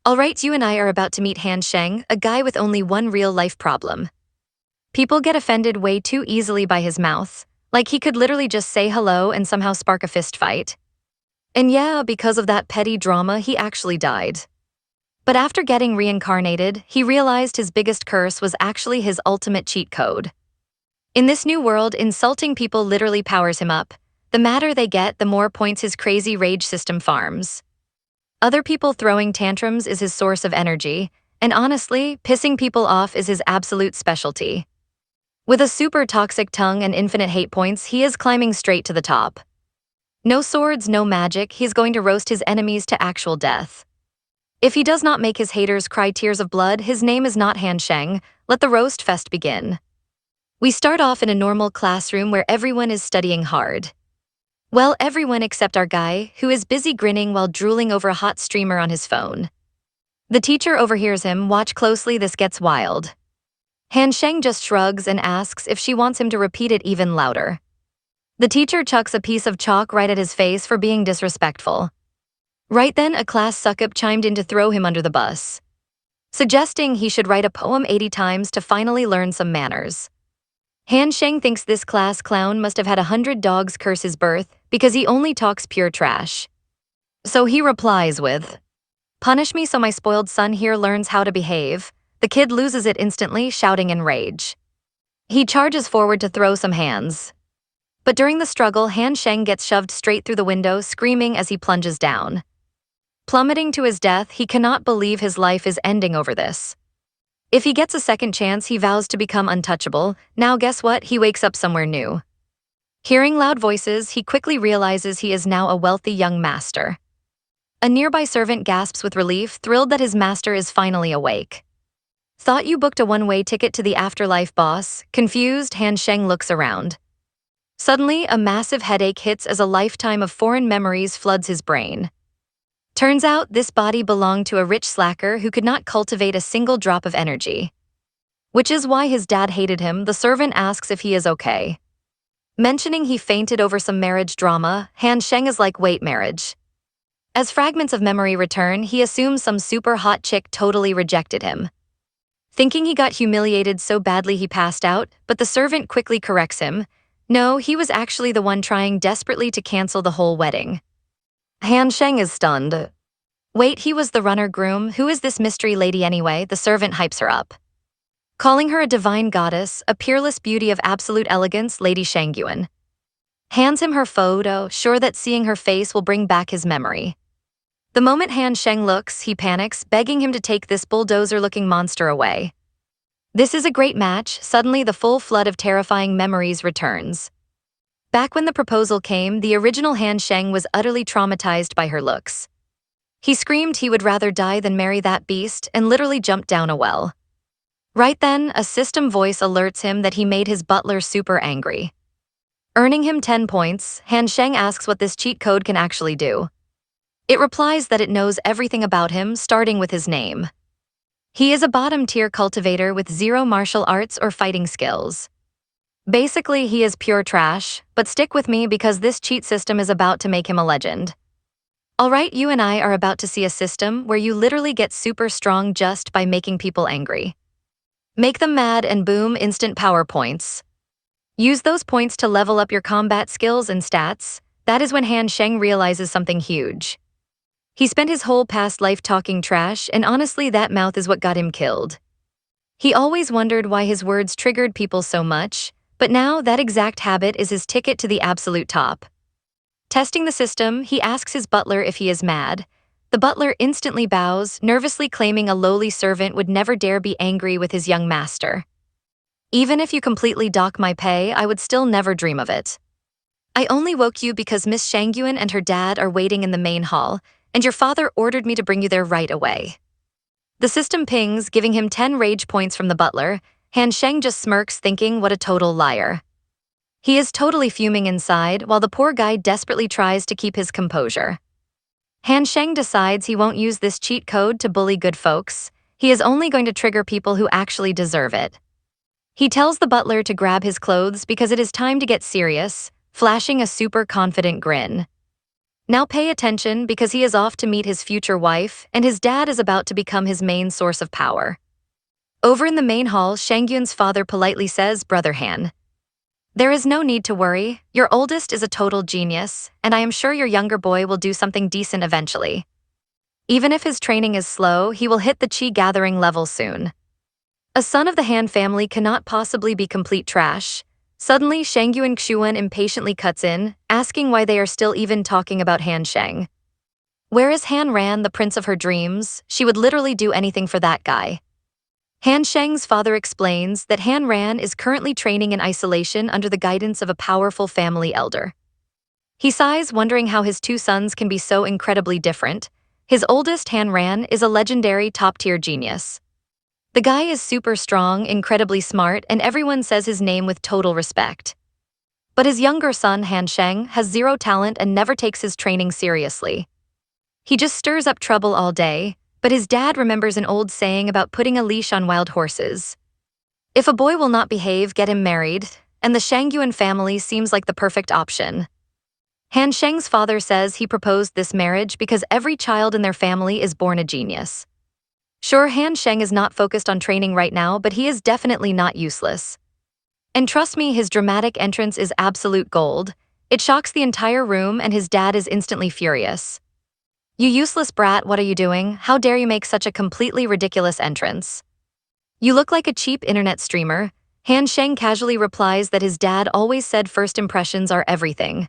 Alright, you and I are about to meet Han Sheng, a guy with only one real-life problem. People get offended way too easily by his mouth, like he could literally just say hello and somehow spark a fist fight. And yeah, because of that petty drama, he actually died. But after getting reincarnated, he realized his biggest curse was actually his ultimate cheat code. In this new world, insulting people literally powers him up. The madder they get, the more points his crazy rage system farms. Other people throwing tantrums is his source of energy, and honestly, pissing people off is his absolute specialty. With a super toxic tongue and infinite hate points, he is climbing straight to the top. No swords, no magic, he's going to roast his enemies to actual death. If he does not make his haters cry tears of blood, his name is not Han Sheng. Let the roast fest begin. We start off in a normal classroom where everyone is studying hard. Well, everyone except our guy, who is busy grinning while drooling over a hot streamer on his phone. The teacher overhears him. Watch closely, this gets wild. Han Sheng just shrugs and asks if she wants him to repeat it even louder. The teacher chucks a piece of chalk right at his face for being disrespectful. Right then, a class suck-up chimed in to throw him under the bus, suggesting he should write a poem 80 times to finally learn some manners. Han Sheng thinks this class clown must have had 100 dogs curse his birth because he only talks pure trash. So he replies with, "Punish me so my spoiled son here learns how to behave." The kid loses it instantly, shouting in rage. He charges forward to throw some hands. But during the struggle, Han Sheng gets shoved straight through the window, screaming as he plunges down. Plummeting to his death, he cannot believe his life is ending over this. If he gets a second chance, he vows to become untouchable. Now guess what? He wakes up somewhere new. Hearing loud voices, he quickly realizes he is now a wealthy young master. A nearby servant gasps with relief, thrilled that his master is finally awake. Thought you booked a one-way ticket to the afterlife, boss? Confused, Han Sheng looks around. Suddenly, a massive headache hits as a lifetime of foreign memories floods his brain. Turns out, this body belonged to a rich slacker who could not cultivate a single drop of energy. Which is why his dad hated him. The servant asks if he is okay. Mentioning he fainted over some marriage drama, Han Sheng is like, wait, marriage? As fragments of memory return, he assumes some super hot chick totally rejected him. Thinking he got humiliated so badly he passed out, but the servant quickly corrects him. No, he was actually the one trying desperately to cancel the whole wedding. Han Sheng is stunned. Wait, he was the runner-groom? Who is this mystery lady anyway? The servant hypes her up, calling her a divine goddess, a peerless beauty of absolute elegance, Lady Shangyuan. Hands him her photo, sure that seeing her face will bring back his memory. The moment Han Sheng looks, he panics, begging him to take this bulldozer-looking monster away. This is a great match. Suddenly, the full flood of terrifying memories returns. Back when the proposal came, the original Han Sheng was utterly traumatized by her looks. He screamed he would rather die than marry that beast and literally jumped down a well. Right then, a system voice alerts him that he made his butler super angry. Earning him 10 points, Han Sheng asks what this cheat code can actually do. It replies that it knows everything about him, starting with his name. He is a bottom-tier cultivator with 0 martial arts or fighting skills. Basically, he is pure trash, but stick with me because this cheat system is about to make him a legend. Alright, you and I are about to see a system where you literally get super strong just by making people angry. Make them mad and boom, instant power points. Use those points to level up your combat skills and stats. That is when Han Sheng realizes something huge. He spent his whole past life talking trash, and honestly, that mouth is what got him killed. He always wondered why his words triggered people so much, but now that exact habit is his ticket to the absolute top. Testing the system, he asks his butler if he is mad. The butler instantly bows, nervously claiming a lowly servant would never dare be angry with his young master. Even if you completely dock my pay, I would still never dream of it. I only woke you because Miss Shangyuan and her dad are waiting in the main hall, and your father ordered me to bring you there right away. The system pings, giving him 10 rage points from the butler. Han Sheng just smirks, thinking what a total liar. He is totally fuming inside, while the poor guy desperately tries to keep his composure. Han Sheng decides he won't use this cheat code to bully good folks. He is only going to trigger people who actually deserve it. He tells the butler to grab his clothes because it is time to get serious, flashing a super confident grin. Now pay attention because he is off to meet his future wife, and his dad is about to become his main source of power. Over in the main hall, Shangyun's father politely says, "Brother Han, there is no need to worry. Your oldest is a total genius, and I am sure your younger boy will do something decent eventually. Even if his training is slow, he will hit the chi gathering level soon." A son of the Han family cannot possibly be complete trash. Suddenly, Shangyun Xuan impatiently cuts in, asking why they are still even talking about Han Sheng. Where is Han Ran, the prince of her dreams? She would literally do anything for that guy. Han Sheng's father explains that Han Ran is currently training in isolation under the guidance of a powerful family elder. He sighs, wondering how his two sons can be so incredibly different. His oldest, Han Ran, is a legendary top-tier genius. The guy is super strong, incredibly smart, and everyone says his name with total respect. But his younger son, Han Sheng, has zero talent and never takes his training seriously. He just stirs up trouble all day, but his dad remembers an old saying about putting a leash on wild horses. If a boy will not behave, get him married, and the Shangyuan family seems like the perfect option. Han Sheng's father says he proposed this marriage because every child in their family is born a genius. Sure, Han Sheng is not focused on training right now, but he is definitely not useless. And trust me, his dramatic entrance is absolute gold. It shocks the entire room, and his dad is instantly furious. "You useless brat, what are you doing? How dare you make such a completely ridiculous entrance? You look like a cheap internet streamer." Han Sheng casually replies that his dad always said first impressions are everything.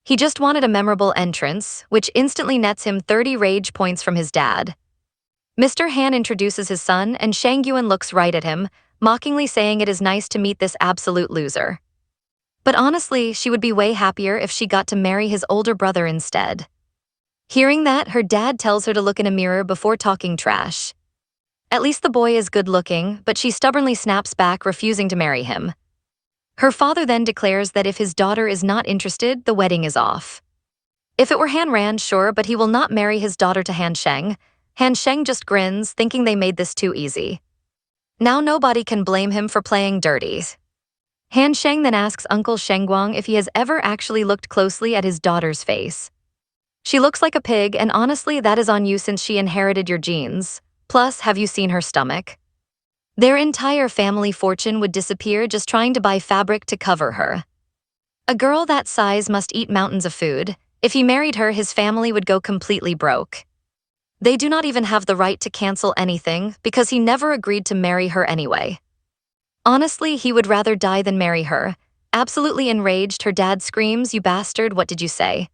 He just wanted a memorable entrance, which instantly nets him 30 rage points from his dad. Mr. Han introduces his son, and Shangyuan looks right at him, mockingly saying it is nice to meet this absolute loser. But honestly, she would be way happier if she got to marry his older brother instead. Hearing that, her dad tells her to look in a mirror before talking trash. At least the boy is good looking, but she stubbornly snaps back, refusing to marry him. Her father then declares that if his daughter is not interested, the wedding is off. If it were Han Ran, sure, but he will not marry his daughter to Han Sheng. Han Sheng just grins, thinking they made this too easy. Now nobody can blame him for playing dirty. Han Sheng then asks Uncle Shengguang if he has ever actually looked closely at his daughter's face. "She looks like a pig, and honestly that is on you since she inherited your genes. Plus, have you seen her stomach? Their entire family fortune would disappear just trying to buy fabric to cover her. A girl that size must eat mountains of food. If he married her, his family would go completely broke. They do not even have the right to cancel anything because he never agreed to marry her anyway. Honestly, he would rather die than marry her." Absolutely enraged, her dad screams, "You bastard, what did you say?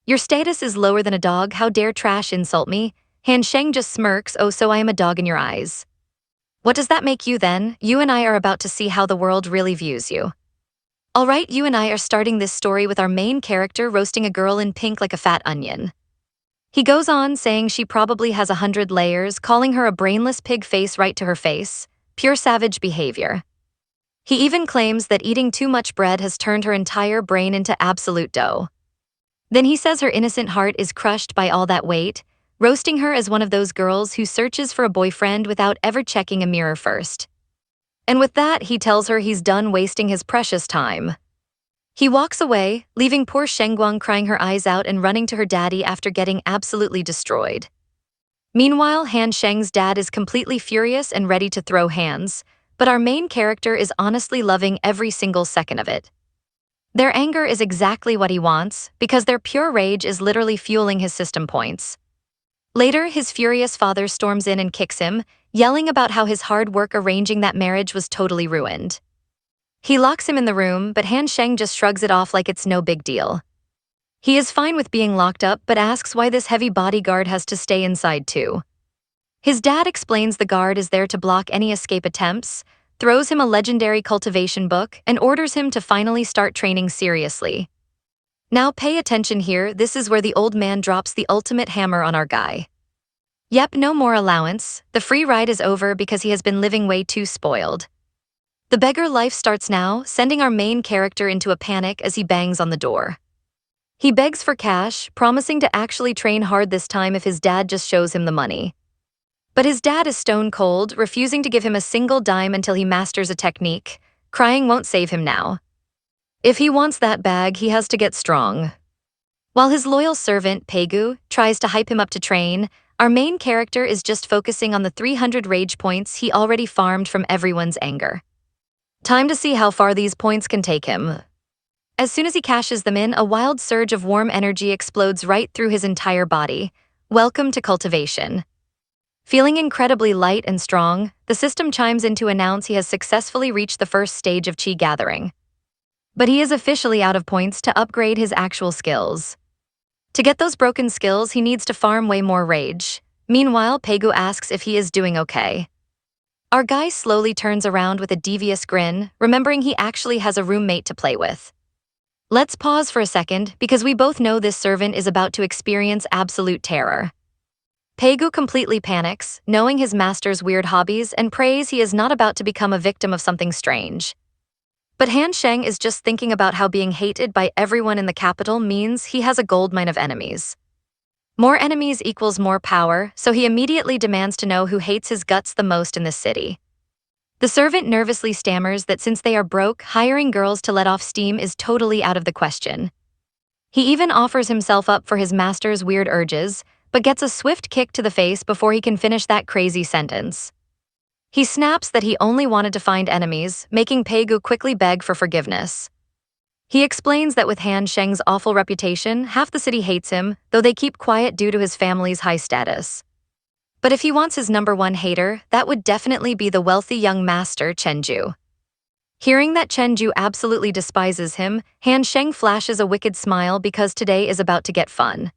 Your status is lower than a dog, how dare trash insult me?" Han Sheng just smirks, "Oh, so I am a dog in your eyes. What does that make you then? You and I are about to see how the world really views you. Alright, you and I are starting this story with our main character roasting a girl in pink like a fat onion. He goes on saying she probably has 100 layers, calling her a brainless pig face right to her face. Pure savage behavior. He even claims that eating too much bread has turned her entire brain into absolute dough. Then he says her innocent heart is crushed by all that weight, roasting her as one of those girls who searches for a boyfriend without ever checking a mirror first. And with that, he tells her he's done wasting his precious time. He walks away, leaving poor Shengguang crying her eyes out and running to her daddy after getting absolutely destroyed. Meanwhile, Han Sheng's dad is completely furious and ready to throw hands, but our main character is honestly loving every single second of it. Their anger is exactly what he wants, because their pure rage is literally fueling his system points. Later, his furious father storms in and kicks him, yelling about how his hard work arranging that marriage was totally ruined. He locks him in the room, but Han Sheng just shrugs it off like it's no big deal. He is fine with being locked up, but asks why this heavy bodyguard has to stay inside too. His dad explains the guard is there to block any escape attempts, throws him a legendary cultivation book, and orders him to finally start training seriously. Now pay attention here, this is where the old man drops the ultimate hammer on our guy. Yep, no more allowance, the free ride is over because he has been living way too spoiled. The beggar life starts now, sending our main character into a panic as he bangs on the door. He begs for cash, promising to actually train hard this time if his dad just shows him the money. But his dad is stone cold, refusing to give him a single dime until he masters a technique. Crying won't save him now. If he wants that bag, he has to get strong. While his loyal servant, Pegu, tries to hype him up to train, our main character is just focusing on the 300 rage points he already farmed from everyone's anger. Time to see how far these points can take him. As soon as he cashes them in, a wild surge of warm energy explodes right through his entire body. Welcome to cultivation. Feeling incredibly light and strong, the system chimes in to announce he has successfully reached the first stage of chi gathering. But he is officially out of points to upgrade his actual skills. To get those broken skills, he needs to farm way more rage. Meanwhile, Pegu asks if he is doing okay. Our guy slowly turns around with a devious grin, remembering he actually has a roommate to play with. Let's pause for a second, because we both know this servant is about to experience absolute terror. Pegu completely panics, knowing his master's weird hobbies, and prays he is not about to become a victim of something strange. But Han Sheng is just thinking about how being hated by everyone in the capital means he has a goldmine of enemies. More enemies equals more power, so he immediately demands to know who hates his guts the most in this city. The servant nervously stammers that since they are broke, hiring girls to let off steam is totally out of the question. He even offers himself up for his master's weird urges, but gets a swift kick to the face before he can finish that crazy sentence. He snaps that he only wanted to find enemies, making Pegu quickly beg for forgiveness. He explains that with Han Sheng's awful reputation, half the city hates him, though they keep quiet due to his family's high status. But if he wants his #1 hater, that would definitely be the wealthy young master Chenju. Hearing that Chenju absolutely despises him, Han Sheng flashes a wicked smile because today is about to get fun.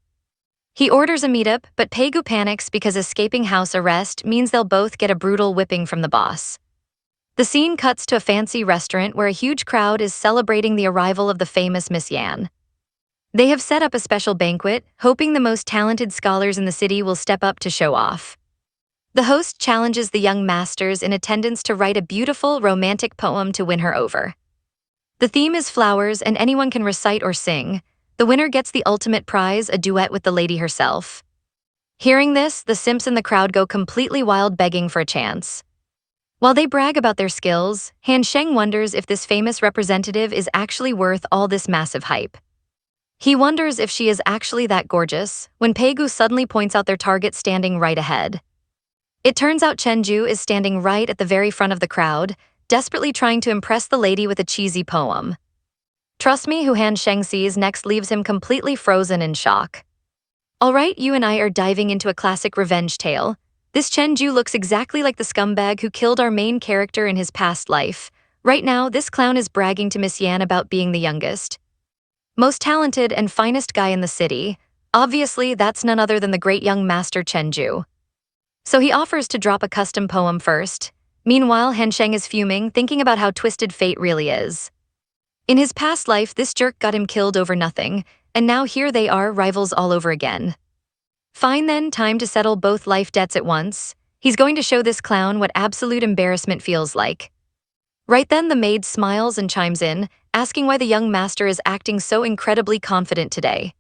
He orders a meetup, but Pegu panics because escaping house arrest means they'll both get a brutal whipping from the boss. The scene cuts to a fancy restaurant where a huge crowd is celebrating the arrival of the famous Miss Yan. They have set up a special banquet, hoping the most talented scholars in the city will step up to show off. The host challenges the young masters in attendance to write a beautiful, romantic poem to win her over. The theme is flowers, and anyone can recite or sing. The winner gets the ultimate prize, a duet with the lady herself. Hearing this, the simps in the crowd go completely wild, begging for a chance. While they brag about their skills, Han Sheng wonders if this famous representative is actually worth all this massive hype. He wonders if she is actually that gorgeous, when Pegu suddenly points out their target standing right ahead. It turns out Chenju is standing right at the very front of the crowd, desperately trying to impress the lady with a cheesy poem. Trust me, who Han Sheng sees next leaves him completely frozen in shock. Alright, you and I are diving into a classic revenge tale. This Chenju looks exactly like the scumbag who killed our main character in his past life. Right now, this clown is bragging to Miss Yan about being the youngest, most talented and finest guy in the city. Obviously, that's none other than the great young master Chenju. So he offers to drop a custom poem first. Meanwhile, Han Sheng is fuming, thinking about how twisted fate really is. In his past life, this jerk got him killed over nothing, and now here they are, rivals all over again. Fine then, time to settle both life debts at once. He's going to show this clown what absolute embarrassment feels like. Right then, the maid smiles and chimes in, asking why the young master is acting so incredibly confident today.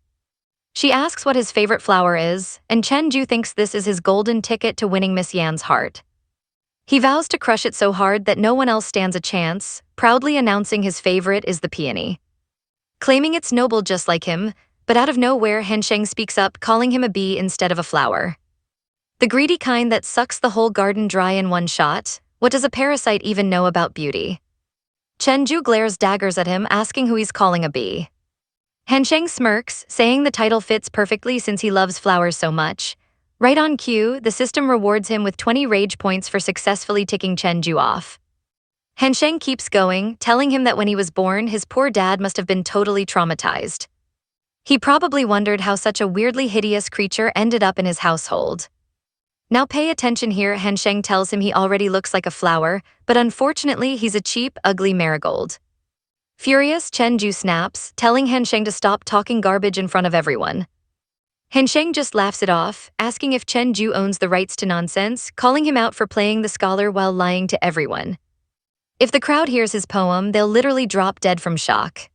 She asks what his favorite flower is, and Chenju thinks this is his golden ticket to winning Miss Yan's heart. He vows to crush it so hard that no one else stands a chance, proudly announcing his favorite is the peony. Claiming it's noble just like him, but out of nowhere Han Sheng speaks up, calling him a bee instead of a flower. The greedy kind that sucks the whole garden dry in one shot. What does a parasite even know about beauty? Chenju glares daggers at him, asking who he's calling a bee. Han Sheng smirks, saying the title fits perfectly since he loves flowers so much. Right on cue, the system rewards him with 20 rage points for successfully ticking Chenju off. Han Sheng keeps going, telling him that when he was born, his poor dad must have been totally traumatized. He probably wondered how such a weirdly hideous creature ended up in his household. Now pay attention here, Han Sheng tells him he already looks like a flower, but unfortunately he's a cheap, ugly marigold. Furious, Chenju snaps, telling Han Sheng to stop talking garbage in front of everyone. Han Sheng just laughs it off, asking if Chenju owns the rights to nonsense, calling him out for playing the scholar while lying to everyone. If the crowd hears his poem, they'll literally drop dead from shock.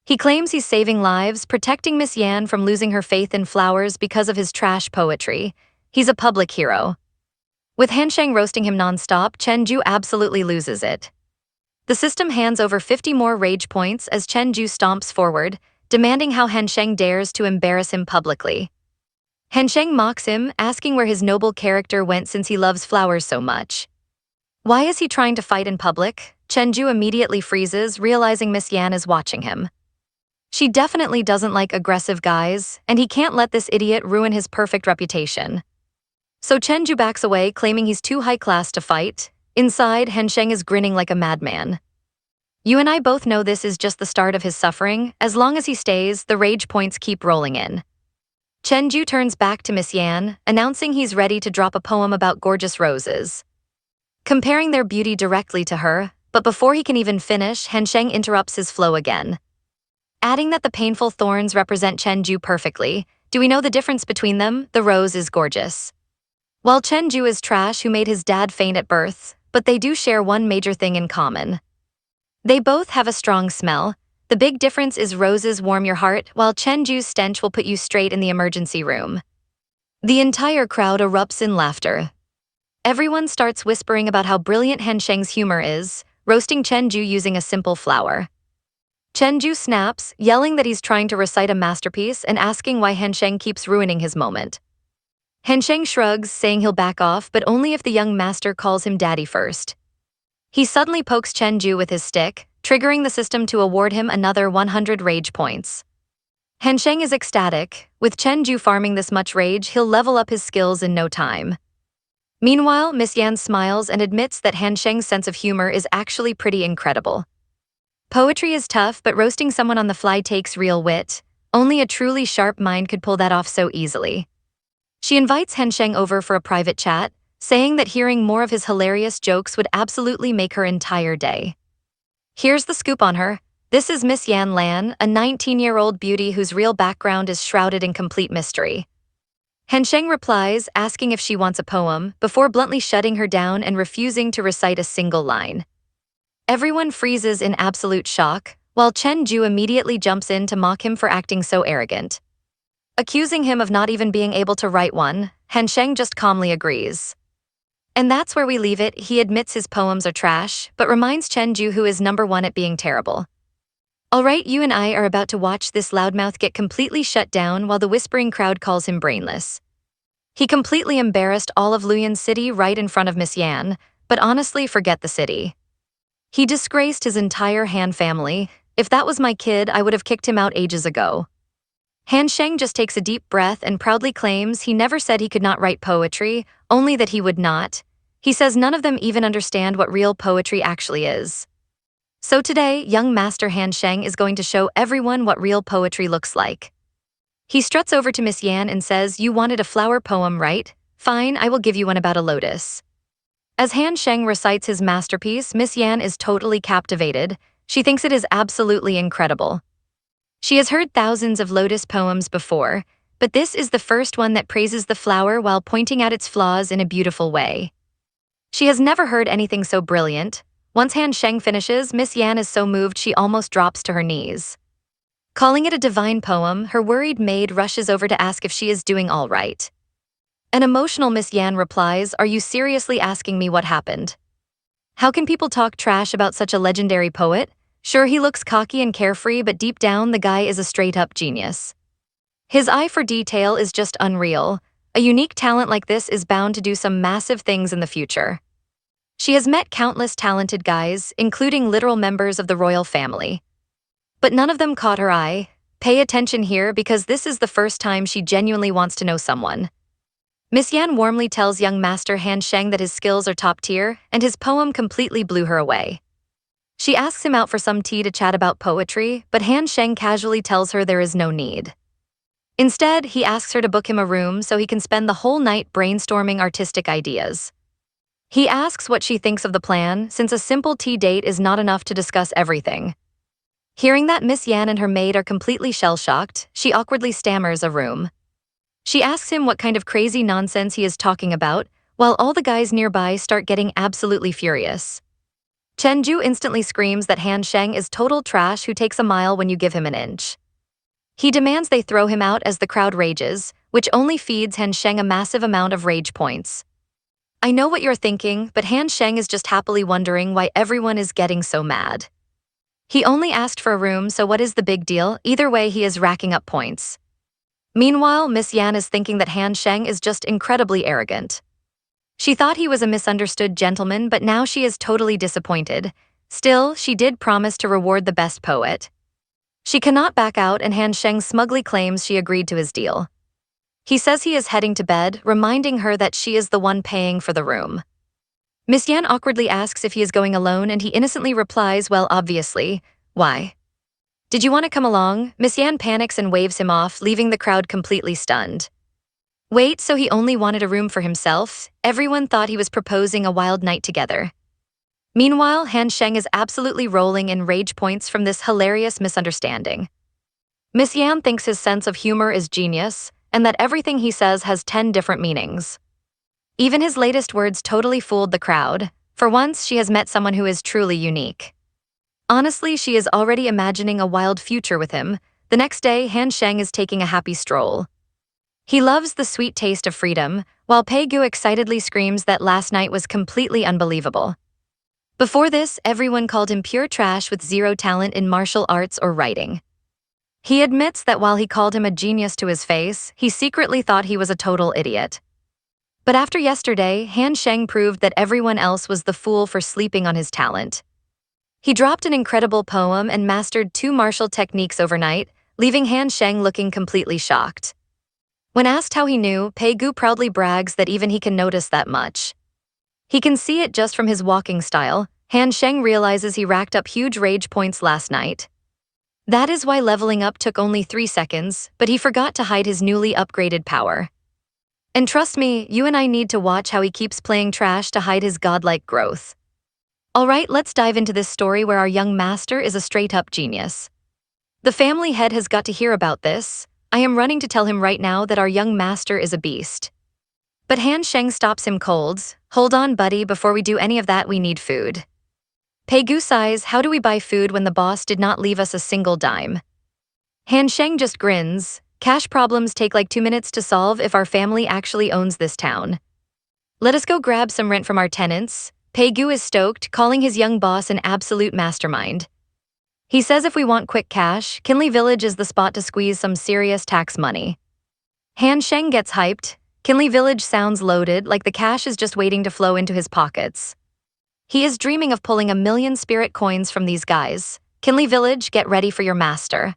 He claims he's saving lives, protecting Miss Yan from losing her faith in flowers because of his trash poetry. He's a public hero. With Han Sheng roasting him non-stop, Chenju absolutely loses it. The system hands over 50 more rage points as Chenju stomps forward, demanding how Han Sheng dares to embarrass him publicly. Han Sheng mocks him, asking where his noble character went since he loves flowers so much. Why is he trying to fight in public? Chenju immediately freezes, realizing Miss Yan is watching him. She definitely doesn't like aggressive guys, and he can't let this idiot ruin his perfect reputation. So Chenju backs away, claiming he's too high class to fight. Inside, Han Sheng is grinning like a madman. You and I both know this is just the start of his suffering. As long as he stays, the rage points keep rolling in. Chenju turns back to Miss Yan, announcing he's ready to drop a poem about gorgeous roses, comparing their beauty directly to her, but before he can even finish, Han Sheng interrupts his flow again, adding that the painful thorns represent Chenju perfectly. Do we know the difference between them? The rose is gorgeous, while Chenju is trash who made his dad faint at birth, but they do share one major thing in common. They both have a strong smell. The big difference is roses warm your heart, while Chenju's stench will put you straight in the emergency room. The entire crowd erupts in laughter. Everyone starts whispering about how brilliant Han Sheng's humor is, roasting Chenju using a simple flower. Chenju snaps, yelling that he's trying to recite a masterpiece and asking why Han Sheng keeps ruining his moment. Han Sheng shrugs, saying he'll back off, but only if the young master calls him daddy first. He suddenly pokes Chenju with his stick, triggering the system to award him another 100 rage points. Han Sheng is ecstatic. With Chenju farming this much rage, he'll level up his skills in no time. Meanwhile, Miss Yan smiles and admits that Han Sheng's sense of humor is actually pretty incredible. Poetry is tough, but roasting someone on the fly takes real wit. Only a truly sharp mind could pull that off so easily. She invites Han Sheng over for a private chat, saying that hearing more of his hilarious jokes would absolutely make her entire day. Here's the scoop on her. This is Miss Yan Lan, a 19-year-old beauty whose real background is shrouded in complete mystery. Han Sheng replies, asking if she wants a poem, before bluntly shutting her down and refusing to recite a single line. Everyone freezes in absolute shock, while Chenju immediately jumps in to mock him for acting so arrogant. Accusing him of not even being able to write one, Han Sheng just calmly agrees. And that's where we leave it. He admits his poems are trash, but reminds Chenju who is number one at being terrible. Alright, you and I are about to watch this loudmouth get completely shut down while the whispering crowd calls him brainless. He completely embarrassed all of Luyan's city right in front of Miss Yan, but honestly, forget the city. He disgraced his entire Han family. If that was my kid, I would have kicked him out ages ago. Han Sheng just takes a deep breath and proudly claims he never said he could not write poetry, only that he would not. He says none of them even understand what real poetry actually is. So today, young master Han Sheng is going to show everyone what real poetry looks like. He struts over to Miss Yan and says, "You wanted a flower poem, right? Fine, I will give you one about a lotus." As Han Sheng recites his masterpiece, Miss Yan is totally captivated. She thinks it is absolutely incredible. She has heard thousands of lotus poems before, but this is the first one that praises the flower while pointing out its flaws in a beautiful way. She has never heard anything so brilliant. Once Han Sheng finishes, Miss Yan is so moved she almost drops to her knees. Calling it a divine poem, her worried maid rushes over to ask if she is doing all right. An emotional Miss Yan replies, "Are you seriously asking me what happened? How can people talk trash about such a legendary poet? Sure, he looks cocky and carefree, but deep down the guy is a straight-up genius. His eye for detail is just unreal. A unique talent like this is bound to do some massive things in the future." She has met countless talented guys, including literal members of the royal family. But none of them caught her eye. Pay attention here because this is the first time she genuinely wants to know someone. Miss Yan warmly tells young master Han Sheng that his skills are top tier, and his poem completely blew her away. She asks him out for some tea to chat about poetry, but Han Sheng casually tells her there is no need. Instead, he asks her to book him a room so he can spend the whole night brainstorming artistic ideas. He asks what she thinks of the plan, since a simple tea date is not enough to discuss everything. Hearing that, Miss Yan and her maid are completely shell-shocked, she awkwardly stammers a room. She asks him what kind of crazy nonsense he is talking about, while all the guys nearby start getting absolutely furious. Chenju instantly screams that Han Sheng is total trash who takes a mile when you give him an inch. He demands they throw him out as the crowd rages, which only feeds Han Sheng a massive amount of rage points. I know what you're thinking, but Han Sheng is just happily wondering why everyone is getting so mad. He only asked for a room, so what is the big deal? Either way, he is racking up points. Meanwhile, Miss Yan is thinking that Han Sheng is just incredibly arrogant. She thought he was a misunderstood gentleman, but now she is totally disappointed. Still, she did promise to reward the best poet. She cannot back out, and Han Sheng smugly claims she agreed to his deal. He says he is heading to bed, reminding her that she is the one paying for the room. Miss Yan awkwardly asks if he is going alone, and he innocently replies, well, obviously. Why? Did you want to come along? Miss Yan panics and waves him off, leaving the crowd completely stunned. Wait, so he only wanted a room for himself? Everyone thought he was proposing a wild night together. Meanwhile, Han Sheng is absolutely rolling in rage points from this hilarious misunderstanding. Miss Yan thinks his sense of humor is genius, and that everything he says has 10 different meanings. Even his latest words totally fooled the crowd. For once, she has met someone who is truly unique. Honestly, she is already imagining a wild future with him. The next day, Han Sheng is taking a happy stroll. He loves the sweet taste of freedom, while Pei Gu excitedly screams that last night was completely unbelievable. Before this, everyone called him pure trash with zero talent in martial arts or writing. He admits that while he called him a genius to his face, he secretly thought he was a total idiot. But after yesterday, Han Sheng proved that everyone else was the fool for sleeping on his talent. He dropped an incredible poem and mastered 2 martial techniques overnight, leaving Han Sheng looking completely shocked. When asked how he knew, Pei Gu proudly brags that even he can notice that much. He can see it just from his walking style. Han Sheng realizes he racked up huge rage points last night. That is why leveling up took only 3 seconds, but he forgot to hide his newly upgraded power. And trust me, you and I need to watch how he keeps playing trash to hide his godlike growth. Alright, let's dive into this story where our young master is a straight-up genius. The family head has got to hear about this. I am running to tell him right now that our young master is a beast. But Han Sheng stops him cold. Hold on, buddy, before we do any of that we need food. Pei Gu sighs, how do we buy food when the boss did not leave us a single dime? Han Sheng just grins. Cash problems take like 2 minutes to solve if our family actually owns this town. Let us go grab some rent from our tenants. Pei Gu is stoked, calling his young boss an absolute mastermind. He says if we want quick cash, Kinley Village is the spot to squeeze some serious tax money. Han Sheng gets hyped. Kinley Village sounds loaded, like the cash is just waiting to flow into his pockets. He is dreaming of pulling 1,000,000 spirit coins from these guys. Kinley Village, get ready for your master.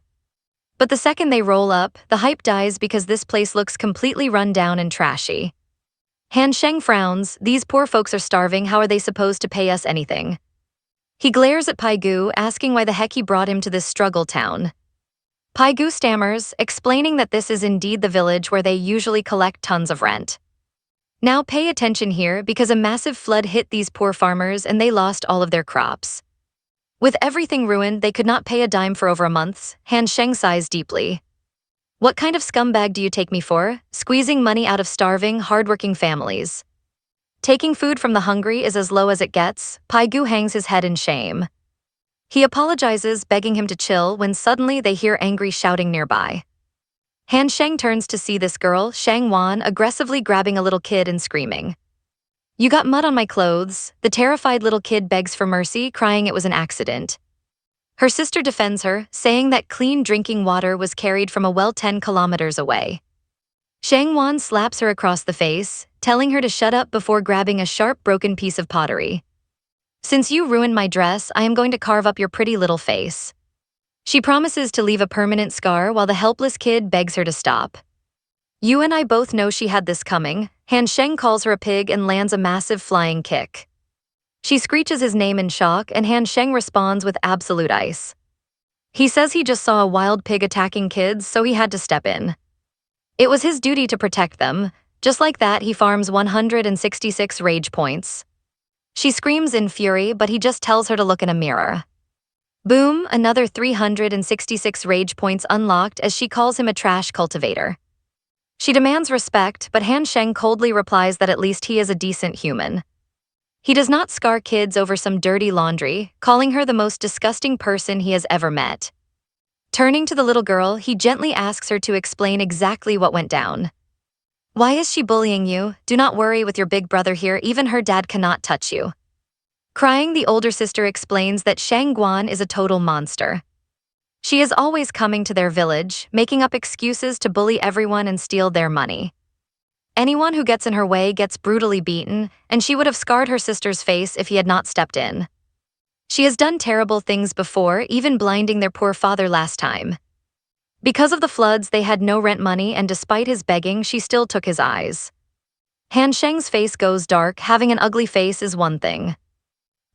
But the second they roll up, the hype dies because this place looks completely run down and trashy. Han Sheng frowns, these poor folks are starving, how are they supposed to pay us anything? He glares at Pei Gu, asking why the heck he brought him to this struggle town. Pei Gu stammers, explaining that this is indeed the village where they usually collect tons of rent. Now pay attention here because a massive flood hit these poor farmers and they lost all of their crops. With everything ruined, they could not pay a dime for over a month. Han Sheng sighs deeply. What kind of scumbag do you take me for? Squeezing money out of starving, hardworking families. Taking food from the hungry is as low as it gets. Pei Gu hangs his head in shame. He apologizes, begging him to chill, when suddenly they hear angry shouting nearby. Han Sheng turns to see this girl, Shang Wan, aggressively grabbing a little kid and screaming. You got mud on my clothes. The terrified little kid begs for mercy, crying it was an accident. Her sister defends her, saying that clean drinking water was carried from a well 10 kilometers away. Shang Wan slaps her across the face, telling her to shut up before grabbing a sharp broken piece of pottery. Since you ruined my dress, I am going to carve up your pretty little face. She promises to leave a permanent scar while the helpless kid begs her to stop. You and I both know she had this coming. Han Sheng calls her a pig and lands a massive flying kick. She screeches his name in shock, and Han Sheng responds with absolute ice. He says he just saw a wild pig attacking kids, so he had to step in. It was his duty to protect them. Just like that, he farms 166 rage points. She screams in fury, but he just tells her to look in a mirror. Boom, another 366 rage points unlocked as she calls him a trash cultivator. She demands respect, but Han Sheng coldly replies that at least he is a decent human. He does not scar kids over some dirty laundry, calling her the most disgusting person he has ever met. Turning to the little girl, he gently asks her to explain exactly what went down. Why is she bullying you? Do not worry with your big brother here, even her dad cannot touch you. Crying, the older sister explains that Shang Guan is a total monster. She is always coming to their village, making up excuses to bully everyone and steal their money. Anyone who gets in her way gets brutally beaten, and she would have scarred her sister's face if he had not stepped in. She has done terrible things before, even blinding their poor father last time. Because of the floods, they had no rent money, and despite his begging, she still took his eyes. Han Sheng's face goes dark. Having an ugly face is one thing,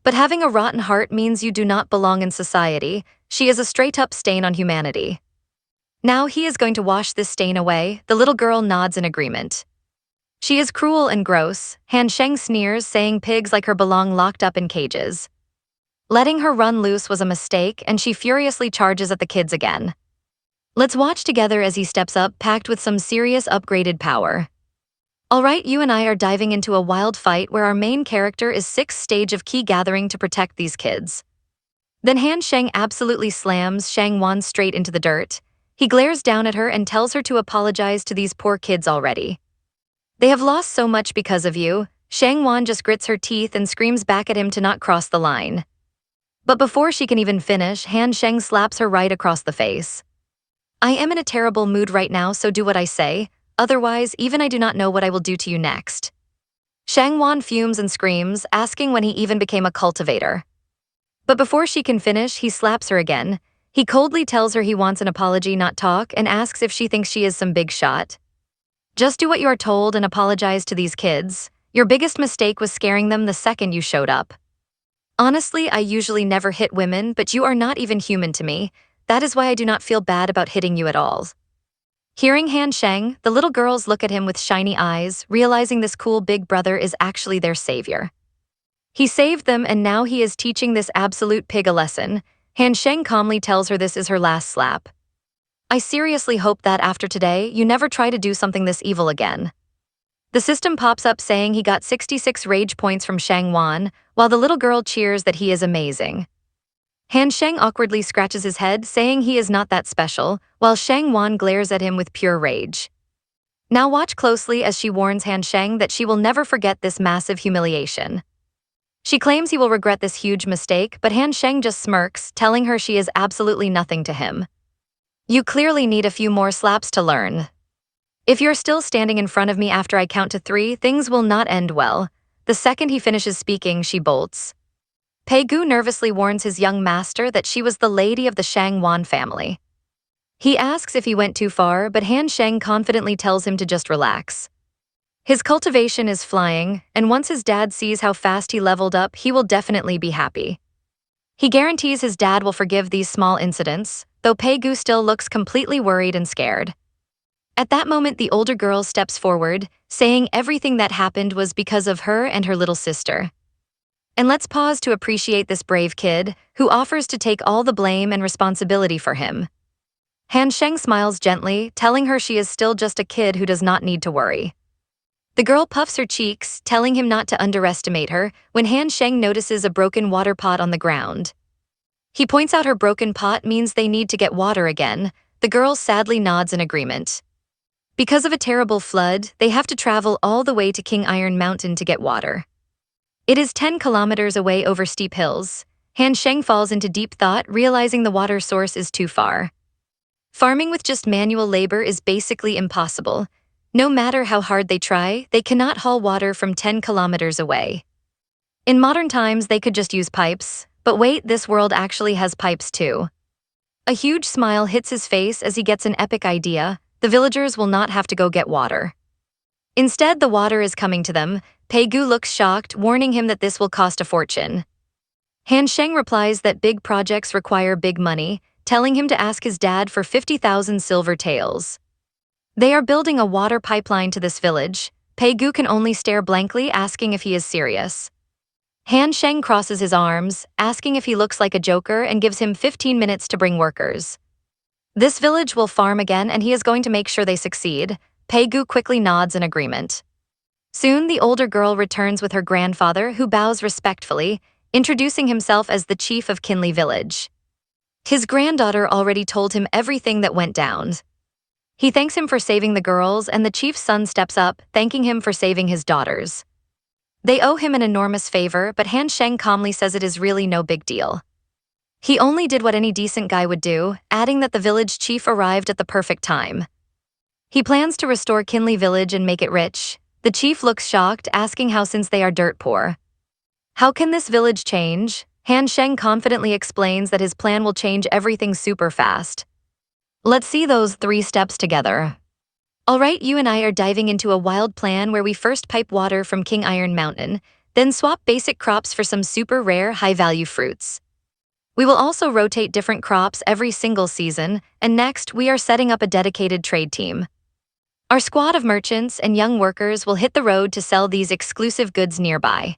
but having a rotten heart means you do not belong in society. She is a straight-up stain on humanity. Now he is going to wash this stain away. The little girl nods in agreement. She is cruel and gross. Han Sheng sneers, saying pigs like her belong locked up in cages. Letting her run loose was a mistake, and she furiously charges at the kids again. Let's watch together as he steps up, packed with some serious upgraded power. Alright, you and I are diving into a wild fight where our main character is 6th stage of key gathering to protect these kids. Then Han Sheng absolutely slams Shang Wan straight into the dirt. He glares down at her and tells her to apologize to these poor kids already. They have lost so much because of you. Shang Wan just grits her teeth and screams back at him to not cross the line. But before she can even finish, Han Sheng slaps her right across the face. I am in a terrible mood right now, so do what I say. Otherwise, even I do not know what I will do to you next. Shang Wan fumes and screams, asking when he even became a cultivator. But before she can finish, he slaps her again. He coldly tells her he wants an apology, not talk, and asks if she thinks she is some big shot. Just do what you are told and apologize to these kids. Your biggest mistake was scaring them the second you showed up. Honestly, I usually never hit women, but you are not even human to me. That is why I do not feel bad about hitting you at all. Hearing Han Sheng, the little girls look at him with shiny eyes, realizing this cool big brother is actually their savior. He saved them, and now he is teaching this absolute pig a lesson. Han Sheng calmly tells her this is her last slap. I seriously hope that after today, you never try to do something this evil again. The system pops up saying he got 66 rage points from Shang Wan, while the little girl cheers that he is amazing. Han Sheng awkwardly scratches his head, saying he is not that special, while Shang Wan glares at him with pure rage. Now watch closely as she warns Han Sheng that she will never forget this massive humiliation. She claims he will regret this huge mistake, but Han Sheng just smirks, telling her she is absolutely nothing to him. You clearly need a few more slaps to learn. If you're still standing in front of me after I count to 3, things will not end well. The second he finishes speaking, she bolts. Pei Gu nervously warns his young master that she was the lady of the Shang Wan family. He asks if he went too far, but Han Sheng confidently tells him to just relax. His cultivation is flying, and once his dad sees how fast he leveled up, he will definitely be happy. He guarantees his dad will forgive these small incidents, though Pei Gu still looks completely worried and scared. At that moment, the older girl steps forward, saying everything that happened was because of her and her little sister. And let's pause to appreciate this brave kid, who offers to take all the blame and responsibility for him. Han Sheng smiles gently, telling her she is still just a kid who does not need to worry. The girl puffs her cheeks, telling him not to underestimate her, when Han Sheng notices a broken water pot on the ground. He points out her broken pot means they need to get water again. The girl sadly nods in agreement. Because of a terrible flood, they have to travel all the way to King Iron Mountain to get water. It is 10 kilometers away over steep hills. Han Sheng falls into deep thought, realizing the water source is too far. Farming with just manual labor is basically impossible. No matter how hard they try, they cannot haul water from 10 kilometers away. In modern times, they could just use pipes, but wait, this world actually has pipes too. A huge smile hits his face as he gets an epic idea. The villagers will not have to go get water. Instead, the water is coming to them. Pei Gu looks shocked, warning him that this will cost a fortune. Han Sheng replies that big projects require big money, telling him to ask his dad for 50,000 silver taels. They are building a water pipeline to this village. Pei Gu can only stare blankly, asking if he is serious. Han Sheng crosses his arms, asking if he looks like a joker, and gives him 15 minutes to bring workers. This village will farm again, and he is going to make sure they succeed. Pei Gu quickly nods in agreement. Soon, the older girl returns with her grandfather, who bows respectfully, introducing himself as the chief of Kinley Village. His granddaughter already told him everything that went down. He thanks him for saving the girls, and the chief's son steps up, thanking him for saving his daughters. They owe him an enormous favor, but Han Sheng calmly says it is really no big deal. He only did what any decent guy would do, adding that the village chief arrived at the perfect time. He plans to restore Kinley Village and make it rich. The chief looks shocked, asking how since they are dirt poor. How can this village change? Han Sheng confidently explains that his plan will change everything super fast. Let's see those 3 steps together. Alright, you and I are diving into a wild plan where we first pipe water from King Iron Mountain, then swap basic crops for some super rare, high-value fruits. We will also rotate different crops every single season, and next, we are setting up a dedicated trade team. Our squad of merchants and young workers will hit the road to sell these exclusive goods nearby.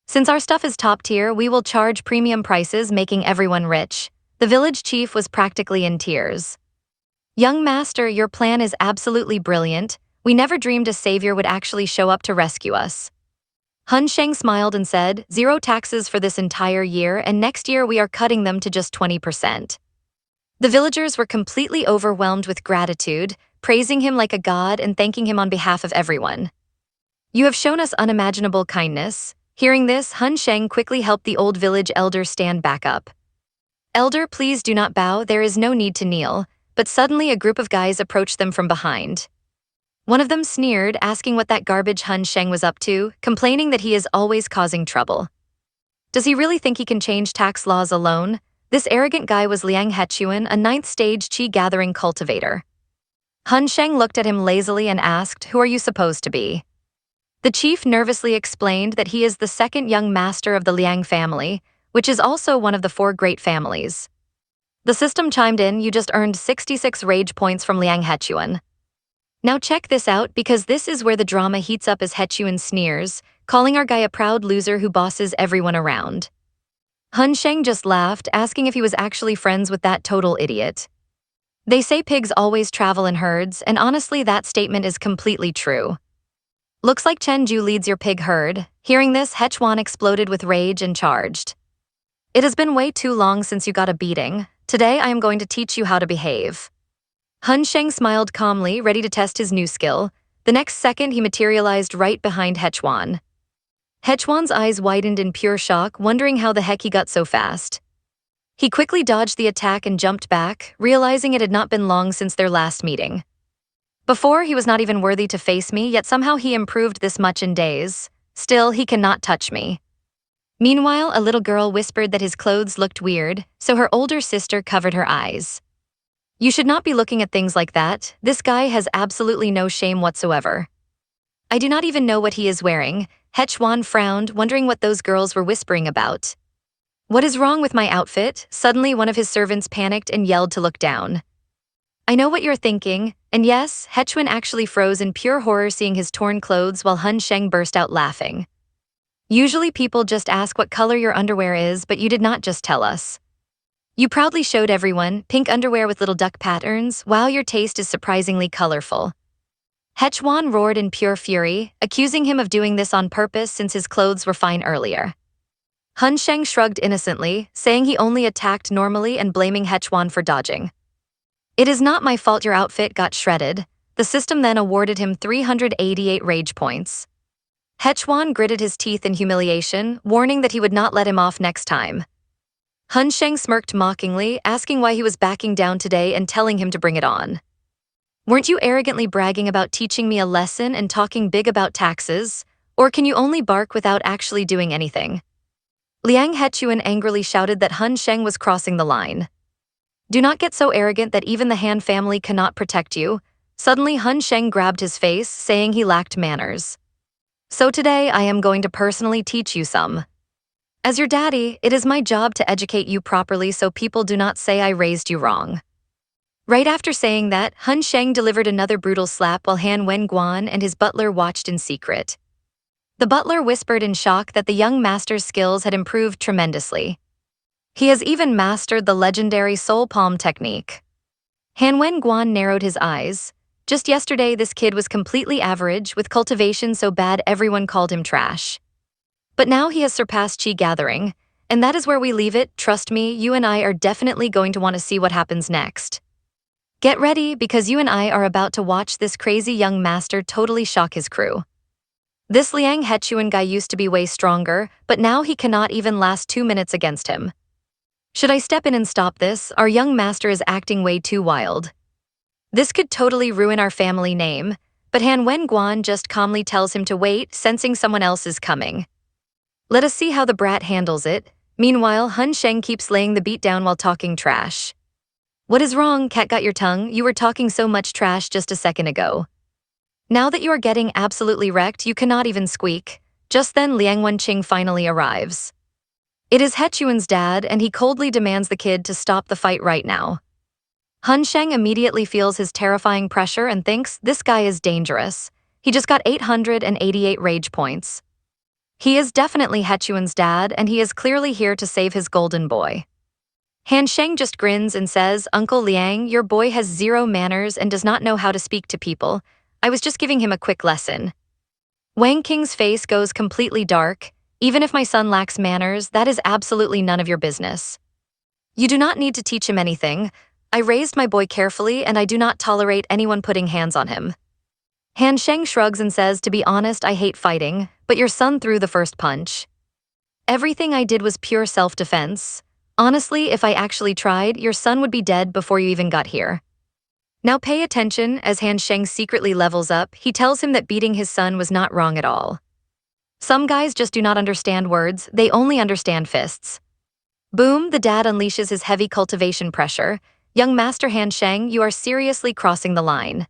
Since our stuff is top tier, we will charge premium prices, making everyone rich. The village chief was practically in tears. Young master, your plan is absolutely brilliant. We never dreamed a savior would actually show up to rescue us. Han Sheng smiled and said, 0 taxes for this entire year, and next year we are cutting them to just 20%. The villagers were completely overwhelmed with gratitude, praising him like a god and thanking him on behalf of everyone. You have shown us unimaginable kindness. Hearing this, Han Sheng quickly helped the old village elder stand back up. Elder, please do not bow, there is no need to kneel. But suddenly a group of guys approached them from behind. One of them sneered, asking what that garbage Han Sheng was up to, complaining that he is always causing trouble. Does he really think he can change tax laws alone? This arrogant guy was Liang Hechuan, a 9th stage chi-gathering cultivator. Han Sheng looked at him lazily and asked, who are you supposed to be? The chief nervously explained that he is the 2nd young master of the Liang family, which is also one of the 4 great families. The system chimed in, you just earned 66 rage points from Liang Hechuan. Now check this out, because this is where the drama heats up as Hechuan sneers, calling our guy a proud loser who bosses everyone around. Han Sheng just laughed, asking if he was actually friends with that total idiot. They say pigs always travel in herds, and honestly that statement is completely true. Looks like Chen Ju leads your pig herd. Hearing this, Hechuan exploded with rage and charged. It has been way too long since you got a beating. Today I am going to teach you how to behave. Han Sheng smiled calmly, ready to test his new skill. The next second he materialized right behind Hechuan. Hechuan's eyes widened in pure shock, wondering how the heck he got so fast. He quickly dodged the attack and jumped back, realizing it had not been long since their last meeting. Before, he was not even worthy to face me, yet somehow he improved this much in days. Still, he cannot touch me. Meanwhile, a little girl whispered that his clothes looked weird, so her older sister covered her eyes. You should not be looking at things like that. This guy has absolutely no shame whatsoever. I do not even know what he is wearing. Hechuan frowned, wondering what those girls were whispering about. What is wrong with my outfit? Suddenly one of his servants panicked and yelled to look down. I know what you're thinking, and yes, Hechuan actually froze in pure horror seeing his torn clothes while Han Sheng burst out laughing. Usually people just ask what color your underwear is, but you did not just tell us. You proudly showed everyone, pink underwear with little duck patterns. Wow, your taste is surprisingly colorful. Hechuan roared in pure fury, accusing him of doing this on purpose since his clothes were fine earlier. Han Sheng shrugged innocently, saying he only attacked normally and blaming Hechuan for dodging. It is not my fault your outfit got shredded. The system then awarded him 388 rage points. Hechuan gritted his teeth in humiliation, warning that he would not let him off next time. Han Sheng smirked mockingly, asking why he was backing down today and telling him to bring it on. Weren't you arrogantly bragging about teaching me a lesson and talking big about taxes? Or can you only bark without actually doing anything? Liang Hechuan angrily shouted that Han Sheng was crossing the line. Do not get so arrogant that even the Han family cannot protect you. Suddenly Han Sheng grabbed his face, saying he lacked manners. So today I am going to personally teach you some. As your daddy, it is my job to educate you properly so people do not say I raised you wrong. Right after saying that, Han Sheng delivered another brutal slap while Han Wenguan and his butler watched in secret. The butler whispered in shock that the young master's skills had improved tremendously. He has even mastered the legendary soul palm technique. Han Wenguan narrowed his eyes. Just yesterday, this kid was completely average, with cultivation so bad everyone called him trash. But now he has surpassed chi gathering, and that is where we leave it. Trust me, you and I are definitely going to want to see what happens next. Get ready, because you and I are about to watch this crazy young master totally shock his crew. This Liang Hechuan guy used to be way stronger, but now he cannot even last 2 minutes against him. Should I step in and stop this? Our young master is acting way too wild. This could totally ruin our family name, but Han Wenguan just calmly tells him to wait, sensing someone else is coming. Let us see how the brat handles it. Meanwhile, Hun Sheng keeps laying the beat down while talking trash. What is wrong, cat got your tongue? You were talking so much trash just a second ago. Now that you are getting absolutely wrecked, you cannot even squeak. Just then Liang Wenqing finally arrives. It is Hechuan's dad, and he coldly demands the kid to stop the fight right now. Hun Sheng immediately feels his terrifying pressure and thinks this guy is dangerous. He just got 888 rage points. He is definitely Hechuan's dad, and he is clearly here to save his golden boy. Han Sheng just grins and says, Uncle Liang, your boy has zero manners and does not know how to speak to people. I was just giving him a quick lesson. Wang Qing's face goes completely dark. Even if my son lacks manners, that is absolutely none of your business. You do not need to teach him anything. I raised my boy carefully, and I do not tolerate anyone putting hands on him. Han Sheng shrugs and says, to be honest, I hate fighting, but your son threw the first punch. Everything I did was pure self-defense. Honestly, if I actually tried, your son would be dead before you even got here. Now pay attention. As Han Sheng secretly levels up, he tells him that beating his son was not wrong at all. Some guys just do not understand words, they only understand fists. Boom, the dad unleashes his heavy cultivation pressure. Young Master Han Sheng, you are seriously crossing the line.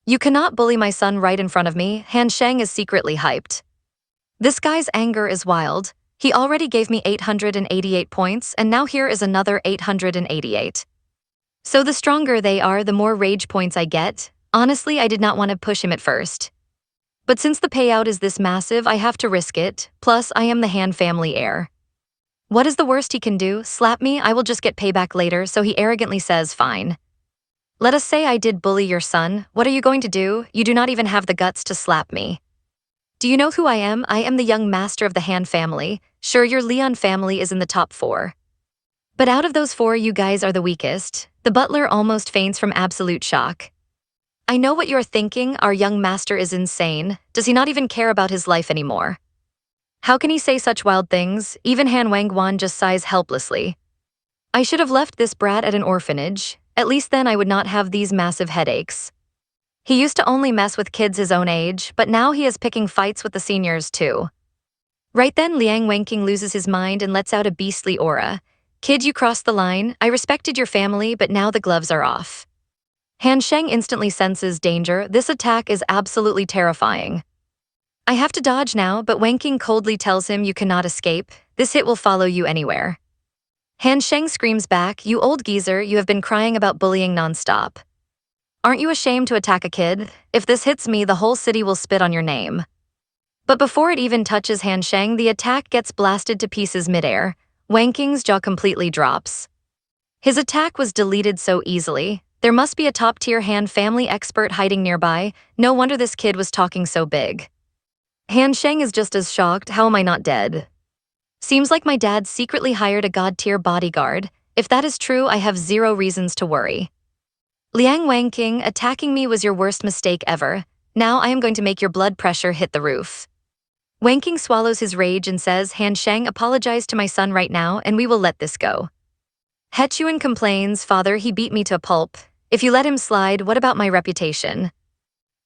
You cannot bully my son right in front of me. Han Sheng is secretly hyped. This guy's anger is wild. He already gave me 888 points, and now here is another 888. So the stronger they are, the more rage points I get. Honestly, I did not want to push him at first. But since the payout is this massive, I have to risk it. Plus, I am the Han family heir. What is the worst he can do? Slap me? I will just get payback later, so he arrogantly says, fine. Let us say I did bully your son. What are you going to do? You do not even have the guts to slap me. Do you know who I am? I am the young master of the Han family. Sure, your Leon family is in the top 4. But out of those 4, you guys are the weakest. The butler almost faints from absolute shock. I know what you're thinking. Our young master is insane. Does he not even care about his life anymore? How can he say such wild things? Even Han Wenguan just sighs helplessly. I should have left this brat at an orphanage. At least then I would not have these massive headaches. He used to only mess with kids his own age, but now he is picking fights with the seniors too. Right then Liang Wenqing loses his mind and lets out a beastly aura. Kid, you crossed the line. I respected your family, but now the gloves are off. Han Sheng instantly senses danger. This attack is absolutely terrifying. I have to dodge now, but Wenqing coldly tells him you cannot escape. This hit will follow you anywhere. Han Sheng screams back, you old geezer, you have been crying about bullying nonstop. Aren't you ashamed to attack a kid? If this hits me, the whole city will spit on your name. But before it even touches Han Sheng, the attack gets blasted to pieces midair. Wenqing's jaw completely drops. His attack was deleted so easily. There must be a top-tier Han family expert hiding nearby. No wonder this kid was talking so big. Han Sheng is just as shocked. How am I not dead? Seems like my dad secretly hired a god-tier bodyguard. If that is true, I have zero reasons to worry. Liang Wenqing, attacking me was your worst mistake ever. Now I am going to make your blood pressure hit the roof. Wenqing swallows his rage and says, Han Sheng, apologize to my son right now and we will let this go. Hechuan complains, father, he beat me to a pulp. If you let him slide, what about my reputation?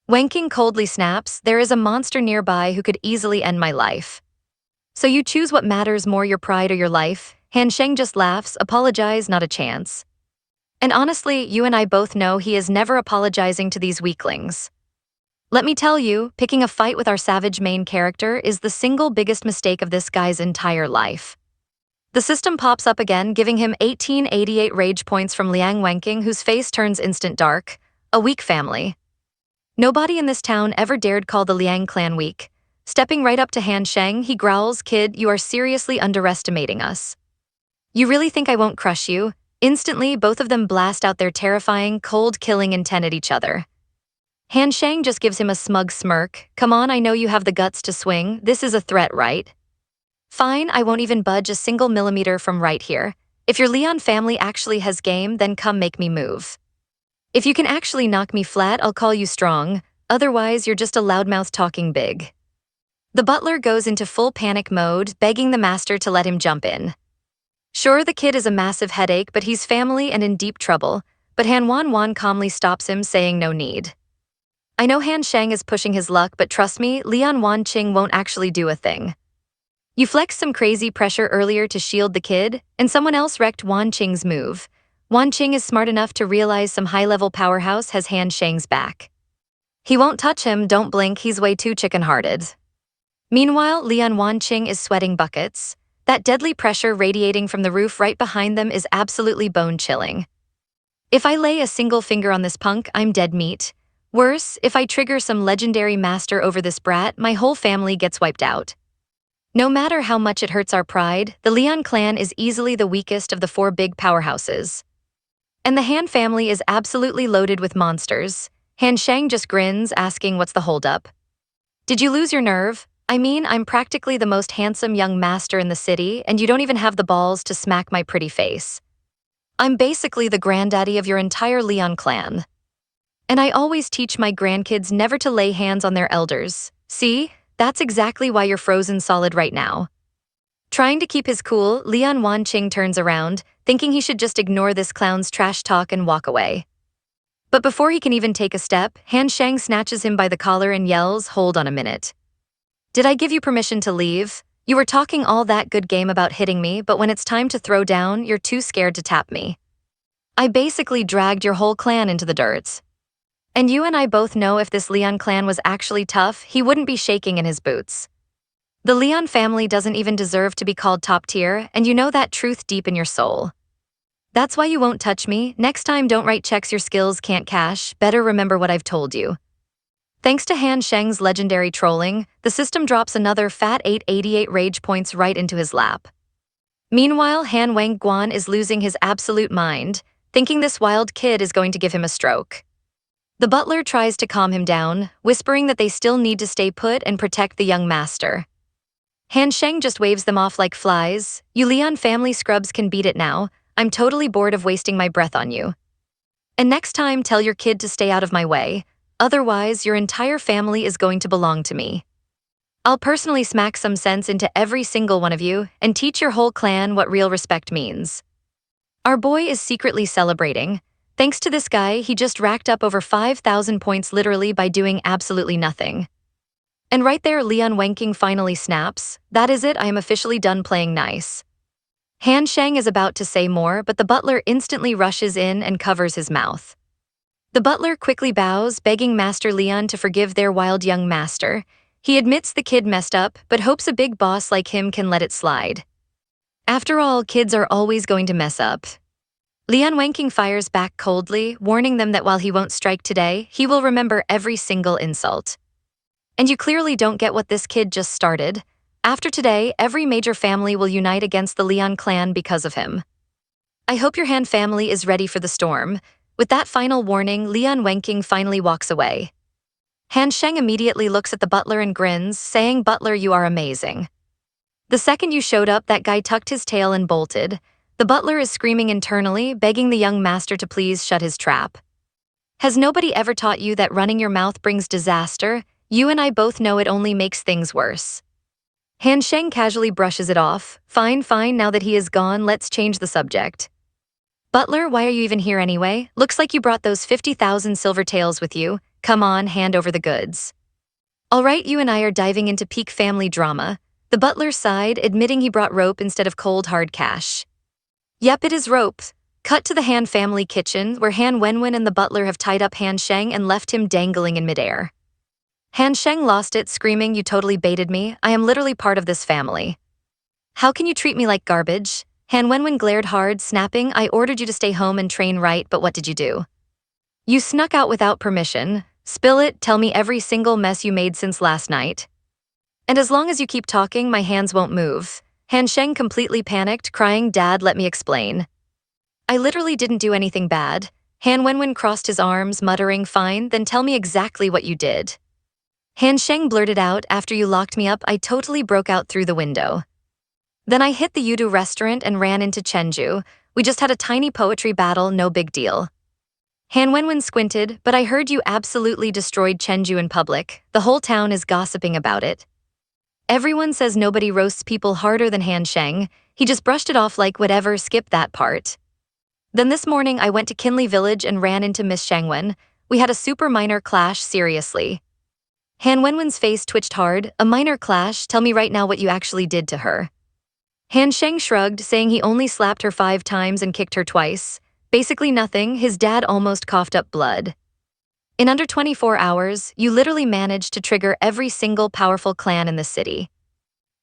Wenqing coldly snaps, there is a monster nearby who could easily end my life. So you choose what matters more, your pride or your life? Han Sheng just laughs, apologize, not a chance. And honestly, you and I both know he is never apologizing to these weaklings. Let me tell you, picking a fight with our savage main character is the single biggest mistake of this guy's entire life. The system pops up again, giving him 1888 rage points from Liang Wenqing, whose face turns instant dark. A weak family. Nobody in this town ever dared call the Liang clan weak. Stepping right up to Han Sheng, he growls, kid, you are seriously underestimating us. You really think I won't crush you? Instantly, both of them blast out their terrifying, cold-killing intent at each other. Han Sheng just gives him a smug smirk. Come on, I know you have the guts to swing. This is a threat, right? Fine, I won't even budge a single millimeter from right here. If your Leon family actually has game, then come make me move. If you can actually knock me flat, I'll call you strong. Otherwise, you're just a loudmouth talking big. The butler goes into full panic mode, begging the master to let him jump in. Sure, the kid is a massive headache, but he's family and in deep trouble, but Han Wan calmly stops him, saying no need. I know Han Sheng is pushing his luck, but trust me, Lian Wanqing won't actually do a thing. You flexed some crazy pressure earlier to shield the kid, and someone else wrecked Wanqing's move. Wanqing is smart enough to realize some high-level powerhouse has Han Sheng's back. He won't touch him, don't blink, he's way too chicken-hearted. Meanwhile, Lian Wanqing is sweating buckets. That deadly pressure radiating from the roof right behind them is absolutely bone-chilling. If I lay a single finger on this punk, I'm dead meat. Worse, if I trigger some legendary master over this brat, my whole family gets wiped out. No matter how much it hurts our pride, the Lian clan is easily the weakest of the 4 big powerhouses. And the Han family is absolutely loaded with monsters. Han Sheng just grins, asking what's the holdup. Did you lose your nerve? I mean, I'm practically the most handsome young master in the city, and you don't even have the balls to smack my pretty face. I'm basically the granddaddy of your entire Lian clan. And I always teach my grandkids never to lay hands on their elders. See? That's exactly why you're frozen solid right now. Trying to keep his cool, Lian Wanqing turns around, thinking he should just ignore this clown's trash talk and walk away. But before he can even take a step, Han Sheng snatches him by the collar and yells, "Hold on a minute. Did I give you permission to leave? You were talking all that good game about hitting me, but when it's time to throw down, you're too scared to tap me. I basically dragged your whole clan into the dirt. And you and I both know if this Lian clan was actually tough, he wouldn't be shaking in his boots. The Lian family doesn't even deserve to be called top tier, and you know that truth deep in your soul. That's why you won't touch me. Next time don't write checks your skills can't cash, better remember what I've told you." Thanks to Han Sheng's legendary trolling, the system drops another fat 888 rage points right into his lap. Meanwhile, Han Wangguan is losing his absolute mind, thinking this wild kid is going to give him a stroke. The butler tries to calm him down, whispering that they still need to stay put and protect the young master. Han Sheng just waves them off like flies. "You Lian family scrubs can beat it now. I'm totally bored of wasting my breath on you. And next time tell your kid to stay out of my way. Otherwise, your entire family is going to belong to me. I'll personally smack some sense into every single one of you and teach your whole clan what real respect means." Our boy is secretly celebrating. Thanks to this guy, he just racked up over 5,000 points literally by doing absolutely nothing. And right there, Lian Wanqing finally snaps. "That is it, I am officially done playing nice." Han Sheng is about to say more, but the butler instantly rushes in and covers his mouth. The butler quickly bows, begging Master Lian to forgive their wild young master. He admits the kid messed up, but hopes a big boss like him can let it slide. After all, kids are always going to mess up. Lian Wanqing fires back coldly, warning them that while he won't strike today, he will remember every single insult. And you clearly don't get what this kid just started. After today, every major family will unite against the Lian clan because of him. I hope your Han family is ready for the storm. With that final warning, Lian Wanqing finally walks away. Han Sheng immediately looks at the butler and grins, saying, "Butler, you are amazing. The second you showed up, that guy tucked his tail and bolted." The butler is screaming internally, begging the young master to please shut his trap. Has nobody ever taught you that running your mouth brings disaster? You and I both know it only makes things worse. Han Sheng casually brushes it off. Fine, now that he is gone, let's change the subject. Butler, why are you even here anyway? Looks like you brought those 50,000 silver taels with you. Come on, hand over the goods. All right, you and I are diving into peak family drama. The butler sighed, admitting he brought rope instead of cold hard cash. Yep, it is rope. Cut to the Han family kitchen, where Han Wenwen and the butler have tied up Han Sheng and left him dangling in midair. Han Sheng lost it, screaming, "You totally baited me. I am literally part of this family. How can you treat me like garbage?" Han Wenwen glared hard, snapping, "I ordered you to stay home and train right, but what did you do? You snuck out without permission. Spill it, tell me every single mess you made since last night. And as long as you keep talking, my hands won't move." Han Sheng completely panicked, crying, "Dad, let me explain. I literally didn't do anything bad." Han Wenwen crossed his arms, muttering, "Fine, then tell me exactly what you did." Han Sheng blurted out, "After you locked me up, I totally broke out through the window. Then I hit the Yudu restaurant and ran into Chenju. We just had a tiny poetry battle, no big deal." Han Wenwen squinted, "But I heard you absolutely destroyed Chenju in public. The whole town is gossiping about it." Everyone says nobody roasts people harder than Han Sheng. He just brushed it off like whatever, skip that part. Then this morning I went to Kinley Village and ran into Miss Shangwen. We had a super minor clash, seriously. Han Wenwen's face twitched hard. A minor clash? Tell me right now what you actually did to her. Han Sheng shrugged, saying he only slapped her 5 times and kicked her twice. Basically nothing. His dad almost coughed up blood. In under 24 hours, you literally managed to trigger every single powerful clan in the city.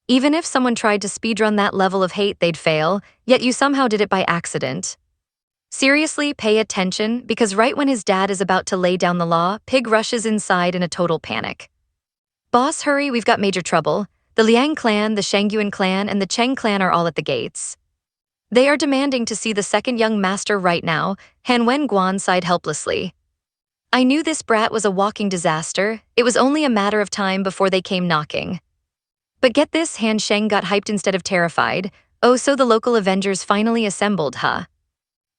Even if someone tried to speedrun that level of hate, they'd fail, yet you somehow did it by accident. Seriously, pay attention, because right when his dad is about to lay down the law, Pig rushes inside in a total panic. Boss, hurry, we've got major trouble. The Liang clan, the Shangyuan clan, and the Cheng clan are all at the gates. They are demanding to see the second young master right now. Han Wen Guan sighed helplessly. I knew this brat was a walking disaster. It was only a matter of time before they came knocking. But get this, Han Sheng got hyped instead of terrified. Oh, so the local Avengers finally assembled, huh?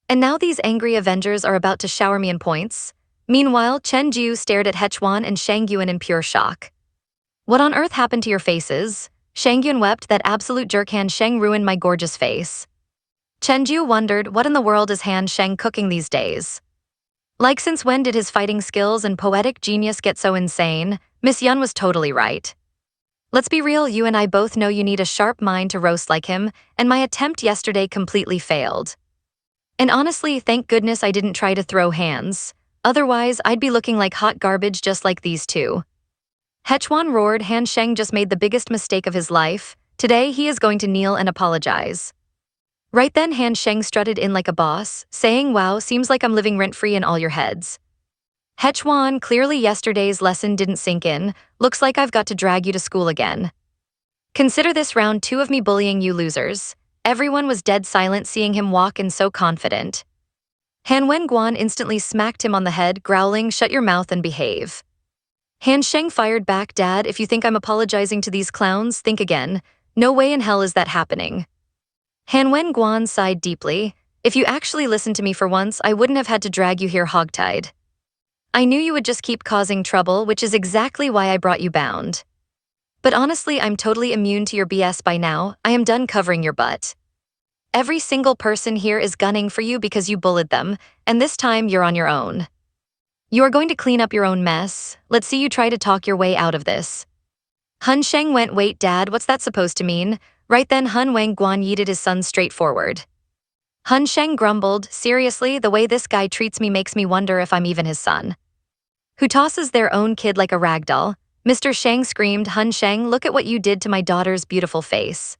And now these angry Avengers are about to shower me in points. Meanwhile, Chen Jiu stared at Hechuan and Shangyuan in pure shock. What on earth happened to your faces? Shangyuan wept, that absolute jerk Han Sheng ruined my gorgeous face. Chen Jiu wondered, what in the world is Han Sheng cooking these days? Like, since when did his fighting skills and poetic genius get so insane? Miss Yun was totally right. Let's be real, you and I both know you need a sharp mind to roast like him, and my attempt yesterday completely failed. And honestly, thank goodness I didn't try to throw hands. Otherwise, I'd be looking like hot garbage just like these two. Hechuan roared, Han Sheng just made the biggest mistake of his life. Today, he is going to kneel and apologize. Right then, Han Sheng strutted in like a boss, saying, wow, seems like I'm living rent-free in all your heads. Hechuan, clearly yesterday's lesson didn't sink in. Looks like I've got to drag you to school again. Consider this round 2 of me bullying you losers. Everyone was dead silent seeing him walk in so confident. Han Wen Guan instantly smacked him on the head, growling, shut your mouth and behave. Han Sheng fired back, Dad, if you think I'm apologizing to these clowns, think again. No way in hell is that happening. Han Wen Guan sighed deeply. If you actually listened to me for once, I wouldn't have had to drag you here hogtied. I knew you would just keep causing trouble, which is exactly why I brought you bound. But honestly, I'm totally immune to your BS by now. I am done covering your butt. Every single person here is gunning for you because you bullied them, and this time you're on your own. You are going to clean up your own mess. Let's see you try to talk your way out of this. Han Sheng went, wait, Dad, what's that supposed to mean? Right then, Han Wang Guan yeeted his son straight forward. Han Sheng grumbled, seriously, the way this guy treats me makes me wonder if I'm even his son. Who tosses their own kid like a ragdoll? Mr. Sheng screamed, Han Sheng, look at what you did to my daughter's beautiful face.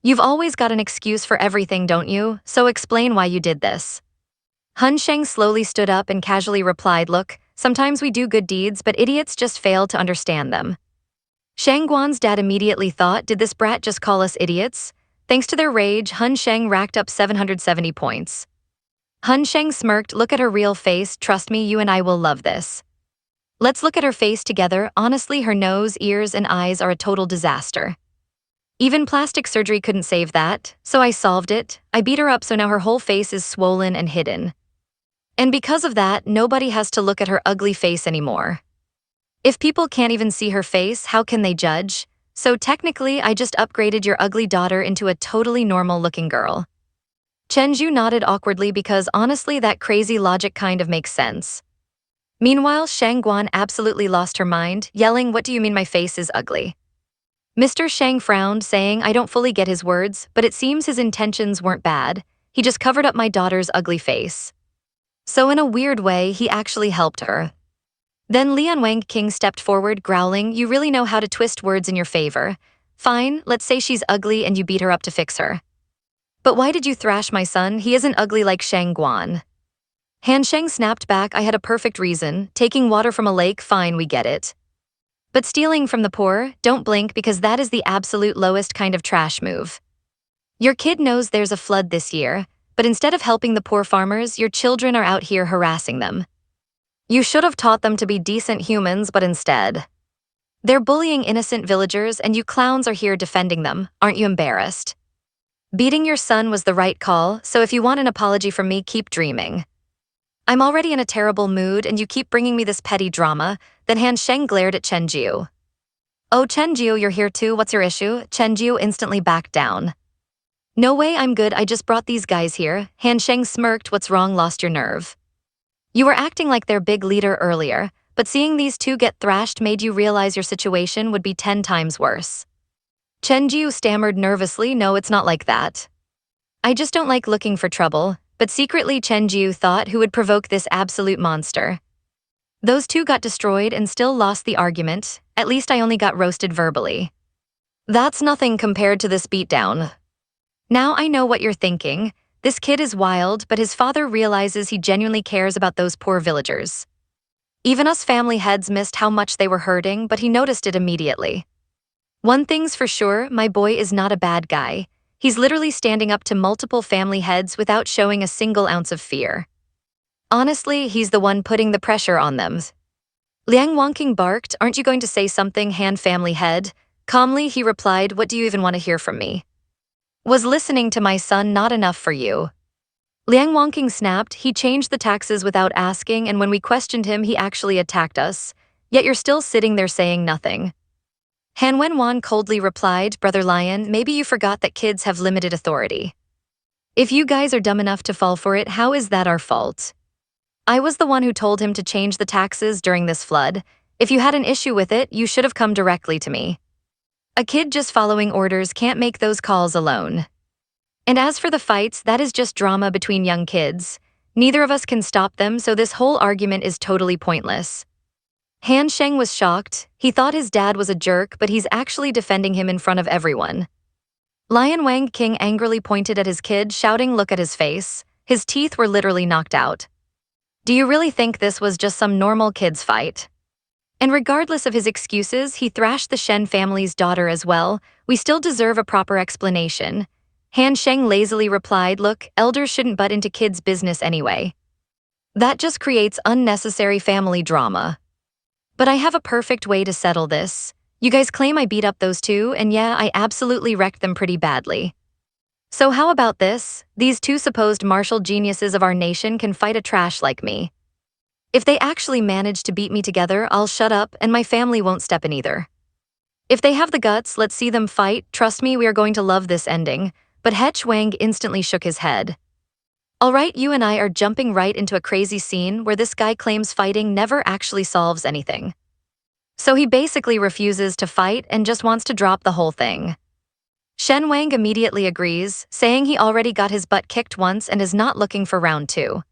You've always got an excuse for everything, don't you? So explain why you did this. Han Sheng slowly stood up and casually replied, look, sometimes we do good deeds, but idiots just fail to understand them. Shang Guan's dad immediately thought, did this brat just call us idiots? Thanks to their rage, Han Sheng racked up 770 points. Han Sheng smirked, look at her real face, trust me, you and I will love this. Let's look at her face together. Honestly, her nose, ears, and eyes are a total disaster. Even plastic surgery couldn't save that, so I solved it. I beat her up so now her whole face is swollen and hidden. And because of that, nobody has to look at her ugly face anymore. If people can't even see her face, how can they judge? So technically, I just upgraded your ugly daughter into a totally normal-looking girl. Chenju nodded awkwardly because honestly that crazy logic kind of makes sense. Meanwhile, Shang Guan absolutely lost her mind, yelling, what do you mean my face is ugly? Mr. Shang frowned, saying, I don't fully get his words, but it seems his intentions weren't bad. He just covered up my daughter's ugly face. So in a weird way, he actually helped her. Then Lian Wang King stepped forward, growling, you really know how to twist words in your favor. Fine, let's say she's ugly and you beat her up to fix her. But why did you thrash my son? He isn't ugly like Shang Guan. Han Sheng snapped back, I had a perfect reason. Taking water from a lake, fine, we get it. But stealing from the poor, don't blink because that is the absolute lowest kind of trash move. Your kid knows there's a flood this year, but instead of helping the poor farmers, your children are out here harassing them. You should have taught them to be decent humans, but instead, they're bullying innocent villagers and you clowns are here defending them. Aren't you embarrassed? Beating your son was the right call, so if you want an apology from me, keep dreaming. I'm already in a terrible mood and you keep bringing me this petty drama. Then Han Sheng glared at Chen Jiu. Oh, Chenjiu, you're here too, what's your issue? Chenjiu instantly backed down. No way, I'm good, I just brought these guys here. Han Sheng smirked, what's wrong, lost your nerve? You were acting like their big leader earlier, but seeing these two get thrashed made you realize your situation would be 10 times worse. Chenjiu stammered nervously, no, it's not like that. I just don't like looking for trouble, but secretly Chenjiu thought who would provoke this absolute monster. Those two got destroyed and still lost the argument, at least I only got roasted verbally. That's nothing compared to this beatdown. Now I know what you're thinking. This kid is wild, but his father realizes he genuinely cares about those poor villagers. Even us family heads missed how much they were hurting, but he noticed it immediately. One thing's for sure, my boy is not a bad guy. He's literally standing up to multiple family heads without showing a single ounce of fear. Honestly, he's the one putting the pressure on them. Liang Wangqing barked, aren't you going to say something, Han family head? Calmly, he replied, what do you even want to hear from me? Was listening to my son not enough for you? Liang Wangqing snapped, he changed the taxes without asking, and when we questioned him, he actually attacked us. Yet you're still sitting there saying nothing. Han Wenwan coldly replied, Brother Lion, maybe you forgot that kids have limited authority. If you guys are dumb enough to fall for it, how is that our fault? I was the one who told him to change the taxes during this flood. If you had an issue with it, you should have come directly to me. A kid just following orders can't make those calls alone. And as for the fights, that is just drama between young kids. Neither of us can stop them, so this whole argument is totally pointless. Han Sheng was shocked. He thought his dad was a jerk, but he's actually defending him in front of everyone. Lion Wangqing angrily pointed at his kid, shouting, look at his face. His teeth were literally knocked out. Do you really think this was just some normal kid's fight? And regardless of his excuses, he thrashed the Shen family's daughter as well. We still deserve a proper explanation. Han Sheng lazily replied, look, elders shouldn't butt into kids' business anyway. That just creates unnecessary family drama. But I have a perfect way to settle this. You guys claim I beat up those two, and yeah, I absolutely wrecked them pretty badly. So how about this? These two supposed martial geniuses of our nation can fight a trash like me. If they actually manage to beat me together, I'll shut up and my family won't step in either. If they have the guts, let's see them fight. Trust me, we are going to love this ending. But Hech Wang instantly shook his head. Alright, you and I are jumping right into a crazy scene where this guy claims fighting never actually solves anything. So he basically refuses to fight and just wants to drop the whole thing. Shen Wang immediately agrees, saying he already got his butt kicked once and is not looking for round 2.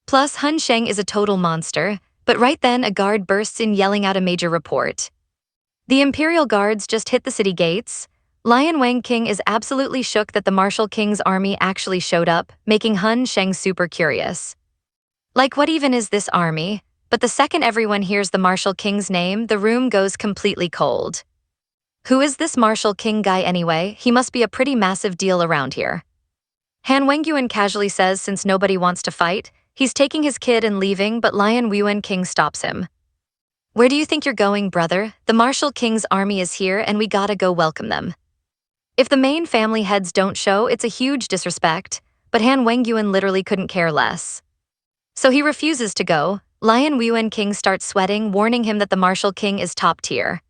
Plus, Han Sheng is a total monster, but right then a guard bursts in yelling out a major report. The Imperial Guards just hit the city gates. Lion Wangqing is absolutely shook that the Martial King's army actually showed up, making Han Sheng super curious. Like, what even is this army? But the second everyone hears the Martial King's name, the room goes completely cold. Who is this Martial King guy anyway? He must be a pretty massive deal around here. Han Wengyuan casually says since nobody wants to fight, he's taking his kid and leaving, but Lion King stops him. Where do you think you're going, brother? The Martial King's army is here and we gotta go welcome them. If the main family heads don't show, it's a huge disrespect, but Han Wengyuan literally couldn't care less. So he refuses to go. Lion King starts sweating, warning him that the Martial King is top tier.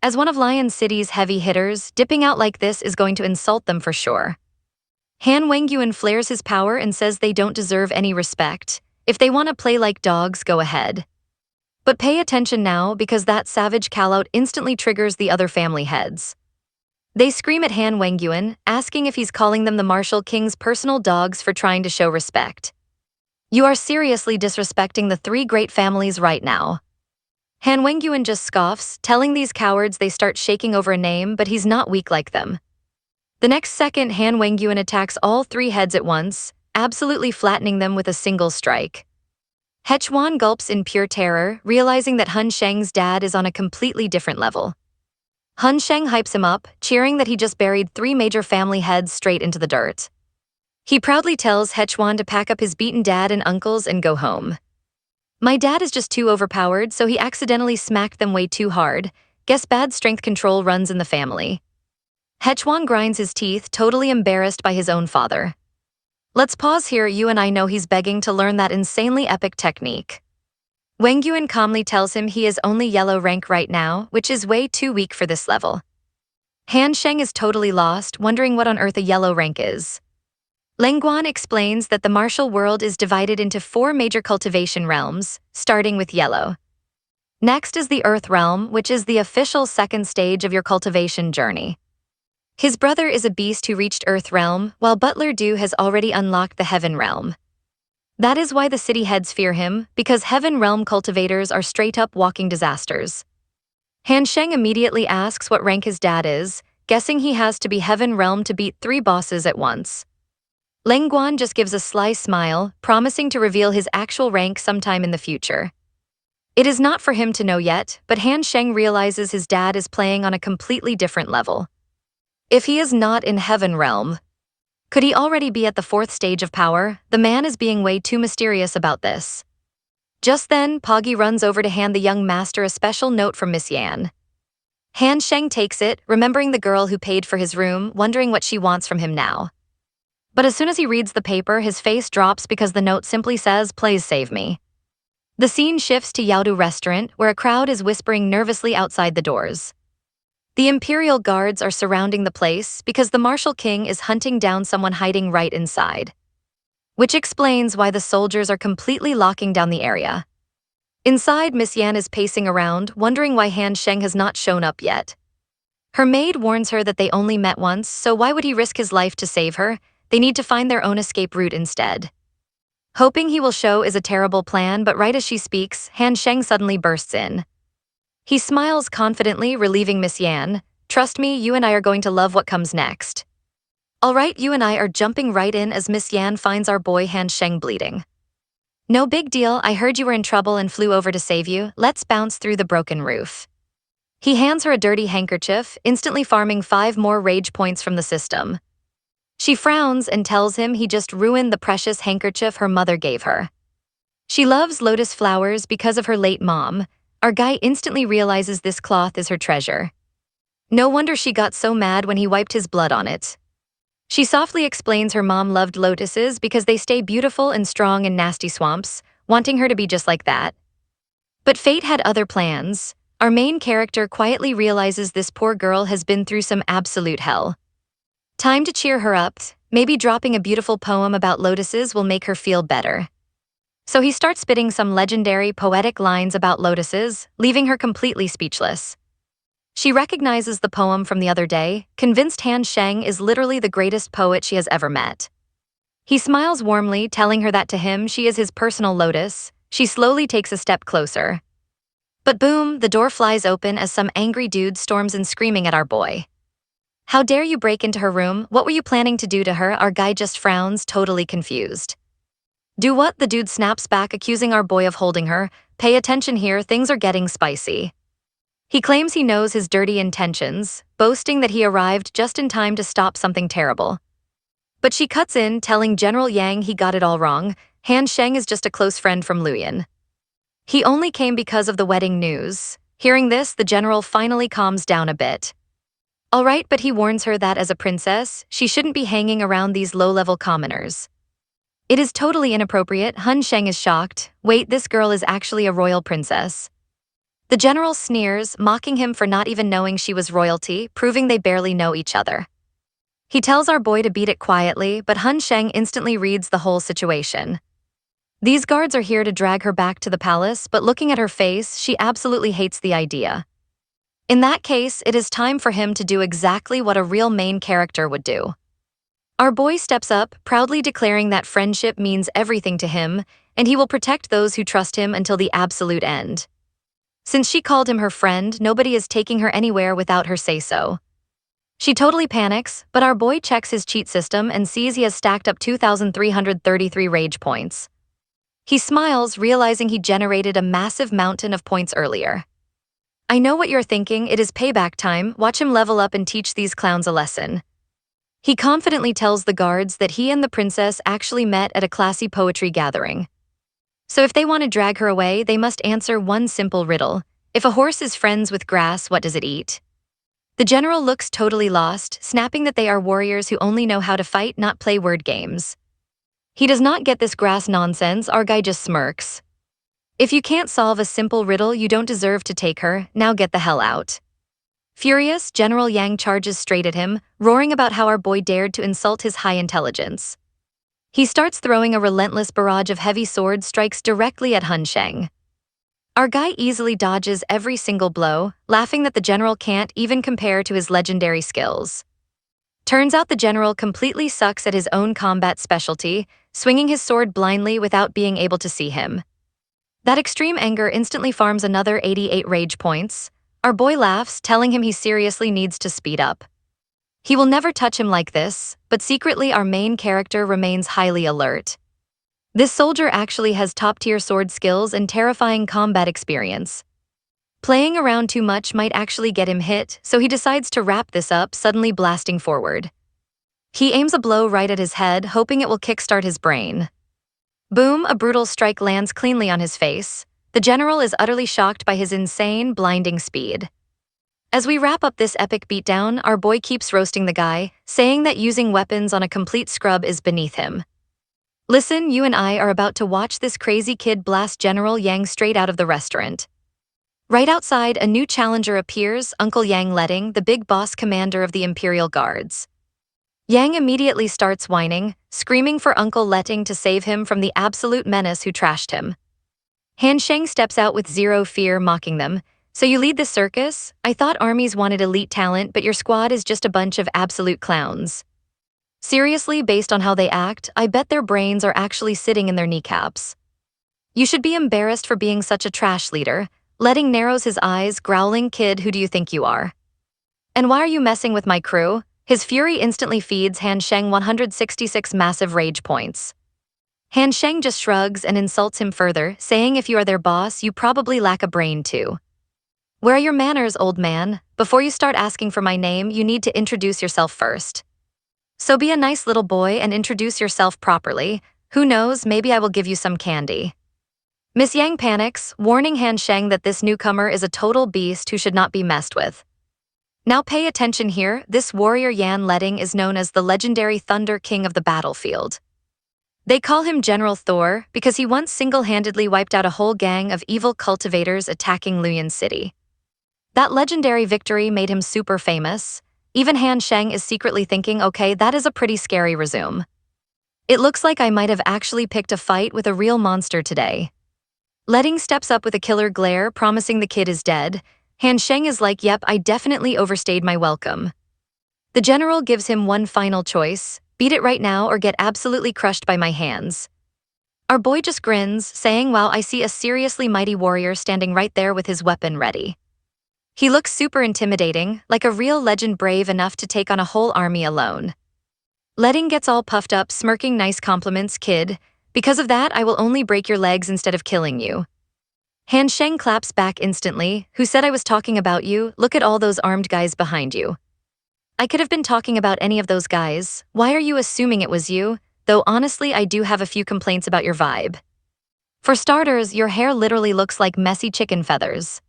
As one of Lion City's heavy hitters, dipping out like this is going to insult them for sure. Han Wengyuan flares his power and says they don't deserve any respect. If they want to play like dogs, go ahead. But pay attention now, because that savage callout instantly triggers the other family heads. They scream at Han Wengyuan, asking if he's calling them the Martial King's personal dogs for trying to show respect. You are seriously disrespecting the 3 great families right now. Han Wengyuan just scoffs, telling these cowards they start shaking over a name, but he's not weak like them. The next second, Han Wengyuan attacks all 3 heads at once, absolutely flattening them with a single strike. Hechuan gulps in pure terror, realizing that Han Sheng's dad is on a completely different level. Han Sheng hypes him up, cheering that he just buried 3 major family heads straight into the dirt. He proudly tells Hechuan to pack up his beaten dad and uncles and go home. My dad is just too overpowered, so he accidentally smacked them way too hard. Guess bad strength control runs in the family. Hechuan grinds his teeth, totally embarrassed by his own father. Let's pause here, you and I know he's begging to learn that insanely epic technique. Wang Yuan calmly tells him he is only yellow rank right now, which is way too weak for this level. Han Sheng is totally lost, wondering what on earth a yellow rank is. Leng Guan explains that the martial world is divided into 4 major cultivation realms, starting with yellow. Next is the Earth realm, which is the official second stage of your cultivation journey. His brother is a beast who reached Earth realm, while Butler Du has already unlocked the Heaven realm. That is why the city heads fear him, because Heaven realm cultivators are straight-up walking disasters. Han Sheng immediately asks what rank his dad is, guessing he has to be Heaven realm to beat 3 bosses at once. Leng Guan just gives a sly smile, promising to reveal his actual rank sometime in the future. It is not for him to know yet, but Han Sheng realizes his dad is playing on a completely different level. If he is not in Heaven realm, could he already be at the 4th stage of power? The man is being way too mysterious about this. Just then, Poggy runs over to hand the young master a special note from Miss Yan. Han Sheng takes it, remembering the girl who paid for his room, wondering what she wants from him now. But as soon as he reads the paper, his face drops because the note simply says, "Please save me." The scene shifts to Yaodu restaurant, where a crowd is whispering nervously outside the doors. The Imperial guards are surrounding the place because the Martial King is hunting down someone hiding right inside. Which explains why the soldiers are completely locking down the area. Inside, Miss Yan is pacing around, wondering why Han Sheng has not shown up yet. Her maid warns her that they only met once, so why would he risk his life to save her? They need to find their own escape route instead. Hoping he will show is a terrible plan, but right as she speaks, Han Sheng suddenly bursts in. He smiles confidently, relieving Miss Yan. "Trust me, you and I are going to love what comes next." "All right, you and I are jumping right in as Miss Yan finds our boy Han Sheng bleeding. "No big deal, I heard you were in trouble and flew over to save you. Let's bounce through the broken roof." He hands her a dirty handkerchief, instantly farming 5 more rage points from the system. She frowns and tells him he just ruined the precious handkerchief her mother gave her. She loves lotus flowers because of her late mom. Our guy instantly realizes this cloth is her treasure. No wonder she got so mad when he wiped his blood on it. She softly explains her mom loved lotuses because they stay beautiful and strong in nasty swamps, wanting her to be just like that. But fate had other plans. Our main character quietly realizes this poor girl has been through some absolute hell. Time to cheer her up. Maybe dropping a beautiful poem about lotuses will make her feel better. So he starts spitting some legendary poetic lines about lotuses, leaving her completely speechless. She recognizes the poem from the other day, convinced Han Sheng is literally the greatest poet she has ever met. He smiles warmly, telling her that to him she is his personal lotus. She slowly takes a step closer. But boom, the door flies open as some angry dude storms in screaming at our boy. "How dare you break into her room? What were you planning to do to her?" Our guy just frowns, totally confused. "Do what?" The dude snaps back, accusing our boy of holding her. "Pay attention here, things are getting spicy." He claims he knows his dirty intentions, boasting that he arrived just in time to stop something terrible. But she cuts in, telling General Yang he got it all wrong. Han Sheng is just a close friend from Luyan. He only came because of the wedding news. Hearing this, the general finally calms down a bit. All right, but he warns her that as a princess, she shouldn't be hanging around these low-level commoners. It is totally inappropriate. Han Sheng is shocked. Wait, this girl is actually a royal princess. The general sneers, mocking him for not even knowing she was royalty, proving they barely know each other. He tells our boy to beat it quietly, but Han Sheng instantly reads the whole situation. These guards are here to drag her back to the palace, but looking at her face, she absolutely hates the idea. In that case, it is time for him to do exactly what a real main character would do. Our boy steps up, proudly declaring that friendship means everything to him, and he will protect those who trust him until the absolute end. Since she called him her friend, nobody is taking her anywhere without her say-so. She totally panics, but our boy checks his cheat system and sees he has stacked up 2,333 rage points. He smiles, realizing he generated a massive mountain of points earlier. I know what you're thinking, it is payback time, watch him level up and teach these clowns a lesson. He confidently tells the guards that he and the princess actually met at a classy poetry gathering. So if they want to drag her away, they must answer one simple riddle. If a horse is friends with grass, what does it eat? The general looks totally lost, snapping that they are warriors who only know how to fight, not play word games. He does not get this grass nonsense, our guy just smirks. If you can't solve a simple riddle, you don't deserve to take her, now get the hell out. Furious, General Yang charges straight at him, roaring about how our boy dared to insult his high intelligence. He starts throwing a relentless barrage of heavy sword strikes directly at Hun Sheng. Our guy easily dodges every single blow, laughing that the general can't even compare to his legendary skills. Turns out the general completely sucks at his own combat specialty, swinging his sword blindly without being able to see him. That extreme anger instantly farms another 88 rage points. Our boy laughs, telling him he seriously needs to speed up. He will never touch him like this, but secretly our main character remains highly alert. This soldier actually has top-tier sword skills and terrifying combat experience. Playing around too much might actually get him hit, so he decides to wrap this up, suddenly blasting forward. He aims a blow right at his head, hoping it will kickstart his brain. Boom, a brutal strike lands cleanly on his face. The general is utterly shocked by his insane, blinding speed. As we wrap up this epic beatdown, our boy keeps roasting the guy, saying that using weapons on a complete scrub is beneath him. Listen, you and I are about to watch this crazy kid blast General Yang straight out of the restaurant. Right outside, a new challenger appears, Uncle Yang Letting, the big boss commander of the Imperial Guards. Yang immediately starts whining, screaming for Uncle Letting to save him from the absolute menace who trashed him. Han Sheng steps out with zero fear, mocking them. So you lead the circus? I thought armies wanted elite talent, but your squad is just a bunch of absolute clowns. Seriously, based on how they act, I bet their brains are actually sitting in their kneecaps. You should be embarrassed for being such a trash leader. Letting narrows his eyes, growling, kid, who do you think you are? And why are you messing with my crew? His fury instantly feeds Han Sheng 166 massive rage points. Han Sheng just shrugs and insults him further, saying if you are their boss, you probably lack a brain too. Where are your manners, old man? Before you start asking for my name, you need to introduce yourself first. So be a nice little boy and introduce yourself properly. Who knows, maybe I will give you some candy. Miss Yang panics, warning Han Sheng that this newcomer is a total beast who should not be messed with. Now pay attention here, this warrior Yan Letting is known as the legendary Thunder King of the battlefield. They call him General Thor because he once single-handedly wiped out a whole gang of evil cultivators attacking Luyan City. That legendary victory made him super famous. Even Han Sheng is secretly thinking, okay, that is a pretty scary resume. It looks like I might have actually picked a fight with a real monster today. Letting steps up with a killer glare, promising the kid is dead. Han Sheng is like, yep, I definitely overstayed my welcome. The general gives him one final choice, beat it right now or get absolutely crushed by my hands. Our boy just grins, saying, wow, I see a seriously mighty warrior standing right there with his weapon ready. He looks super intimidating, like a real legend brave enough to take on a whole army alone. Letting gets all puffed up, smirking nice compliments, kid. Because of that, I will only break your legs instead of killing you. Han Sheng claps back instantly, who said I was talking about you, look at all those armed guys behind you. I could have been talking about any of those guys, why are you assuming it was you? Though honestly I do have a few complaints about your vibe. For starters, your hair literally looks like messy chicken feathers.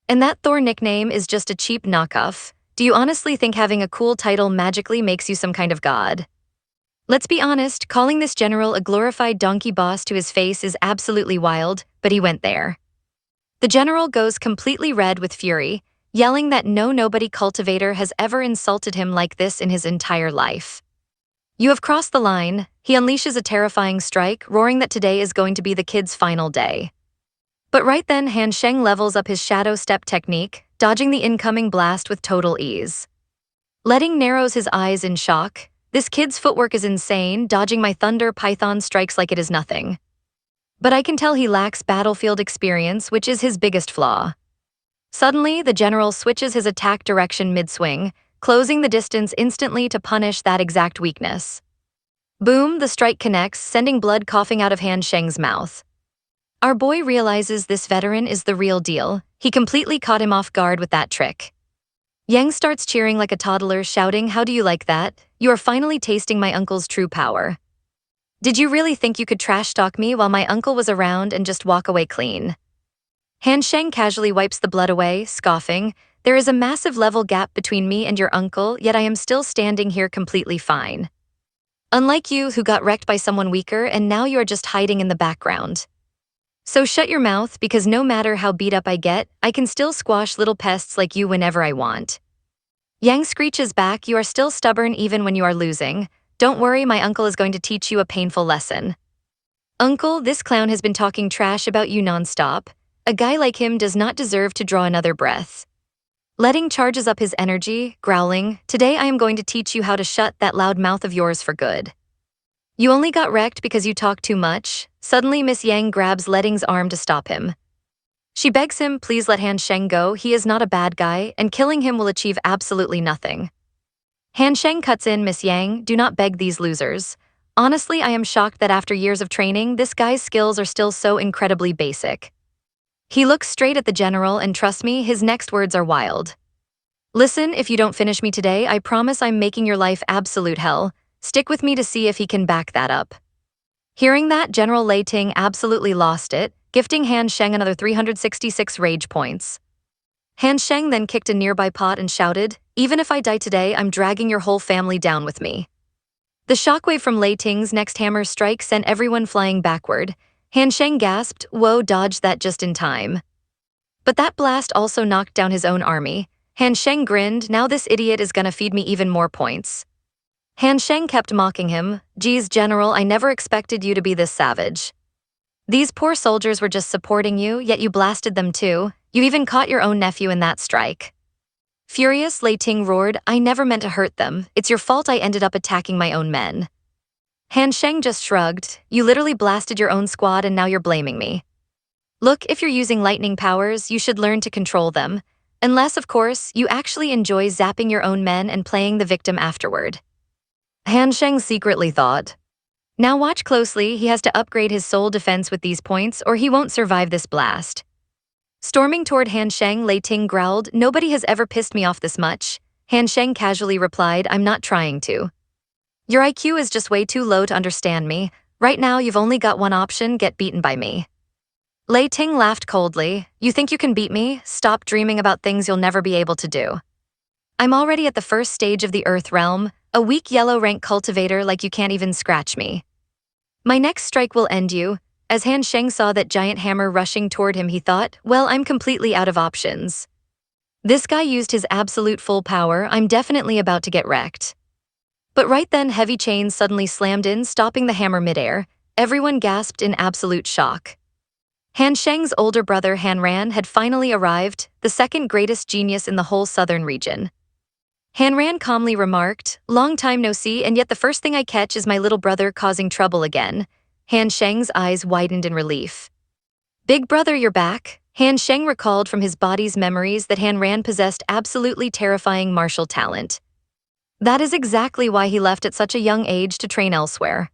And that Thor nickname is just a cheap knockoff. Do you honestly think having a cool title magically makes you some kind of god? Let's be honest, calling this general a glorified donkey boss to his face is absolutely wild, but he went there. The general goes completely red with fury, yelling that nobody cultivator has ever insulted him like this in his entire life. You have crossed the line. He unleashes a terrifying strike, roaring that today is going to be the kid's final day. But right then, Han Sheng levels up his shadow step technique, dodging the incoming blast with total ease. Letting narrows his eyes in shock. This kid's footwork is insane, dodging my thunder python strikes like it is nothing. But I can tell he lacks battlefield experience, which is his biggest flaw. Suddenly, the general switches his attack direction mid-swing, closing the distance instantly to punish that exact weakness. Boom, the strike connects, sending blood coughing out of Han Sheng's mouth. Our boy realizes this veteran is the real deal. He completely caught him off guard with that trick. Yang starts cheering like a toddler, shouting, how do you like that? You are finally tasting my uncle's true power. Did you really think you could trash talk me while my uncle was around and just walk away clean? Han Sheng casually wipes the blood away, scoffing, there is a massive level gap between me and your uncle, yet I am still standing here completely fine. Unlike you, who got wrecked by someone weaker and now you are just hiding in the background. So shut your mouth, because no matter how beat up I get, I can still squash little pests like you whenever I want. Yang screeches back, you are still stubborn even when you are losing. Don't worry, my uncle is going to teach you a painful lesson. Uncle, this clown has been talking trash about you nonstop. A guy like him does not deserve to draw another breath. Letting charges up his energy, growling, today I am going to teach you how to shut that loud mouth of yours for good. You only got wrecked because you talk too much. Suddenly Miss Yang grabs Letting's arm to stop him. She begs him, please let Han Sheng go, he is not a bad guy, and killing him will achieve absolutely nothing. Han Sheng cuts in, Miss Yang, do not beg these losers. Honestly, I am shocked that after years of training, this guy's skills are still so incredibly basic. He looks straight at the general, and trust me, his next words are wild. Listen, if you don't finish me today, I promise I'm making your life absolute hell. Stick with me to see if he can back that up. Hearing that, General Lei Ting absolutely lost it, gifting Han Sheng another 366 rage points. Han Sheng then kicked a nearby pot and shouted, even if I die today, I'm dragging your whole family down with me. The shockwave from Lei Ting's next hammer strike sent everyone flying backward. Han Sheng gasped, whoa, dodged that just in time. But that blast also knocked down his own army. Han Sheng grinned, now this idiot is gonna feed me even more points. Han Sheng kept mocking him, geez, General, I never expected you to be this savage. These poor soldiers were just supporting you, yet you blasted them too. You even caught your own nephew in that strike. Furious, Lei Ting roared, I never meant to hurt them. It's your fault I ended up attacking my own men. Han Sheng just shrugged, you literally blasted your own squad and now you're blaming me. Look, if you're using lightning powers, you should learn to control them. Unless, of course, you actually enjoy zapping your own men and playing the victim afterward. Han Sheng secretly thought. Now watch closely, he has to upgrade his soul defense with these points or he won't survive this blast. Storming toward Han Sheng, Lei Ting growled, nobody has ever pissed me off this much. Han Sheng casually replied, I'm not trying to. Your IQ is just way too low to understand me. Right now you've only got one option, get beaten by me. Lei Ting laughed coldly, you think you can beat me? Stop dreaming about things you'll never be able to do. I'm already at the first stage of the Earth realm, a weak yellow rank cultivator like you can't even scratch me. My next strike will end you. As Han Sheng saw that giant hammer rushing toward him, he thought, well, I'm completely out of options. This guy used his absolute full power, I'm definitely about to get wrecked. But right then, heavy chains suddenly slammed in, stopping the hammer midair. Everyone gasped in absolute shock. Han Sheng's older brother Han Ran had finally arrived, the second greatest genius in the whole southern region. Han Ran calmly remarked, long time no see, and yet the first thing I catch is my little brother causing trouble again. Han Sheng's eyes widened in relief. Big brother, you're back. Han Sheng recalled from his body's memories that Han Ran possessed absolutely terrifying martial talent. That is exactly why he left at such a young age to train elsewhere.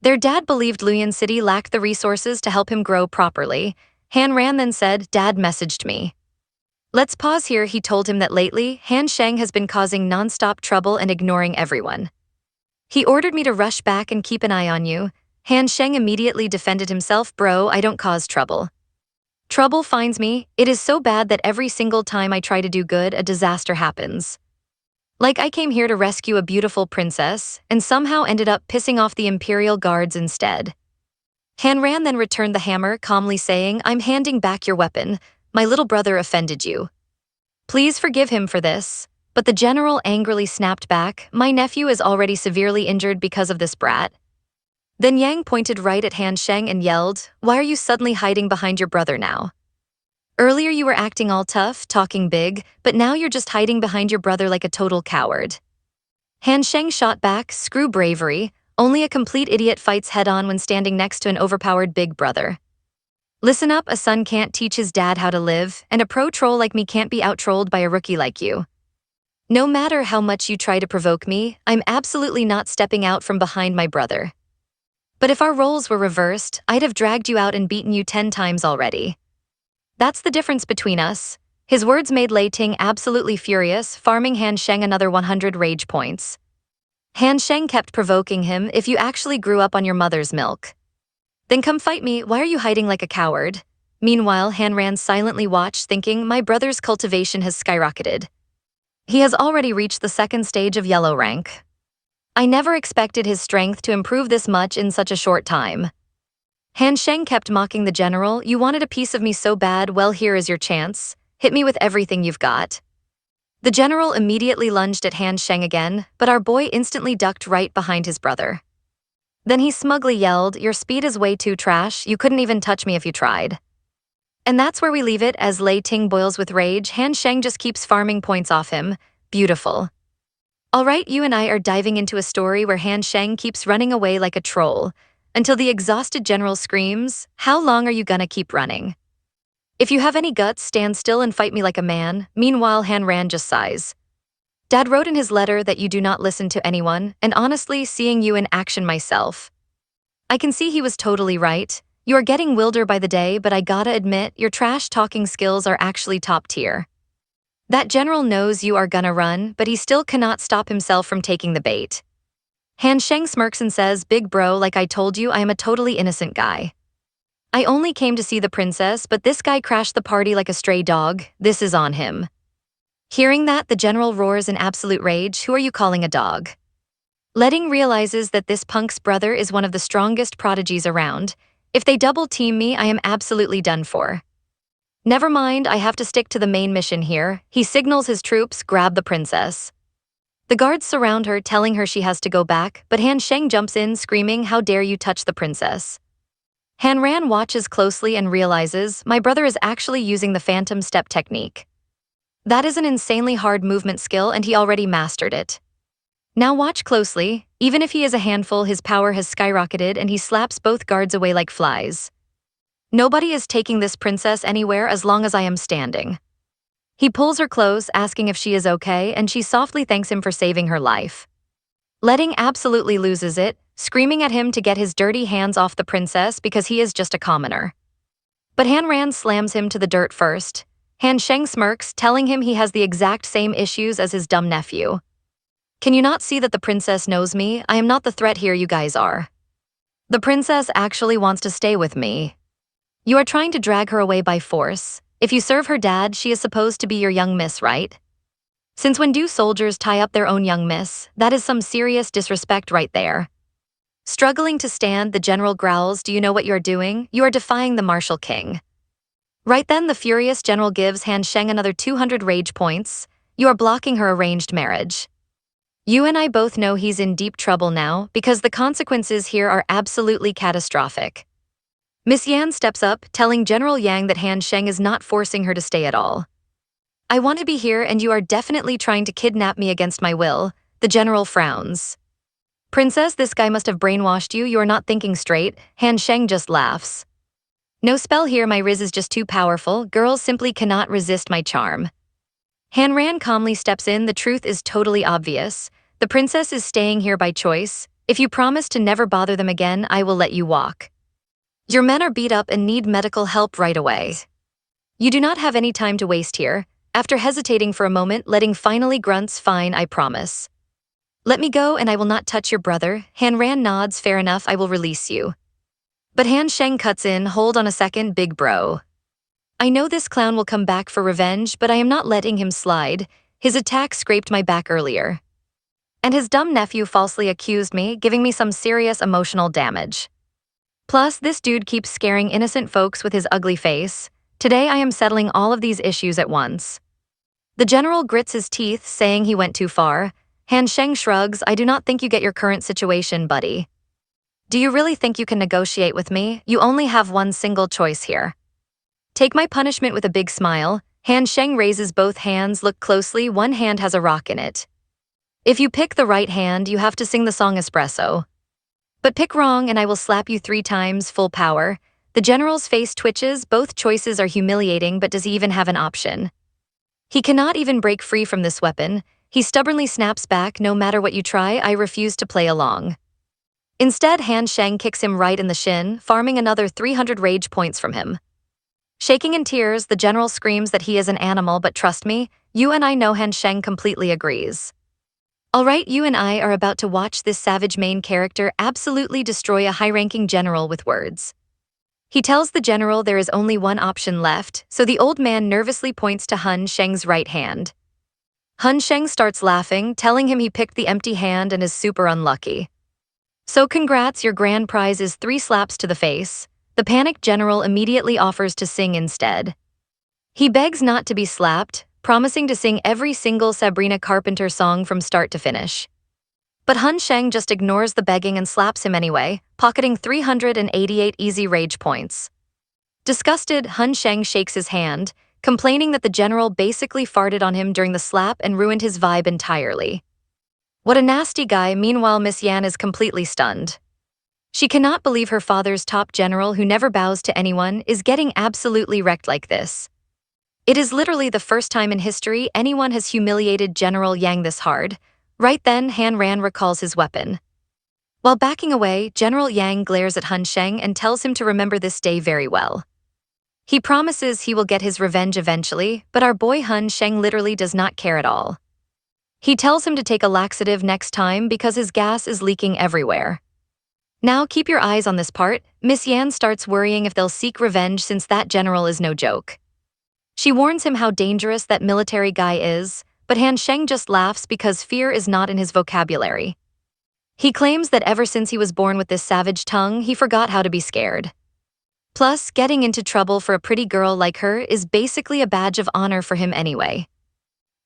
Their dad believed Luyan City lacked the resources to help him grow properly. Han Ran then said, Dad messaged me. Let's pause here, he told him that lately, Han Sheng has been causing non-stop trouble and ignoring everyone. He ordered me to rush back and keep an eye on you. Han Sheng immediately defended himself, bro, I don't cause trouble. Trouble finds me, it is so bad that every single time I try to do good, a disaster happens. Like I came here to rescue a beautiful princess, and somehow ended up pissing off the Imperial Guards instead. Han Ran then returned the hammer, calmly saying, I'm handing back your weapon. My little brother offended you. Please forgive him for this. But the general angrily snapped back, my nephew is already severely injured because of this brat. Then Yang pointed right at Han Sheng and yelled, why are you suddenly hiding behind your brother now? Earlier you were acting all tough, talking big, but now you're just hiding behind your brother like a total coward. Han Sheng shot back, screw bravery, only a complete idiot fights head-on when standing next to an overpowered big brother. Listen up, a son can't teach his dad how to live, and a pro troll like me can't be out-trolled by a rookie like you. No matter how much you try to provoke me, I'm absolutely not stepping out from behind my brother. But if our roles were reversed, I'd have dragged you out and beaten you 10 times already. That's the difference between us. His words made Lei Ting absolutely furious, farming Han Sheng another 100 rage points. Han Sheng kept provoking him, if you actually grew up on your mother's milk. Then come fight me, why are you hiding like a coward? Meanwhile, Han Ran silently watched, thinking, my brother's cultivation has skyrocketed. He has already reached the second stage of yellow rank. I never expected his strength to improve this much in such a short time. Han Sheng kept mocking the general. You wanted a piece of me so bad, well here is your chance. Hit me with everything you've got. The general immediately lunged at Han Sheng again, but our boy instantly ducked right behind his brother. Then he smugly yelled, your speed is way too trash, you couldn't even touch me if you tried. And that's where we leave it. As Lei Ting boils with rage, Han Sheng just keeps farming points off him. Beautiful. Alright, you and I are diving into a story where Han Sheng keeps running away like a troll, until the exhausted general screams, how long are you gonna keep running? If you have any guts, stand still and fight me like a man. Meanwhile, Han Ran just sighs. Dad wrote in his letter that you do not listen to anyone, and honestly, seeing you in action myself, I can see he was totally right. You are getting wilder by the day, but I gotta admit, your trash-talking skills are actually top tier. That general knows you are gonna run, but he still cannot stop himself from taking the bait. Han Sheng smirks and says, big bro, like I told you, I am a totally innocent guy. I only came to see the princess, but this guy crashed the party like a stray dog. This is on him. Hearing that, the general roars in absolute rage, who are you calling a dog? Letting realizes that this punk's brother is one of the strongest prodigies around. If they double-team me, I am absolutely done for. Never mind, I have to stick to the main mission here. He signals his troops, grab the princess. The guards surround her, telling her she has to go back, but Han Sheng jumps in, screaming, how dare you touch the princess. Han Ran watches closely and realizes, my brother is actually using the phantom step technique. That is an insanely hard movement skill and he already mastered it. Now watch closely, even if he is a handful, his power has skyrocketed and he slaps both guards away like flies. Nobody is taking this princess anywhere as long as I am standing. He pulls her close, asking if she is okay, and she softly thanks him for saving her life. Letting absolutely loses it, screaming at him to get his dirty hands off the princess because he is just a commoner. But Han Ran slams him to the dirt first. Han Sheng smirks, telling him he has the exact same issues as his dumb nephew. Can you not see that the princess knows me? I am not the threat here, you guys are. The princess actually wants to stay with me. You are trying to drag her away by force. If you serve her dad, she is supposed to be your young miss, right? Since when do soldiers tie up their own young miss? That is some serious disrespect right there. Struggling to stand, the general growls, do you know what you are doing? You are defying the martial king. Right then, the furious general gives Han Sheng another 200 rage points. You are blocking her arranged marriage. You and I both know he's in deep trouble now because the consequences here are absolutely catastrophic. Miss Yan steps up, telling General Yang that Han Sheng is not forcing her to stay at all. I want to be here and you are definitely trying to kidnap me against my will. The general frowns. Princess, this guy must have brainwashed you. You are not thinking straight. Han Sheng just laughs. No spell here, my riz is just too powerful. Girls simply cannot resist my charm. Han Ran calmly steps in. The truth is totally obvious. The princess is staying here by choice. If you promise to never bother them again, I will let you walk. Your men are beat up and need medical help right away. You do not have any time to waste here. After hesitating for a moment, letting finally grunts, fine, I promise. Let me go and I will not touch your brother. Han Ran nods, fair enough, I will release you. But Han Sheng cuts in, hold on a second, big bro. I know this clown will come back for revenge, but I am not letting him slide. His attack scraped my back earlier. And his dumb nephew falsely accused me, giving me some serious emotional damage. Plus, this dude keeps scaring innocent folks with his ugly face. Today I am settling all of these issues at once. The general grits his teeth, saying he went too far. Han Sheng shrugs, I do not think you get your current situation, buddy. Do you really think you can negotiate with me? You only have one single choice here. Take my punishment with a big smile. Han Sheng raises both hands, look closely, one hand has a rock in it. If you pick the right hand, you have to sing the song Espresso. But pick wrong and I will slap you 3 times, full power. The general's face twitches, both choices are humiliating, but does he even have an option? He cannot even break free from this weapon. He stubbornly snaps back, no matter what you try, I refuse to play along. Instead, Han Sheng kicks him right in the shin, farming another 300 rage points from him. Shaking in tears, the general screams that he is an animal, but trust me, you and I know. Han Sheng completely agrees. Alright, you and I are about to watch this savage main character absolutely destroy a high-ranking general with words. He tells the general there is only one option left, so the old man nervously points to Han Sheng's right hand. Han Sheng starts laughing, telling him he picked the empty hand and is super unlucky. So congrats, your grand prize is 3 slaps to the face. The panicked general immediately offers to sing instead. He begs not to be slapped, promising to sing every single Sabrina Carpenter song from start to finish. But Han Sheng just ignores the begging and slaps him anyway, pocketing 388 easy rage points. Disgusted, Han Sheng shakes his hand, complaining that the general basically farted on him during the slap and ruined his vibe entirely. What a nasty guy. Meanwhile, Miss Yan is completely stunned. She cannot believe her father's top general, who never bows to anyone, is getting absolutely wrecked like this. It is literally the first time in history anyone has humiliated General Yang this hard. Right then, Han Ran recalls his weapon. While backing away, General Yang glares at Han Sheng and tells him to remember this day very well. He promises he will get his revenge eventually, but our boy Han Sheng literally does not care at all. He tells him to take a laxative next time because his gas is leaking everywhere. Now keep your eyes on this part. Miss Yan starts worrying if they'll seek revenge since that general is no joke. She warns him how dangerous that military guy is, but Han Sheng just laughs because fear is not in his vocabulary. He claims that ever since he was born with this savage tongue, he forgot how to be scared. Plus, getting into trouble for a pretty girl like her is basically a badge of honor for him anyway.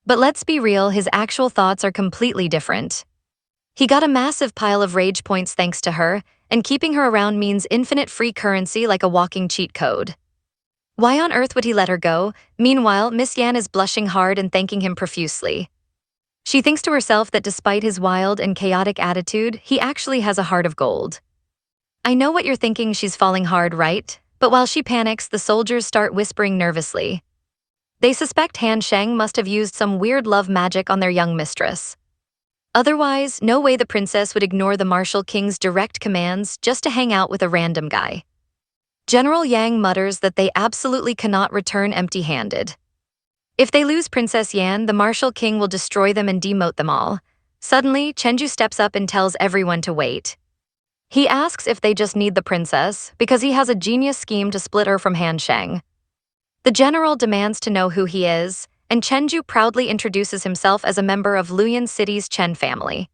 But let's be real, his actual thoughts are completely different. He got a massive pile of rage points thanks to her, and keeping her around means infinite free currency like a walking cheat code. Why on earth would he let her go? Meanwhile, Miss Yan is blushing hard and thanking him profusely. She thinks to herself that despite his wild and chaotic attitude, he actually has a heart of gold. I know what you're thinking, she's falling hard, right? But while she panics, the soldiers start whispering nervously. They suspect Han Sheng must have used some weird love magic on their young mistress. Otherwise, no way the princess would ignore the Martial King's direct commands just to hang out with a random guy. General Yang mutters that they absolutely cannot return empty-handed. If they lose Princess Yan, the Martial King will destroy them and demote them all. Suddenly, Chenju steps up and tells everyone to wait. He asks if they just need the princess, because he has a genius scheme to split her from Han Sheng. The general demands to know who he is, and Chenju proudly introduces himself as a member of Luoyan City's Chen family.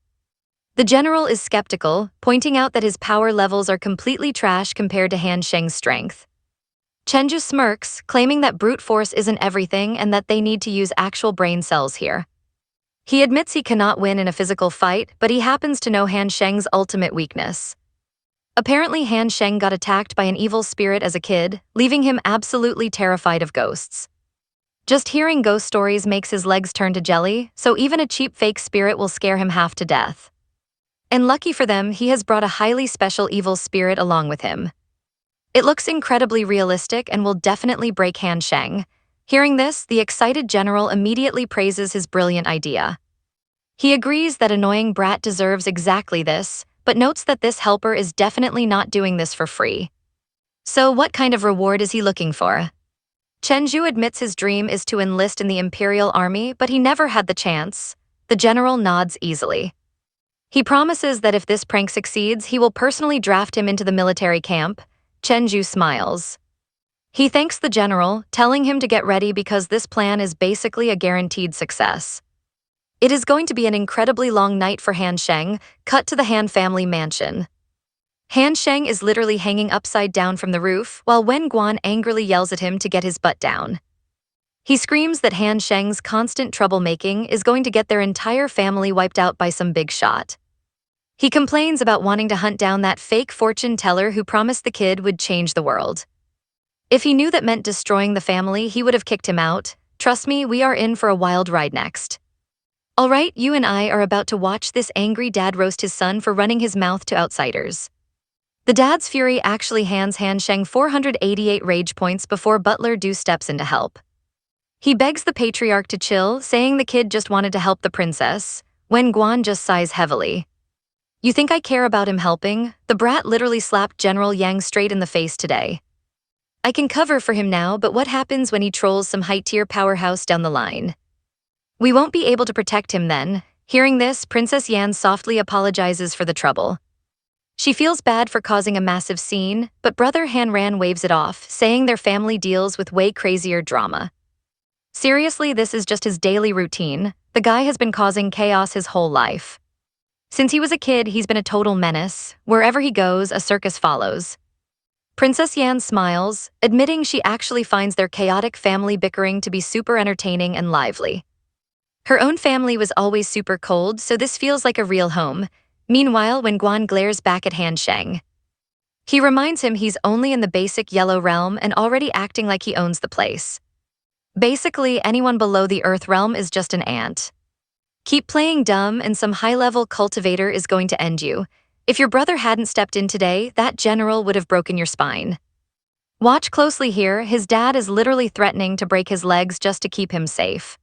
The general is skeptical, pointing out that his power levels are completely trash compared to Han Sheng's strength. Chenju smirks, claiming that brute force isn't everything and that they need to use actual brain cells here. He admits he cannot win in a physical fight, but he happens to know Han Sheng's ultimate weakness. Apparently, Han Sheng got attacked by an evil spirit as a kid, leaving him absolutely terrified of ghosts. Just hearing ghost stories makes his legs turn to jelly, so even a cheap fake spirit will scare him half to death. And lucky for them, he has brought a highly special evil spirit along with him. It looks incredibly realistic and will definitely break Han Sheng. Hearing this, the excited general immediately praises his brilliant idea. He agrees that annoying brat deserves exactly this, but notes that this helper is definitely not doing this for free. So what kind of reward is he looking for? Chenju admits his dream is to enlist in the Imperial Army, but he never had the chance. The general nods easily. He promises that if this prank succeeds, he will personally draft him into the military camp. Chenju smiles. He thanks the general, telling him to get ready because this plan is basically a guaranteed success. It is going to be an incredibly long night for Han Sheng. Cut to the Han family mansion. Han Sheng is literally hanging upside down from the roof, while Wen Guan angrily yells at him to get his butt down. He screams that Han Sheng's constant troublemaking is going to get their entire family wiped out by some big shot. He complains about wanting to hunt down that fake fortune teller who promised the kid would change the world. If he knew that meant destroying the family, he would have kicked him out. Trust me, we are in for a wild ride next. Alright, you and I are about to watch this angry dad roast his son for running his mouth to outsiders. The dad's fury actually hands Han Sheng 488 rage points before Butler Du steps in to help. He begs the patriarch to chill, saying the kid just wanted to help the princess, when Guan just sighs heavily. You think I care about him helping? The brat literally slapped General Yang straight in the face today. I can cover for him now, but what happens when he trolls some high-tier powerhouse down the line? We won't be able to protect him then. Hearing this, Princess Yan softly apologizes for the trouble. She feels bad for causing a massive scene, but brother Han Ran waves it off, saying their family deals with way crazier drama. Seriously, this is just his daily routine. The guy has been causing chaos his whole life. Since he was a kid, he's been a total menace. Wherever he goes, a circus follows. Princess Yan smiles, admitting she actually finds their chaotic family bickering to be super entertaining and lively. Her own family was always super cold, so this feels like a real home. Meanwhile, when Guan glares back at Han Sheng, he reminds him he's only in the basic yellow realm and already acting like he owns the place. Basically, anyone below the Earth realm is just an ant. Keep playing dumb and some high-level cultivator is going to end you. If your brother hadn't stepped in today, that general would have broken your spine. Watch closely here, his dad is literally threatening to break his legs just to keep him safe.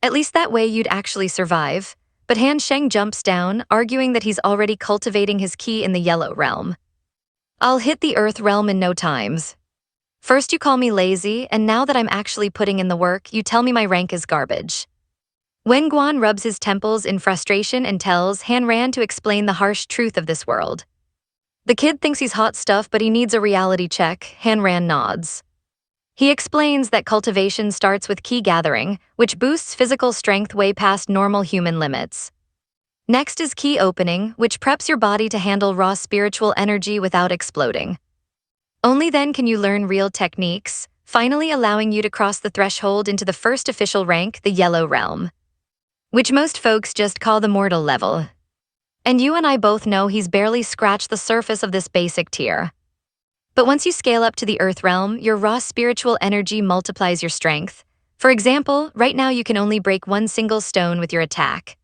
At least that way you'd actually survive. But Han Sheng jumps down, arguing that he's already cultivating his ki in the yellow realm. I'll hit the Earth realm in no times. First you call me lazy, and now that I'm actually putting in the work, you tell me my rank is garbage. Wen Guan rubs his temples in frustration and tells Han Ran to explain the harsh truth of this world. The kid thinks he's hot stuff, but he needs a reality check. Han Ran nods. He explains that cultivation starts with ki gathering, which boosts physical strength way past normal human limits. Next is ki opening, which preps your body to handle raw spiritual energy without exploding. Only then can you learn real techniques, finally allowing you to cross the threshold into the first official rank, the yellow realm, which most folks just call the mortal level. And you and I both know he's barely scratched the surface of this basic tier. But once you scale up to the Earth realm, your raw spiritual energy multiplies your strength. For example, right now you can only break one single stone with your attack.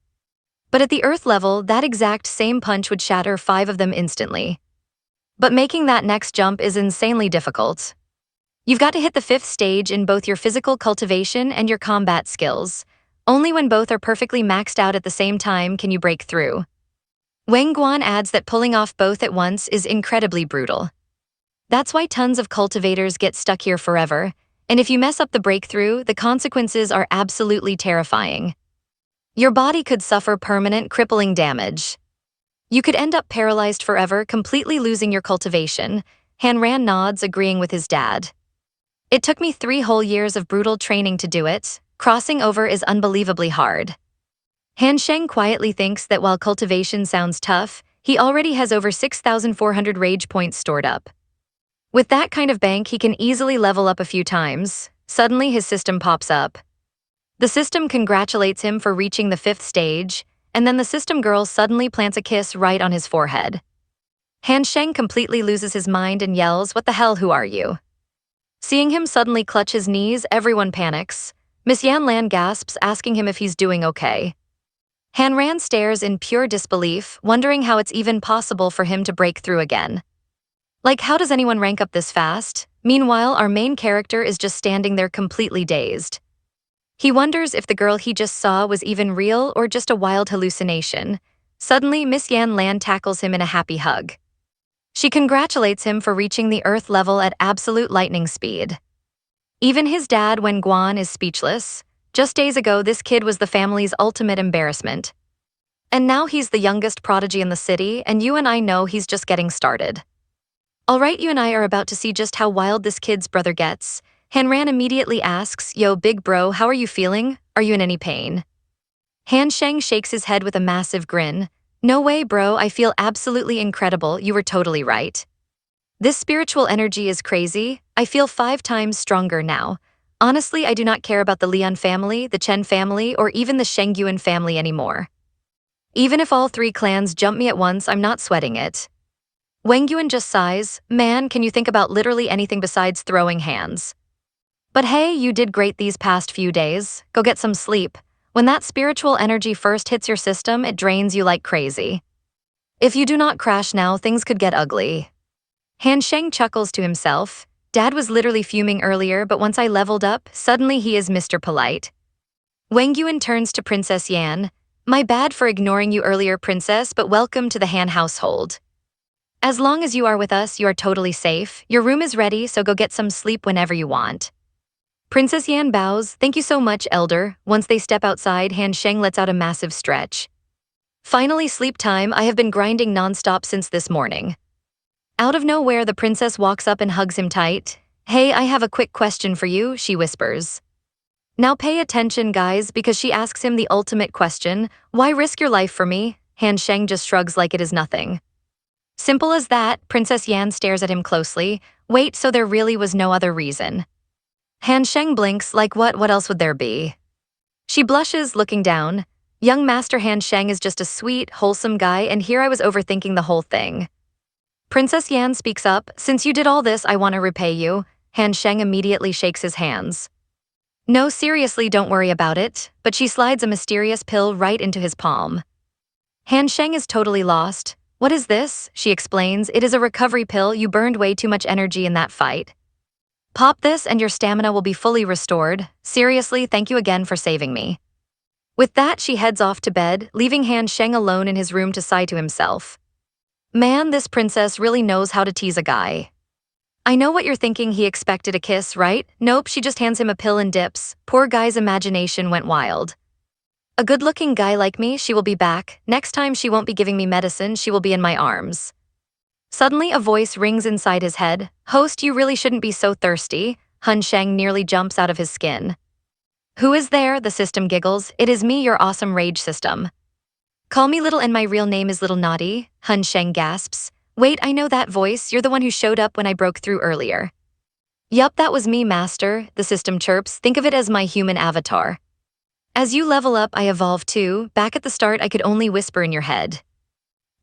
But at the Earth level, that exact same punch would shatter 5 of them instantly. But making that next jump is insanely difficult. You've got to hit the 5th stage in both your physical cultivation and your combat skills. Only when both are perfectly maxed out at the same time can you break through. Wang Guan adds that pulling off both at once is incredibly brutal. That's why tons of cultivators get stuck here forever, and if you mess up the breakthrough, the consequences are absolutely terrifying. Your body could suffer permanent, crippling damage. You could end up paralyzed forever, completely losing your cultivation. Han Ran nods, agreeing with his dad. It took me 3 whole years of brutal training to do it. Crossing over is unbelievably hard. Han Sheng quietly thinks that while cultivation sounds tough, he already has over 6,400 rage points stored up. With that kind of bank, he can easily level up a few times. Suddenly, his system pops up. The system congratulates him for reaching the 5th stage, and then the system girl suddenly plants a kiss right on his forehead. Han Sheng completely loses his mind and yells, "What the hell, who are you?" Seeing him suddenly clutch his knees, everyone panics. Miss Yan Lan gasps, asking him if he's doing okay. Han Ran stares in pure disbelief, wondering how it's even possible for him to break through again. Like, how does anyone rank up this fast? Meanwhile, our main character is just standing there completely dazed. He wonders if the girl he just saw was even real or just a wild hallucination. Suddenly, Miss Yan Lan tackles him in a happy hug. She congratulates him for reaching the Earth level at absolute lightning speed. Even his dad, Wen Guan, is speechless. Just days ago, this kid was the family's ultimate embarrassment. And now he's the youngest prodigy in the city, and you and I know he's just getting started. Alright, you and I are about to see just how wild this kid's brother gets. Han Ran immediately asks, "Yo, big bro, how are you feeling? Are you in any pain?" Han Sheng shakes his head with a massive grin. "No way, bro, I feel absolutely incredible, you were totally right. This spiritual energy is crazy. I feel 5 times stronger now. Honestly, I do not care about the Lian family, the Chen family, or even the Shengyuan family anymore. Even if all 3 clans jump me at once, I'm not sweating it." Wang Yuan just sighs, "Man, can you think about literally anything besides throwing hands? But hey, you did great these past few days. Go get some sleep. When that spiritual energy first hits your system, it drains you like crazy. If you do not crash now, things could get ugly." Han Sheng chuckles to himself. Dad was literally fuming earlier, but once I leveled up, suddenly he is Mr. Polite. Wang Yuan turns to Princess Yan. "My bad for ignoring you earlier, princess, but welcome to the Han household. As long as you are with us, you are totally safe. Your room is ready, so go get some sleep whenever you want." Princess Yan bows. "Thank you so much, elder." Once they step outside, Han Sheng lets out a massive stretch. "Finally, sleep time. I have been grinding nonstop since this morning." Out of nowhere, the princess walks up and hugs him tight. "Hey, I have a quick question for you," she whispers. Now pay attention, guys, because she asks him the ultimate question. "Why risk your life for me?" Han Sheng just shrugs like it is nothing. Simple as that. Princess Yan stares at him closely. Wait, so there really was no other reason? Han Sheng blinks, like what else would there be? She blushes, looking down. Young Master Han Sheng is just a sweet, wholesome guy, and here I was overthinking the whole thing. Princess Yan speaks up, since you did all this, I want to repay you. Han Sheng immediately shakes his hands. No, seriously, don't worry about it, but she slides a mysterious pill right into his palm. Han Sheng is totally lost. What is this? She explains, it is a recovery pill, you burned way too much energy in that fight. Pop this and your stamina will be fully restored. Seriously, thank you again for saving me. With that, she heads off to bed, leaving Han Sheng alone in his room to sigh to himself. Man, this princess really knows how to tease a guy. I know what you're thinking, he expected a kiss, right? Nope, she just hands him a pill and dips. Poor guy's imagination went wild. A good-looking guy like me, she will be back. Next time she won't be giving me medicine, she will be in my arms. Suddenly a voice rings inside his head. Host, you really shouldn't be so thirsty. Han Sheng nearly jumps out of his skin. Who is there? The system giggles. It is me, your awesome rage system. Call me Little and my real name is Little Naughty. Han Sheng gasps. Wait, I know that voice, you're the one who showed up when I broke through earlier. Yup, that was me, Master, the system chirps. Think of it as my human avatar. As you level up, I evolve too. Back at the start, I could only whisper in your head.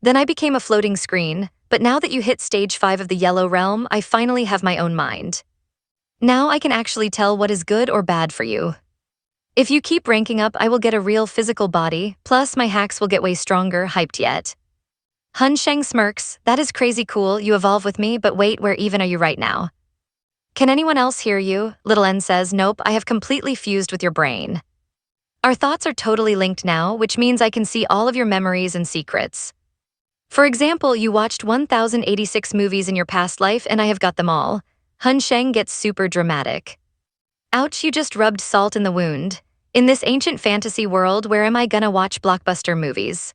Then I became a floating screen, but now that you hit stage 5 of the Yellow Realm, I finally have my own mind. Now I can actually tell what is good or bad for you. If you keep ranking up, I will get a real physical body, plus my hacks will get way stronger, hyped yet. Han Sheng smirks, that is crazy cool, you evolve with me, but wait, where even are you right now? Can anyone else hear you? Little N says, nope, I have completely fused with your brain. Our thoughts are totally linked now, which means I can see all of your memories and secrets. For example, you watched 1086 movies in your past life and I have got them all. Han Sheng gets super dramatic. Ouch, you just rubbed salt in the wound. In this ancient fantasy world, where am I gonna watch blockbuster movies?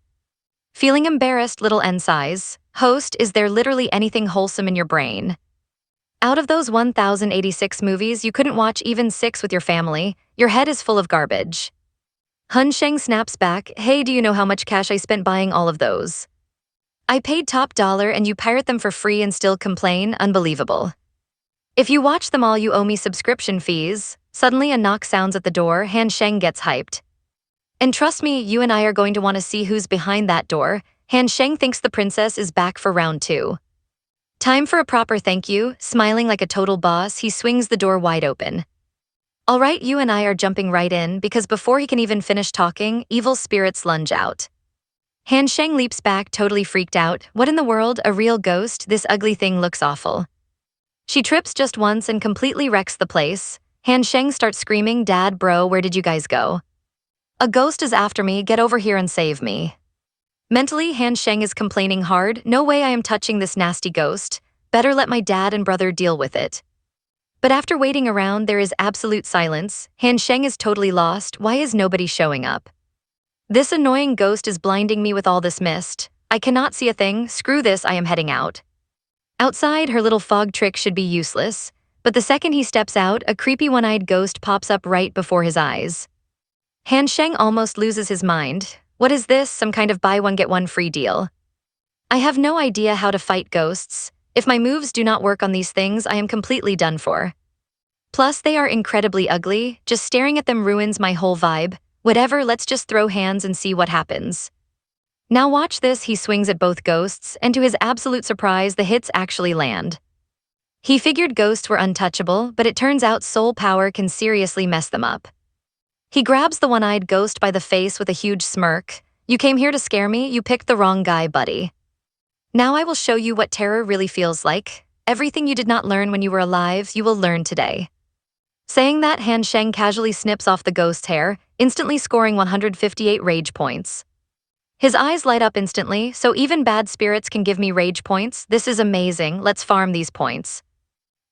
Feeling embarrassed, Little N sighs. Host, is there literally anything wholesome in your brain? Out of those 1086 movies, you couldn't watch even 6 with your family. Your head is full of garbage. Han Sheng snaps back, hey, do you know how much cash I spent buying all of those? I paid top dollar and you pirate them for free and still complain? Unbelievable. If you watch them all, you owe me subscription fees. Suddenly a knock sounds at the door. Han Sheng gets hyped. And trust me, you and I are going to want to see who's behind that door. Han Sheng thinks the princess is back for round 2. Time for a proper thank you. Smiling like a total boss, he swings the door wide open. All right, you and I are jumping right in, because before he can even finish talking, evil spirits lunge out. Han Sheng leaps back, totally freaked out. What in the world, a real ghost? This ugly thing looks awful. She trips just once and completely wrecks the place. Han Sheng starts screaming, Dad, bro, where did you guys go? A ghost is after me, get over here and save me. Mentally, Han Sheng is complaining hard, no way I am touching this nasty ghost. Better let my dad and brother deal with it. But after waiting around, there is absolute silence. Han Sheng is totally lost. Why is nobody showing up? This annoying ghost is blinding me with all this mist. I cannot see a thing. Screw this, I am heading out. Outside, her little fog trick should be useless. But the second he steps out, a creepy one-eyed ghost pops up right before his eyes. Han Sheng almost loses his mind. What is this, some kind of buy one get one free deal? I have no idea how to fight ghosts. If my moves do not work on these things, I am completely done for. Plus, they are incredibly ugly. Just staring at them ruins my whole vibe. Whatever, let's just throw hands and see what happens. Now watch this, he swings at both ghosts, and to his absolute surprise, the hits actually land. He figured ghosts were untouchable, but it turns out soul power can seriously mess them up. He grabs the one-eyed ghost by the face with a huge smirk. You came here to scare me? You picked the wrong guy, buddy. Now I will show you what terror really feels like. Everything you did not learn when you were alive, you will learn today. Saying that, Han Sheng casually snips off the ghost's hair, instantly scoring 158 rage points. His eyes light up instantly, so even bad spirits can give me rage points. This is amazing, let's farm these points.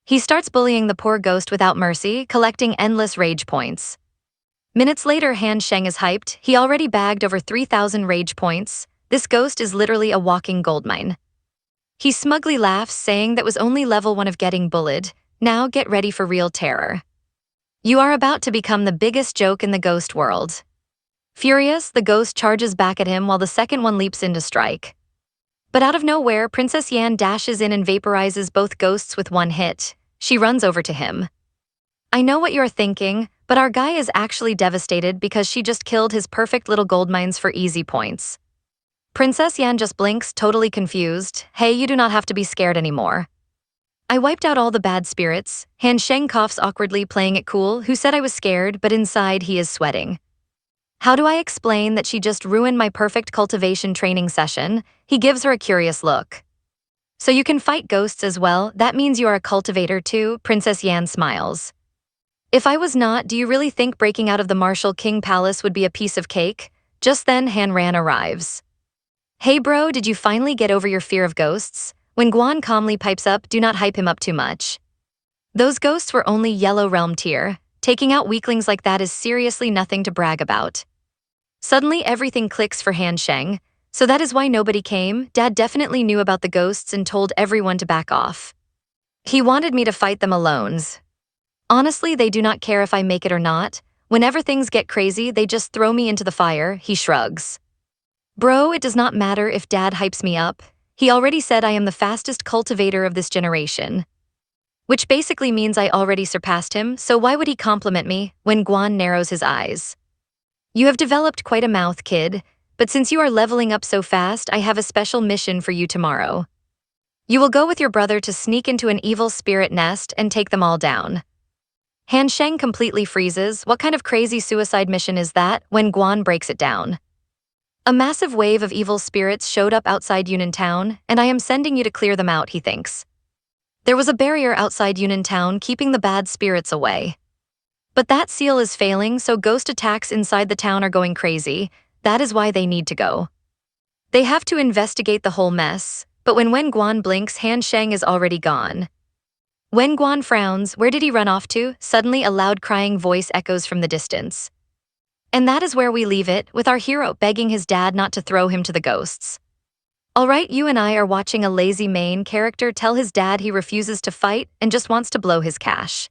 He starts bullying the poor ghost without mercy, collecting endless rage points. Minutes later, Han Sheng is hyped. He already bagged over 3,000 rage points. This ghost is literally a walking goldmine. He smugly laughs, saying that was only level 1 of getting bullied. Now get ready for real terror. You are about to become the biggest joke in the ghost world. Furious, the ghost charges back at him while the second one leaps in to strike. But out of nowhere, Princess Yan dashes in and vaporizes both ghosts with one hit. She runs over to him. I know what you're thinking, but our guy is actually devastated because she just killed his perfect little gold mines for easy points. Princess Yan just blinks, totally confused. Hey, you do not have to be scared anymore. I wiped out all the bad spirits. Han Sheng coughs awkwardly, playing it cool. Who said I was scared, but inside he is sweating. How do I explain that she just ruined my perfect cultivation training session? He gives her a curious look. So you can fight ghosts as well? That means you are a cultivator too? Princess Yan smiles. If I was not, do you really think breaking out of the Martial King Palace would be a piece of cake? Just then, Han Ran arrives. Hey bro, did you finally get over your fear of ghosts? When Guan calmly pipes up, do not hype him up too much. Those ghosts were only Yellow Realm tier. Taking out weaklings like that is seriously nothing to brag about. Suddenly everything clicks for Han Sheng. So that is why nobody came. Dad definitely knew about the ghosts and told everyone to back off. He wanted me to fight them alone. Honestly, they do not care if I make it or not. Whenever things get crazy, they just throw me into the fire. He shrugs. Bro, it does not matter if Dad hypes me up. He already said I am the fastest cultivator of this generation. Which basically means I already surpassed him, so why would he compliment me? When Guan narrows his eyes. You have developed quite a mouth, kid, but since you are leveling up so fast, I have a special mission for you tomorrow. You will go with your brother to sneak into an evil spirit nest and take them all down. Han Sheng completely freezes. What kind of crazy suicide mission is that? When Guan breaks it down. A massive wave of evil spirits showed up outside Yunnan Town, and I am sending you to clear them out, he thinks. There was a barrier outside Yunnan Town keeping the bad spirits away. But that seal is failing, so ghost attacks inside the town are going crazy. That is why they need to go. They have to investigate the whole mess, but when Guan blinks, Han Sheng is already gone. When Guan frowns, where did he run off to? Suddenly a loud crying voice echoes from the distance. And that is where we leave it, with our hero begging his dad not to throw him to the ghosts. Alright, you and I are watching a lazy main character tell his dad he refuses to fight and just wants to blow his cash.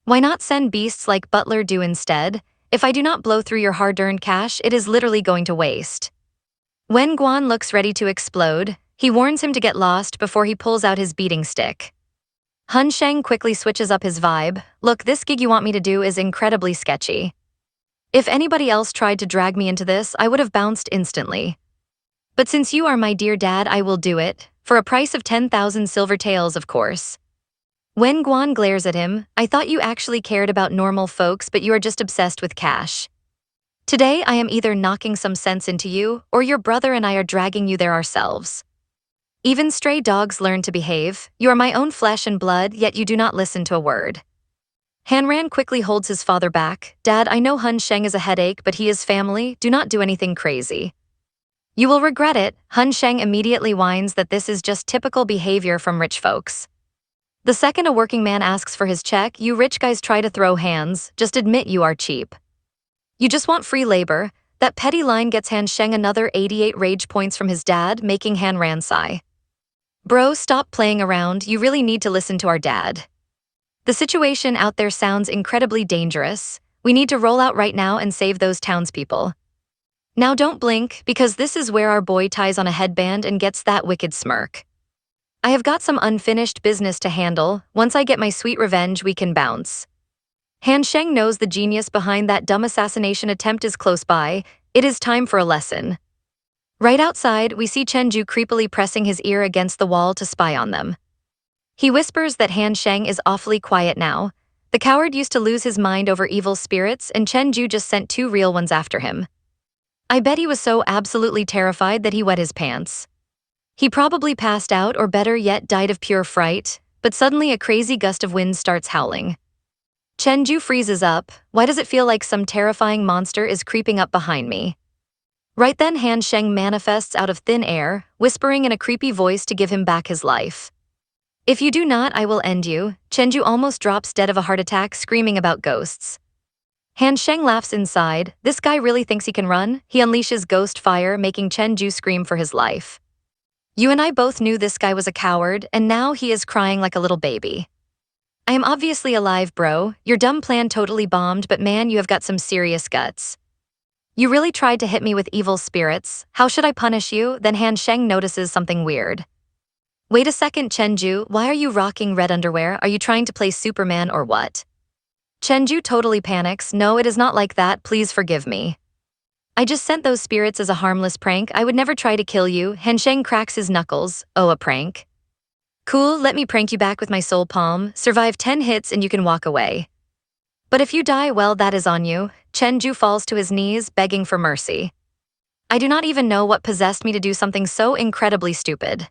Why not send beasts like Butler do instead? If I do not blow through your hard-earned cash, it is literally going to waste. When Guan looks ready to explode, he warns him to get lost before he pulls out his beating stick. Han Sheng quickly switches up his vibe. Look, this gig you want me to do is incredibly sketchy. If anybody else tried to drag me into this, I would have bounced instantly. But since you are my dear dad, I will do it, for a price of 10,000 silver taels, of course. When Guan glares at him, I thought you actually cared about normal folks, but you are just obsessed with cash. Today, I am either knocking some sense into you, or your brother and I are dragging you there ourselves. Even stray dogs learn to behave. You are my own flesh and blood, yet you do not listen to a word. Hanran quickly holds his father back. Dad, I know Han Sheng is a headache, but he is family. Do not do anything crazy. You will regret it. Han Sheng immediately whines that this is just typical behavior from rich folks. The second a working man asks for his check, you rich guys try to throw hands. Just admit you are cheap. You just want free labor. That petty line gets Han Sheng another 88 rage points from his dad, making Hanran sigh. Bro, stop playing around. You really need to listen to our dad. The situation out there sounds incredibly dangerous. We need to roll out right now and save those townspeople. Now don't blink, because this is where our boy ties on a headband and gets that wicked smirk. I have got some unfinished business to handle. Once I get my sweet revenge, we can bounce. Han Sheng knows the genius behind that dumb assassination attempt is close by. It is time for a lesson. Right outside, we see Chenju creepily pressing his ear against the wall to spy on them. He whispers that Han Sheng is awfully quiet now. The coward used to lose his mind over evil spirits, and Chenju just sent 2 real ones after him. I bet he was so absolutely terrified that he wet his pants. He probably passed out, or better yet, died of pure fright, but suddenly a crazy gust of wind starts howling. Chenju freezes up. Why does it feel like some terrifying monster is creeping up behind me? Right then Han Sheng manifests out of thin air, whispering in a creepy voice to give him back his life. If you do not, I will end you. Chenju almost drops dead of a heart attack, screaming about ghosts. Han Sheng laughs inside. This guy really thinks he can run? He unleashes ghost fire, making Chenju scream for his life. You and I both knew this guy was a coward, and now he is crying like a little baby. I am obviously alive, bro. Your dumb plan totally bombed, but man, you have got some serious guts. You really tried to hit me with evil spirits. How should I punish you? Then Han Sheng notices something weird. Wait a second, Chenju, why are you rocking red underwear? Are you trying to play Superman or what? Chenju totally panics. No, it is not like that, please forgive me. I just sent those spirits as a harmless prank. I would never try to kill you. Han Sheng cracks his knuckles. Oh, a prank? Cool, let me prank you back with my soul palm. Survive 10 hits and you can walk away. But if you die, well, that is on you. Chenju falls to his knees, begging for mercy. I do not even know what possessed me to do something so incredibly stupid.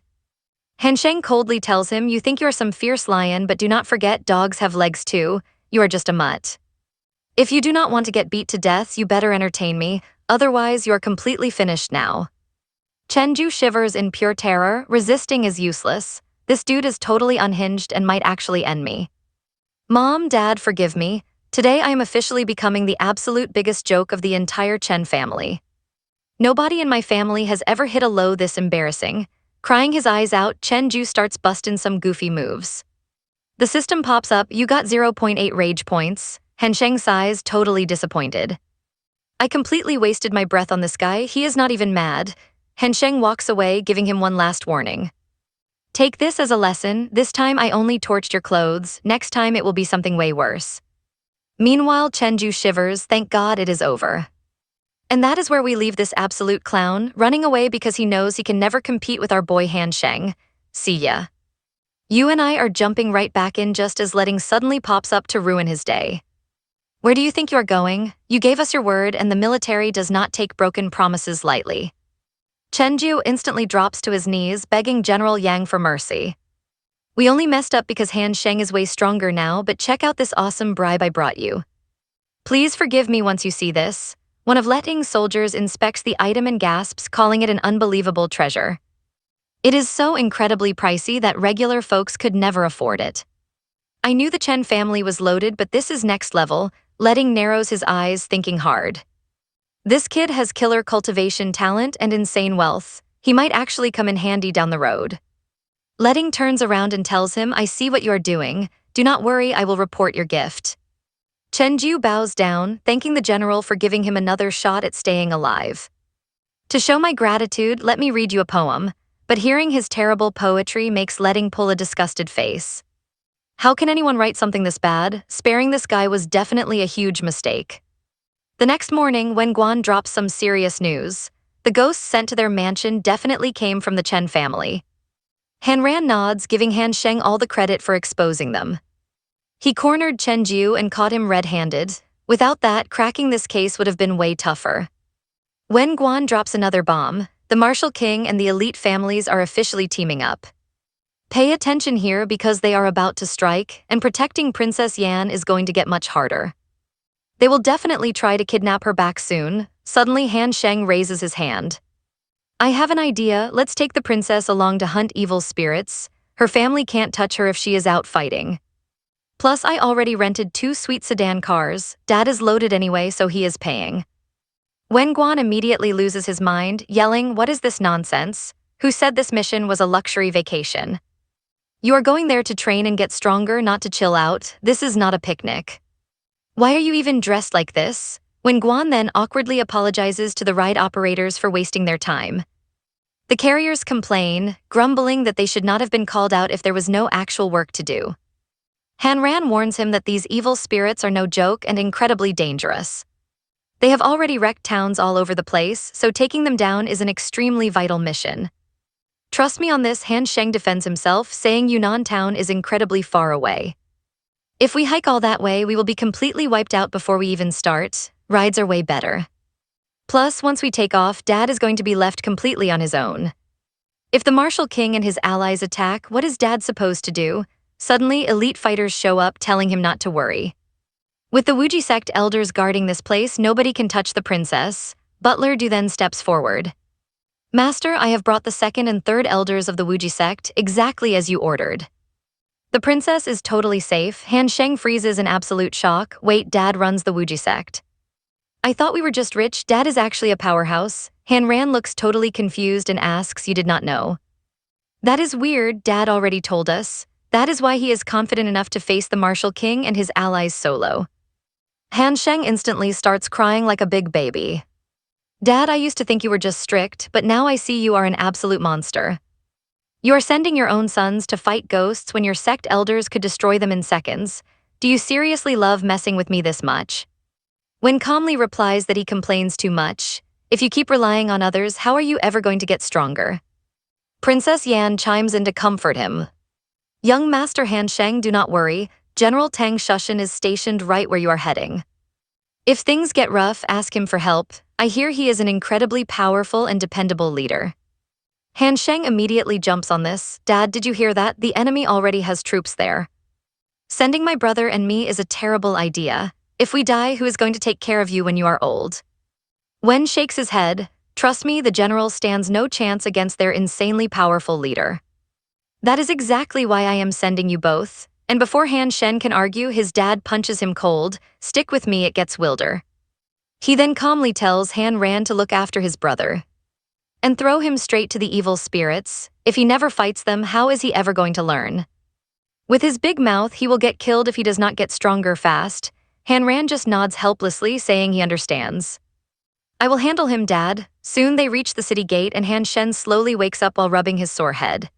Han Sheng coldly tells him, you think you are some fierce lion, but do not forget dogs have legs too. You are just a mutt. If you do not want to get beat to death, you better entertain me, otherwise you are completely finished now. Chenju shivers in pure terror. Resisting is useless. This dude is totally unhinged and might actually end me. Mom, Dad, forgive me. Today I am officially becoming the absolute biggest joke of the entire Chen family. Nobody in my family has ever hit a low this embarrassing. Crying his eyes out, Chenju starts bustin' some goofy moves. The system pops up, you got 0.8 rage points. Han Sheng sighs, totally disappointed. I completely wasted my breath on this guy, he is not even mad. Han Sheng walks away, giving him one last warning. Take this as a lesson, this time I only torched your clothes, next time it will be something way worse. Meanwhile, Chenju shivers, thank God it is over. And that is where we leave this absolute clown, running away because he knows he can never compete with our boy Han Sheng. See ya. You and I are jumping right back in just as letting suddenly pops up to ruin his day. Where do you think you are going? You gave us your word and the military does not take broken promises lightly. Chenju instantly drops to his knees, begging General Yang for mercy. We only messed up because Han Sheng is way stronger now, but check out this awesome bribe I brought you. Please forgive me once you see this. One of Letting's soldiers inspects the item and gasps, calling it an unbelievable treasure. It is so incredibly pricey that regular folks could never afford it. I knew the Chen family was loaded, but this is next level. Letting narrows his eyes, thinking hard. This kid has killer cultivation talent and insane wealth. He might actually come in handy down the road. Letting turns around and tells him, I see what you are doing. Do not worry, I will report your gift. Chenju bows down, thanking the general for giving him another shot at staying alive. To show my gratitude, let me read you a poem, but hearing his terrible poetry makes Letting pull a disgusted face. How can anyone write something this bad? Sparing this guy was definitely a huge mistake. The next morning, when Guan drops some serious news, the ghosts sent to their mansion definitely came from the Chen family. Han Ran nods, giving Han Sheng all the credit for exposing them. He cornered Chenju and caught him red-handed. Without that, cracking this case would have been way tougher. When Guan drops another bomb, the Martial King and the elite families are officially teaming up. Pay attention here because they are about to strike, and protecting Princess Yan is going to get much harder. They will definitely try to kidnap her back soon. Suddenly, Han Sheng raises his hand. I have an idea, let's take the princess along to hunt evil spirits. Her family can't touch her if she is out fighting. Plus, I already rented 2 sweet sedan cars. Dad is loaded anyway, so he is paying. Wen Guan immediately loses his mind, yelling, what is this nonsense? Who said this mission was a luxury vacation? You are going there to train and get stronger, not to chill out. This is not a picnic. Why are you even dressed like this? When Guan then awkwardly apologizes to the ride operators for wasting their time. The carriers complain, grumbling that they should not have been called out if there was no actual work to do. Han Ran warns him that these evil spirits are no joke and incredibly dangerous. They have already wrecked towns all over the place, so taking them down is an extremely vital mission. Trust me on this, Han Sheng defends himself, saying Yunnan town is incredibly far away. If we hike all that way, we will be completely wiped out before we even start. Rides are way better. Plus, once we take off, Dad is going to be left completely on his own. If the Martial King and his allies attack, what is Dad supposed to do? Suddenly, elite fighters show up, telling him not to worry. With the Wuji sect elders guarding this place, nobody can touch the princess. Butler Du then steps forward. Master, I have brought the 2nd and 3rd elders of the Wuji sect, exactly as you ordered. The princess is totally safe. Han Sheng freezes in absolute shock. Wait, Dad runs the Wuji sect. I thought we were just rich. Dad is actually a powerhouse. Han Ran looks totally confused and asks, you did not know? That is weird, Dad already told us. That is why he is confident enough to face the Martial King and his allies solo. Han Sheng instantly starts crying like a big baby. Dad, I used to think you were just strict, but now I see you are an absolute monster. You are sending your own sons to fight ghosts when your sect elders could destroy them in seconds. Do you seriously love messing with me this much? When calmly replies that he complains too much, if you keep relying on others, how are you ever going to get stronger? Princess Yan chimes in to comfort him. Young Master Han Sheng, do not worry. General Tang Shushan is stationed right where you are heading. If things get rough, ask him for help. I hear he is an incredibly powerful and dependable leader. Han Sheng immediately jumps on this. Dad, did you hear that? The enemy already has troops there. Sending my brother and me is a terrible idea. If we die, who is going to take care of you when you are old? Wen shakes his head. Trust me, the general stands no chance against their insanely powerful leader. That is exactly why I am sending you both. And before Han Shen can argue, his dad punches him cold. Stick with me, it gets wilder. He then calmly tells Han Ran to look after his brother and throw him straight to the evil spirits. If he never fights them, how is he ever going to learn? With his big mouth, he will get killed if he does not get stronger fast. Han Ran just nods helplessly, saying he understands. I will handle him, Dad. Soon they reach the city gate and Han Shen slowly wakes up while rubbing his sore head.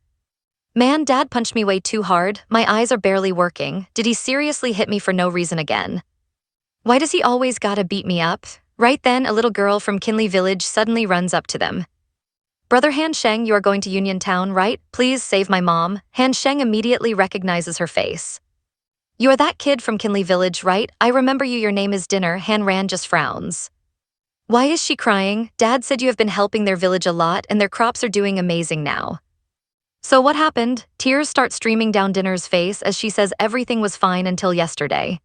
Man, Dad punched me way too hard. My eyes are barely working. Did he seriously hit me for no reason again? Why does he always gotta beat me up? Right then, a little girl from Kinley Village suddenly runs up to them. Brother Han Sheng, you are going to Union Town, right? Please save my mom. Han Sheng immediately recognizes her face. You are that kid from Kinley Village, right? I remember you, your name is Dinner. Han Ran just frowns. Why is she crying? Dad said you have been helping their village a lot and their crops are doing amazing now. So what happened? Tears start streaming down Dinner's face as she says everything was fine until yesterday.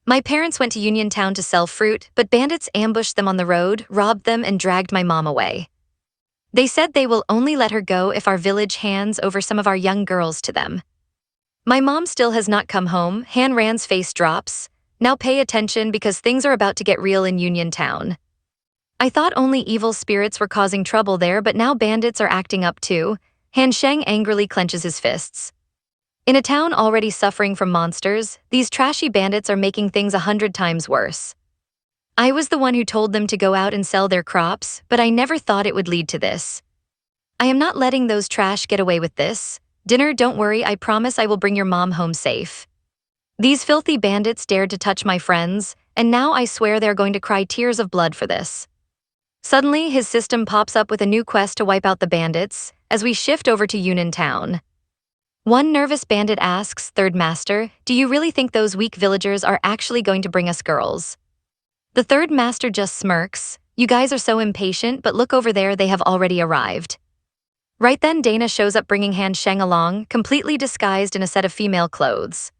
My parents went to Union Town to sell fruit, but bandits ambushed them on the road, robbed them, and dragged my mom away. They said they will only let her go if our village hands over some of our young girls to them. My mom still has not come home. Han Ran's face drops. Now pay attention because things are about to get real in Union Town. I thought only evil spirits were causing trouble there, but now bandits are acting up too. Han Sheng angrily clenches his fists. In a town already suffering from monsters, these trashy bandits are making things 100 times worse. I was the one who told them to go out and sell their crops, but I never thought it would lead to this. I am not letting those trash get away with this. Dinner, don't worry, I promise I will bring your mom home safe. These filthy bandits dared to touch my friends, and now I swear they're going to cry tears of blood for this. Suddenly, his system pops up with a new quest to wipe out the bandits, as we shift over to Union Town. One nervous bandit asks, Third Master, do you really think those weak villagers are actually going to bring us girls? The Third Master just smirks. You guys are so impatient, but look over there, they have already arrived. Right then, Dana shows up bringing Han Sheng along, completely disguised in a set of female clothes.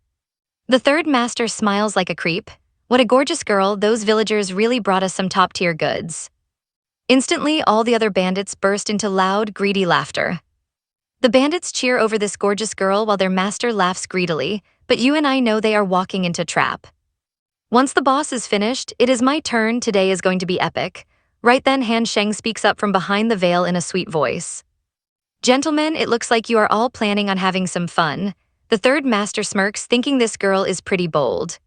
The Third Master smiles like a creep. What a gorgeous girl, those villagers really brought us some top-tier goods. Instantly, all the other bandits burst into loud, greedy laughter. The bandits cheer over this gorgeous girl while their master laughs greedily, but you and I know they are walking into trap. Once the boss is finished, it is my turn. Today is going to be epic. Right then, Han Sheng speaks up from behind the veil in a sweet voice. Gentlemen, it looks like you are all planning on having some fun. The Third Master smirks, thinking this girl is pretty bold.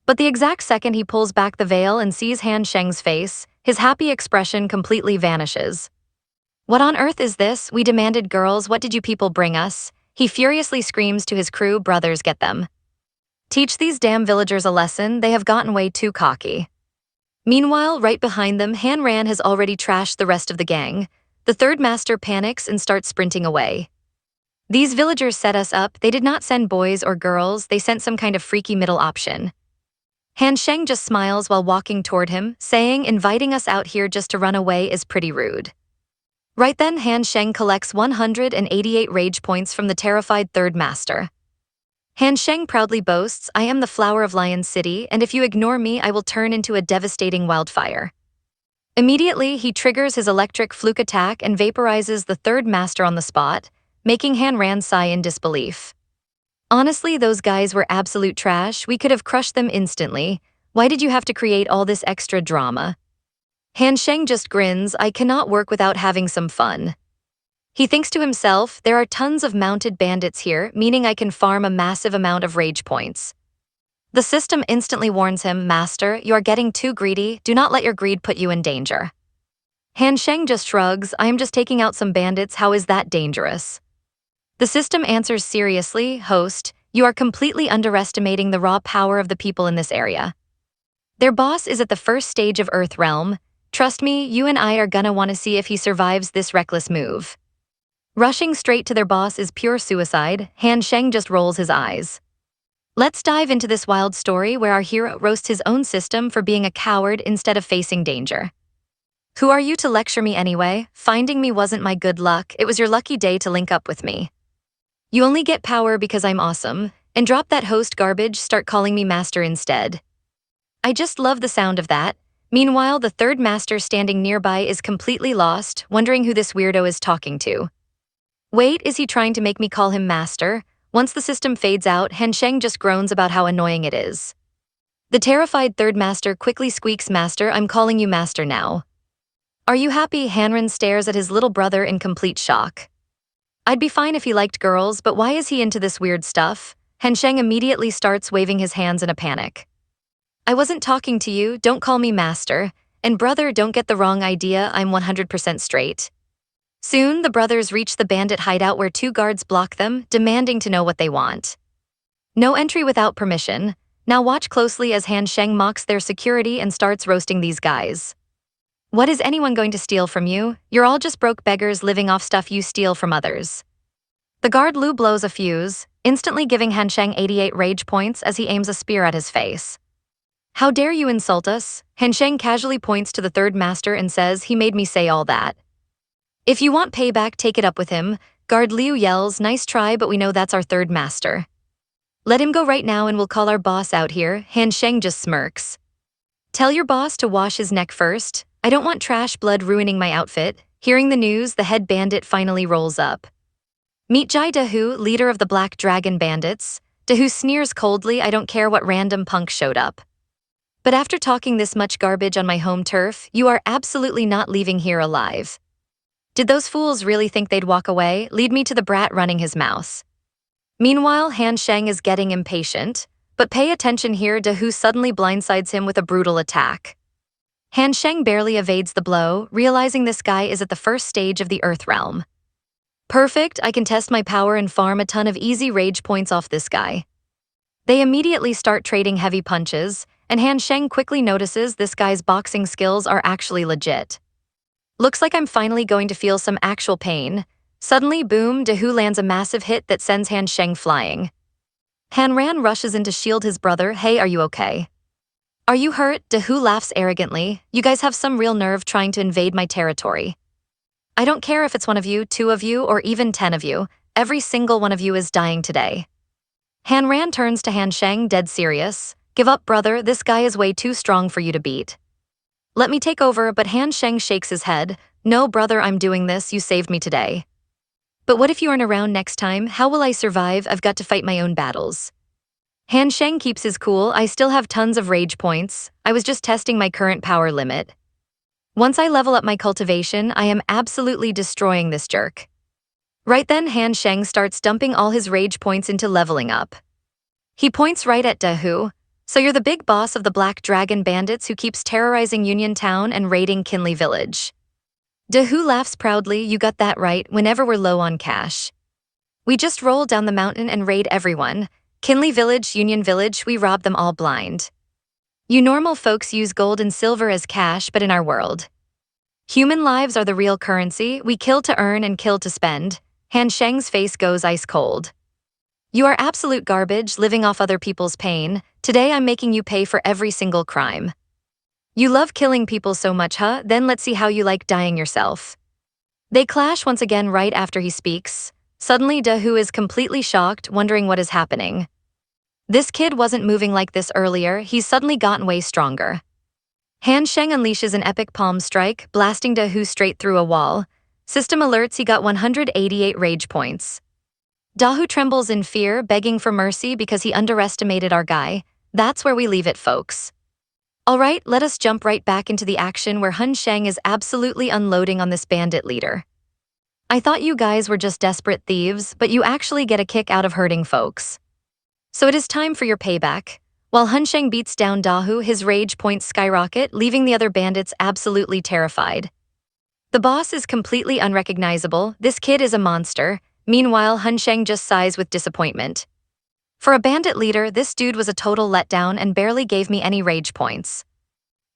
But the exact second he pulls back the veil and sees Han Sheng's face, his happy expression completely vanishes. What on earth is this? We demanded girls, what did you people bring us? He furiously screams to his crew, brothers, get them. Teach these damn villagers a lesson, they have gotten way too cocky. Meanwhile, right behind them, Han Ran has already trashed the rest of the gang. The Third Master panics and starts sprinting away. These villagers set us up, they did not send boys or girls, they sent some kind of freaky middle option. Han Sheng just smiles while walking toward him, saying inviting us out here just to run away is pretty rude. Right then, Han Sheng collects 188 rage points from the terrified Third Master. Han Sheng proudly boasts, I am the flower of Lion City, and if you ignore me, I will turn into a devastating wildfire. Immediately, he triggers his electric fluke attack and vaporizes the Third Master on the spot, making Han Ran sigh in disbelief. Honestly, those guys were absolute trash, we could have crushed them instantly. Why did you have to create all this extra drama? Han Sheng just grins, I cannot work without having some fun. He thinks to himself, there are tons of mounted bandits here, meaning I can farm a massive amount of rage points. The system instantly warns him, Master, you are getting too greedy, do not let your greed put you in danger. Han Sheng just shrugs, I am just taking out some bandits, how is that dangerous? The system answers seriously, host, you are completely underestimating the raw power of the people in this area. Their boss is at the first stage of Earth Realm. Trust me, you and I are gonna wanna see if he survives this reckless move. Rushing straight to their boss is pure suicide. Han Sheng just rolls his eyes. Let's dive into this wild story where our hero roasts his own system for being a coward instead of facing danger. Who are you to lecture me anyway? Finding me wasn't my good luck, it was your lucky day to link up with me. You only get power because I'm awesome, and drop that host garbage, start calling me master instead. I just love the sound of that. Meanwhile, the third master standing nearby is completely lost, wondering who this weirdo is talking to. Wait, is he trying to make me call him master? Once the system fades out, Han Sheng just groans about how annoying it is. The terrified third master quickly squeaks, master, I'm calling you master now. Are you happy? Hanran stares at his little brother in complete shock. I'd be fine if he liked girls, but why is he into this weird stuff? Han Sheng immediately starts waving his hands in a panic. I wasn't talking to you, don't call me master, and brother, don't get the wrong idea, I'm 100% straight. Soon, the brothers reach the bandit hideout where two guards block them, demanding to know what they want. No entry without permission. Now watch closely as Han Sheng mocks their security and starts roasting these guys. What is anyone going to steal from you? You're all just broke beggars living off stuff you steal from others. The guard Lu blows a fuse, instantly giving Han Sheng 88 rage points as he aims a spear at his face. How dare you insult us? Han Sheng casually points to the third master and says, he made me say all that. If you want payback, take it up with him. Guard Liu yells, nice try, but we know that's our third master. Let him go right now and we'll call our boss out here. Han Sheng just smirks. Tell your boss to wash his neck first. I don't want trash blood ruining my outfit. Hearing the news, the head bandit finally rolls up. Meet Jai Dahu, leader of the Black Dragon Bandits. Dahu sneers coldly, I don't care what random punk showed up. But after talking this much garbage on my home turf, you are absolutely not leaving here alive. Did those fools really think they'd walk away? Lead me to the brat running his mouth. Meanwhile, Han Sheng is getting impatient, but pay attention here, Dahu suddenly blindsides him with a brutal attack. Han Sheng barely evades the blow, realizing this guy is at the first stage of the Earth Realm. Perfect, I can test my power and farm a ton of easy rage points off this guy. They immediately start trading heavy punches, and Han Sheng quickly notices this guy's boxing skills are actually legit. Looks like I'm finally going to feel some actual pain. Suddenly, boom, Dahu lands a massive hit that sends Han Sheng flying. Han Ran rushes in to shield his brother, hey, are you okay? Are you hurt? Dahu laughs arrogantly, you guys have some real nerve trying to invade my territory. I don't care if it's one of you, two of you, or even 10 of you, every single one of you is dying today. Han Ran turns to Han Sheng, dead serious. Give up, brother, this guy is way too strong for you to beat. Let me take over, but Han Sheng shakes his head. No, brother, I'm doing this, you saved me today. But what if you aren't around next time? How will I survive? I've got to fight my own battles. Han Sheng keeps his cool, I still have tons of rage points. I was just testing my current power limit. Once I level up my cultivation, I am absolutely destroying this jerk. Right then, Han Sheng starts dumping all his rage points into leveling up. He points right at Dahu. So you're the big boss of the Black Dragon Bandits who keeps terrorizing Union Town and raiding Kinley Village. Dahu laughs proudly, you got that right, whenever we're low on cash. We just roll down the mountain and raid everyone. Kinley Village, Union Village, we rob them all blind. You normal folks use gold and silver as cash, but in our world, human lives are the real currency, we kill to earn and kill to spend. Han Sheng's face goes ice cold. You are absolute garbage, living off other people's pain. Today I'm making you pay for every single crime. You love killing people so much, huh? Then let's see how you like dying yourself. They clash once again right after he speaks. Suddenly Dahu is completely shocked, wondering what is happening. This kid wasn't moving like this earlier, he's suddenly gotten way stronger. Han Sheng unleashes an epic palm strike, blasting Dahu straight through a wall. System alerts he got 188 rage points. Dahu trembles in fear, begging for mercy because he underestimated our guy. That's where we leave it, folks. Alright, let us jump right back into the action where Han Sheng is absolutely unloading on this bandit leader. I thought you guys were just desperate thieves, but you actually get a kick out of hurting folks. So it is time for your payback. While Han Sheng beats down Dahu, his rage points skyrocket, leaving the other bandits absolutely terrified. The boss is completely unrecognizable. This kid is a monster. Meanwhile, Han Sheng just sighs with disappointment. For a bandit leader, this dude was a total letdown and barely gave me any rage points.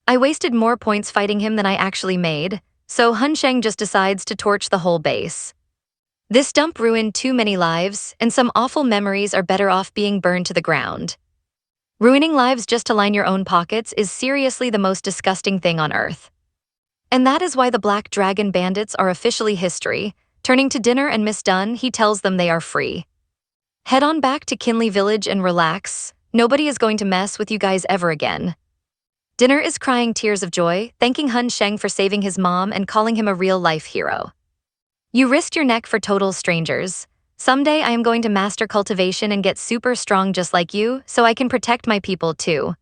I wasted more points fighting him than I actually made, so Han Sheng just decides to torch the whole base. This dump ruined too many lives, and some awful memories are better off being burned to the ground. Ruining lives just to line your own pockets is seriously the most disgusting thing on earth. And that is why the Black Dragon bandits are officially history. Turning to Dinner and Miss Dunn, he tells them they are free. Head on back to Kinley Village and relax. Nobody is going to mess with you guys ever again. Dinner is crying tears of joy, thanking Han Sheng for saving his mom and calling him a real-life hero. You risked your neck for total strangers. Someday I am going to master cultivation and get super strong just like you, so I can protect my people too.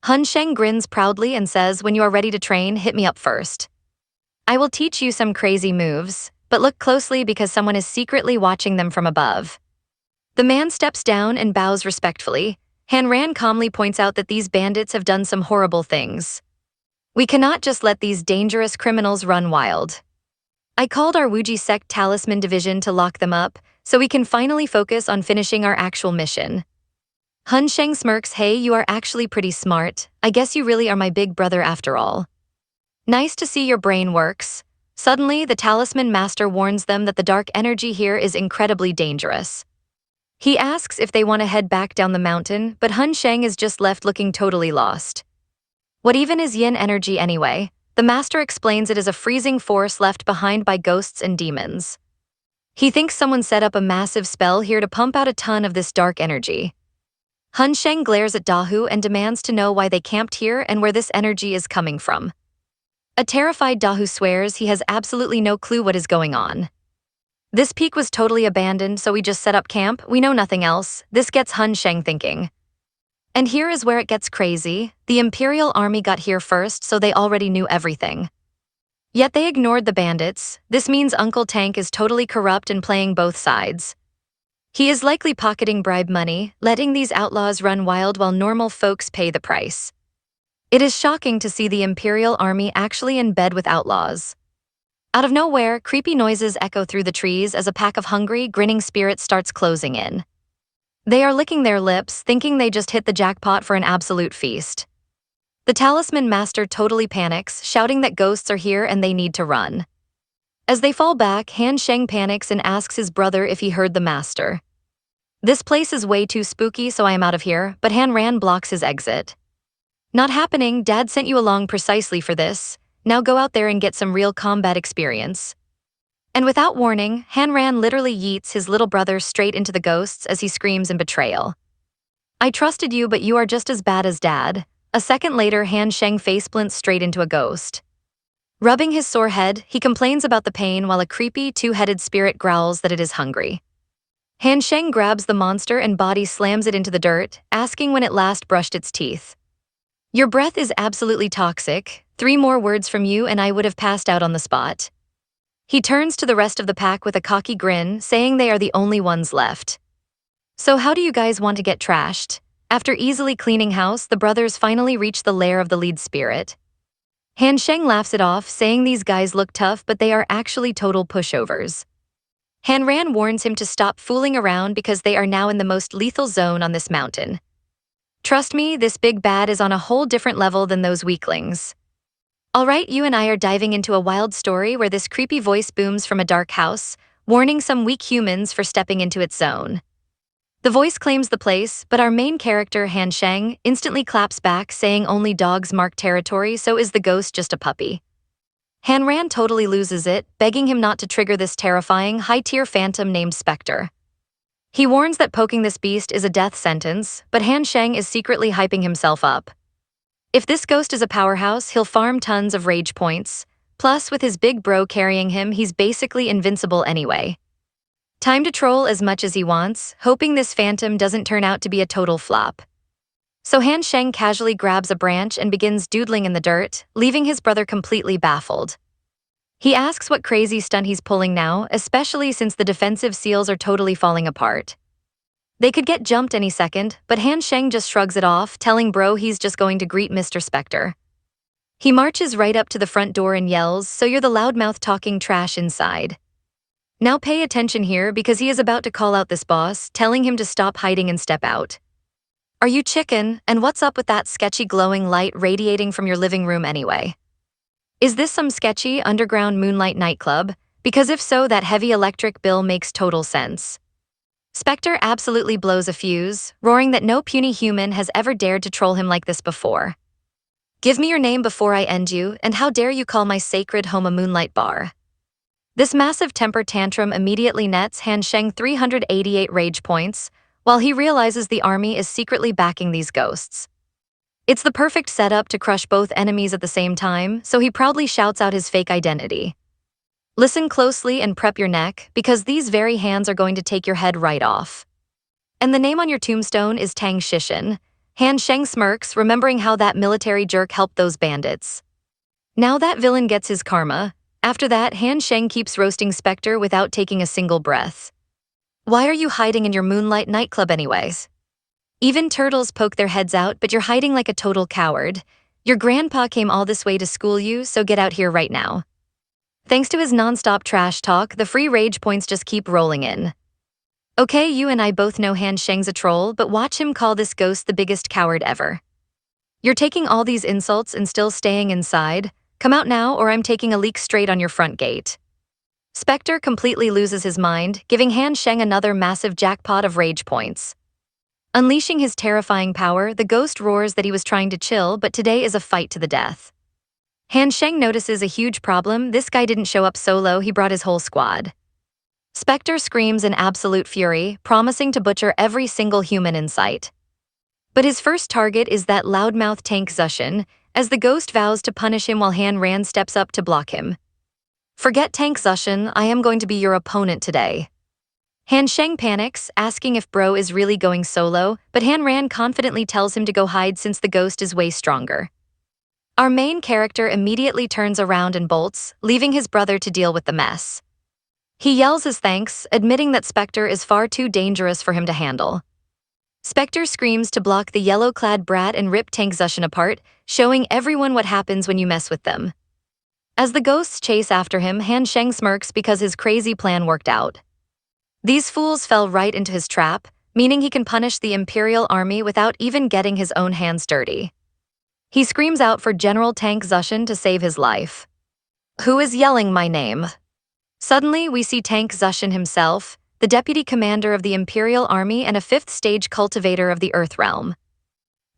Han Sheng grins proudly and says, when you are ready to train, hit me up first. I will teach you some crazy moves, but look closely because someone is secretly watching them from above. The man steps down and bows respectfully. Han Ran calmly points out that these bandits have done some horrible things. We cannot just let these dangerous criminals run wild. I called our Wuji sect talisman division to lock them up, so we can finally focus on finishing our actual mission. Han Sheng smirks, hey, you are actually pretty smart. I guess you really are my big brother after all. Nice to see your brain works. Suddenly, the talisman master warns them that the dark energy here is incredibly dangerous. He asks if they want to head back down the mountain, but Han Sheng is just left looking totally lost. What even is yin energy anyway? The master explains it as a freezing force left behind by ghosts and demons. He thinks someone set up a massive spell here to pump out a ton of this dark energy. Han Sheng glares at Dahu and demands to know why they camped here and where this energy is coming from. A terrified Dahu swears he has absolutely no clue what is going on. This peak was totally abandoned, so we just set up camp, we know nothing else. This gets Han Sheng thinking. And here is where it gets crazy. The Imperial Army got here first, so they already knew everything. Yet they ignored the bandits. This means Uncle Tank is totally corrupt and playing both sides. He is likely pocketing bribe money, letting these outlaws run wild while normal folks pay the price. It is shocking to see the Imperial Army actually in bed with outlaws. Out of nowhere, creepy noises echo through the trees as a pack of hungry, grinning spirits starts closing in. They are licking their lips, thinking they just hit the jackpot for an absolute feast. The talisman master totally panics, shouting that ghosts are here and they need to run. As they fall back, Han Sheng panics and asks his brother if he heard the master. This place is way too spooky, so I am out of here, but Han Ran blocks his exit. Not happening, Dad sent you along precisely for this. Now go out there and get some real combat experience. And without warning, Han Ran literally yeets his little brother straight into the ghosts as he screams in betrayal. I trusted you, but you are just as bad as Dad. A second later, Han Sheng face-splints straight into a ghost. Rubbing his sore head, he complains about the pain while a creepy, two-headed spirit growls that it is hungry. Han Sheng grabs the monster and body slams it into the dirt, asking when it last brushed its teeth. Your breath is absolutely toxic. 3 more words from you and I would have passed out on the spot. He turns to the rest of the pack with a cocky grin, saying they are the only ones left. So how do you guys want to get trashed? After easily cleaning house, the brothers finally reach the lair of the lead spirit. Han Sheng laughs it off, saying these guys look tough, but they are actually total pushovers. Han Ran warns him to stop fooling around because they are now in the most lethal zone on this mountain. Trust me, this big bad is on a whole different level than those weaklings. Alright, you and I are diving into a wild story where this creepy voice booms from a dark house, warning some weak humans for stepping into its zone. The voice claims the place, but our main character, Han Sheng, instantly claps back, saying only dogs mark territory, so is the ghost just a puppy? Han Ran totally loses it, begging him not to trigger this terrifying, high-tier phantom named Spectre. He warns that poking this beast is a death sentence, but Han Sheng is secretly hyping himself up. If this ghost is a powerhouse, he'll farm tons of rage points. Plus, with his big bro carrying him, he's basically invincible anyway. Time to troll as much as he wants, hoping this phantom doesn't turn out to be a total flop. So Han Sheng casually grabs a branch and begins doodling in the dirt, leaving his brother completely baffled. He asks what crazy stunt he's pulling now, especially since the defensive seals are totally falling apart. They could get jumped any second, but Han Sheng just shrugs it off, telling bro he's just going to greet Mr. Spectre. He marches right up to the front door and yells, "So you're the loudmouth talking trash inside." Now pay attention here because he is about to call out this boss, telling him to stop hiding and step out. Are you chicken? And what's up with that sketchy glowing light radiating from your living room anyway? Is this some sketchy underground moonlight nightclub? Because if so, that heavy electric bill makes total sense. Spectre absolutely blows a fuse, roaring that no puny human has ever dared to troll him like this before. Give me your name before I end you, and how dare you call my sacred home a moonlight bar? This massive temper tantrum immediately nets Han Sheng 388 rage points, while he realizes the army is secretly backing these ghosts. It's the perfect setup to crush both enemies at the same time, so he proudly shouts out his fake identity. Listen closely and prep your neck, because these very hands are going to take your head right off. And the name on your tombstone is Tang Shishin. Han Sheng smirks, remembering how that military jerk helped those bandits. Now that villain gets his karma. After that, Han Sheng keeps roasting Spectre without taking a single breath. Why are you hiding in your moonlight nightclub anyways? Even turtles poke their heads out, but you're hiding like a total coward. Your grandpa came all this way to school you, so get out here right now. Thanks to his non-stop trash talk, the free rage points just keep rolling in. Okay, you and I both know Han Sheng's a troll, but watch him call this ghost the biggest coward ever. You're taking all these insults and still staying inside? Come out now or I'm taking a leak straight on your front gate. Spectre completely loses his mind, giving Han Sheng another massive jackpot of rage points. Unleashing his terrifying power, the ghost roars that he was trying to chill, but today is a fight to the death. Han Sheng notices a huge problem. This guy didn't show up solo, he brought his whole squad. Spectre screams in absolute fury, promising to butcher every single human in sight. But his first target is that loudmouth Tank Zushin, as the ghost vows to punish him while Han Rand steps up to block him. Forget Tank Zushin, I am going to be your opponent today. Han Sheng panics, asking if bro is really going solo, but Han Rand confidently tells him to go hide since the ghost is way stronger. Our main character immediately turns around and bolts, leaving his brother to deal with the mess. He yells his thanks, admitting that Spectre is far too dangerous for him to handle. Spectre screams to block the yellow-clad brat and rip Tank Zushin apart, showing everyone what happens when you mess with them. As the ghosts chase after him, Han Sheng smirks because his crazy plan worked out. These fools fell right into his trap, meaning he can punish the Imperial Army without even getting his own hands dirty. He screams out for General Tank Zushin to save his life. Who is yelling my name? Suddenly, we see Tank Zushin himself, the deputy commander of the Imperial Army and a fifth-stage cultivator of the Earth Realm.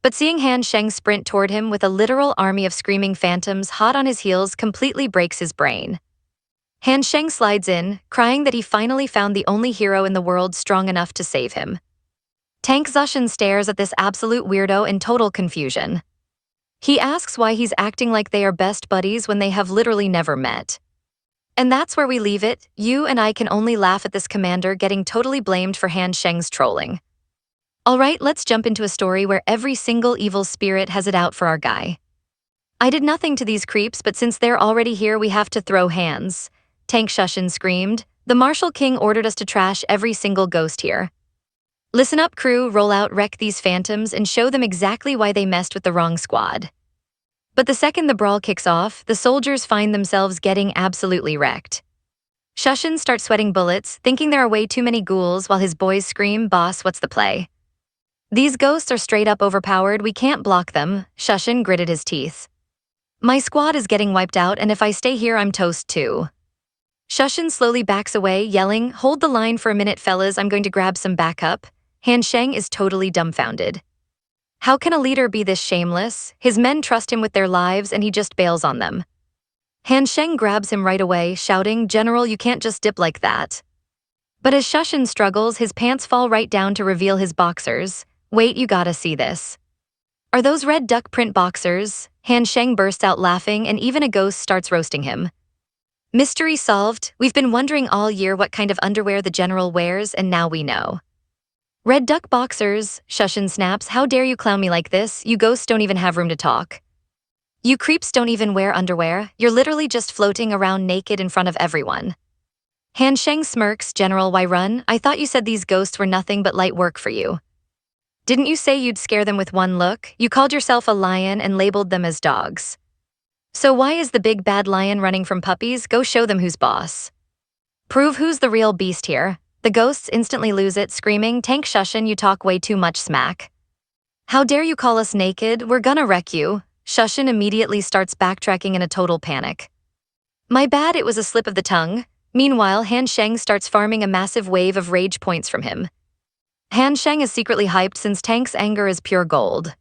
But seeing Han Sheng sprint toward him with a literal army of screaming phantoms hot on his heels completely breaks his brain. Han Sheng slides in, crying that he finally found the only hero in the world strong enough to save him. Tank Zushin stares at this absolute weirdo in total confusion. He asks why he's acting like they are best buddies when they have literally never met. And that's where we leave it. You and I can only laugh at this commander getting totally blamed for Han Sheng's trolling. Alright, let's jump into a story where every single evil spirit has it out for our guy. I did nothing to these creeps, but since they're already here, we have to throw hands. Tank Zushin screamed. The Martial King ordered us to trash every single ghost here. Listen up, crew, roll out, wreck these phantoms, and show them exactly why they messed with the wrong squad. But the second the brawl kicks off, the soldiers find themselves getting absolutely wrecked. Zushin starts sweating bullets, thinking there are way too many ghouls, while his boys scream, "Boss, what's the play? These ghosts are straight up overpowered, we can't block them." Zushin gritted his teeth. My squad is getting wiped out, and if I stay here, I'm toast too. Zushin slowly backs away, yelling, "Hold the line for a minute, fellas, I'm going to grab some backup." Han Sheng is totally dumbfounded. How can a leader be this shameless? His men trust him with their lives and he just bails on them. Han Sheng grabs him right away, shouting, "General, you can't just dip like that." But as Zushin struggles, his pants fall right down to reveal his boxers. Wait, you gotta see this. Are those red duck print boxers? Han Sheng bursts out laughing and even a ghost starts roasting him. Mystery solved. We've been wondering all year what kind of underwear the general wears, and now we know. Red duck boxers, Zushin snaps. How dare you clown me like this? You ghosts don't even have room to talk. You creeps don't even wear underwear. You're literally just floating around naked in front of everyone. Han Sheng smirks. General, why run? I thought you said these ghosts were nothing but light work for you. Didn't you say you'd scare them with one look? You called yourself a lion and labeled them as dogs. So why is the big bad lion running from puppies? Go show them who's boss. Prove who's the real beast here. The ghosts instantly lose it, screaming, "Tank Shushin, you talk way too much smack. How dare you call us naked? We're gonna wreck you." Shushin immediately starts backtracking in a total panic. My bad, it was a slip of the tongue. Meanwhile, Han Sheng starts farming a massive wave of rage points from him. Han Sheng is secretly hyped since Tank's anger is pure gold.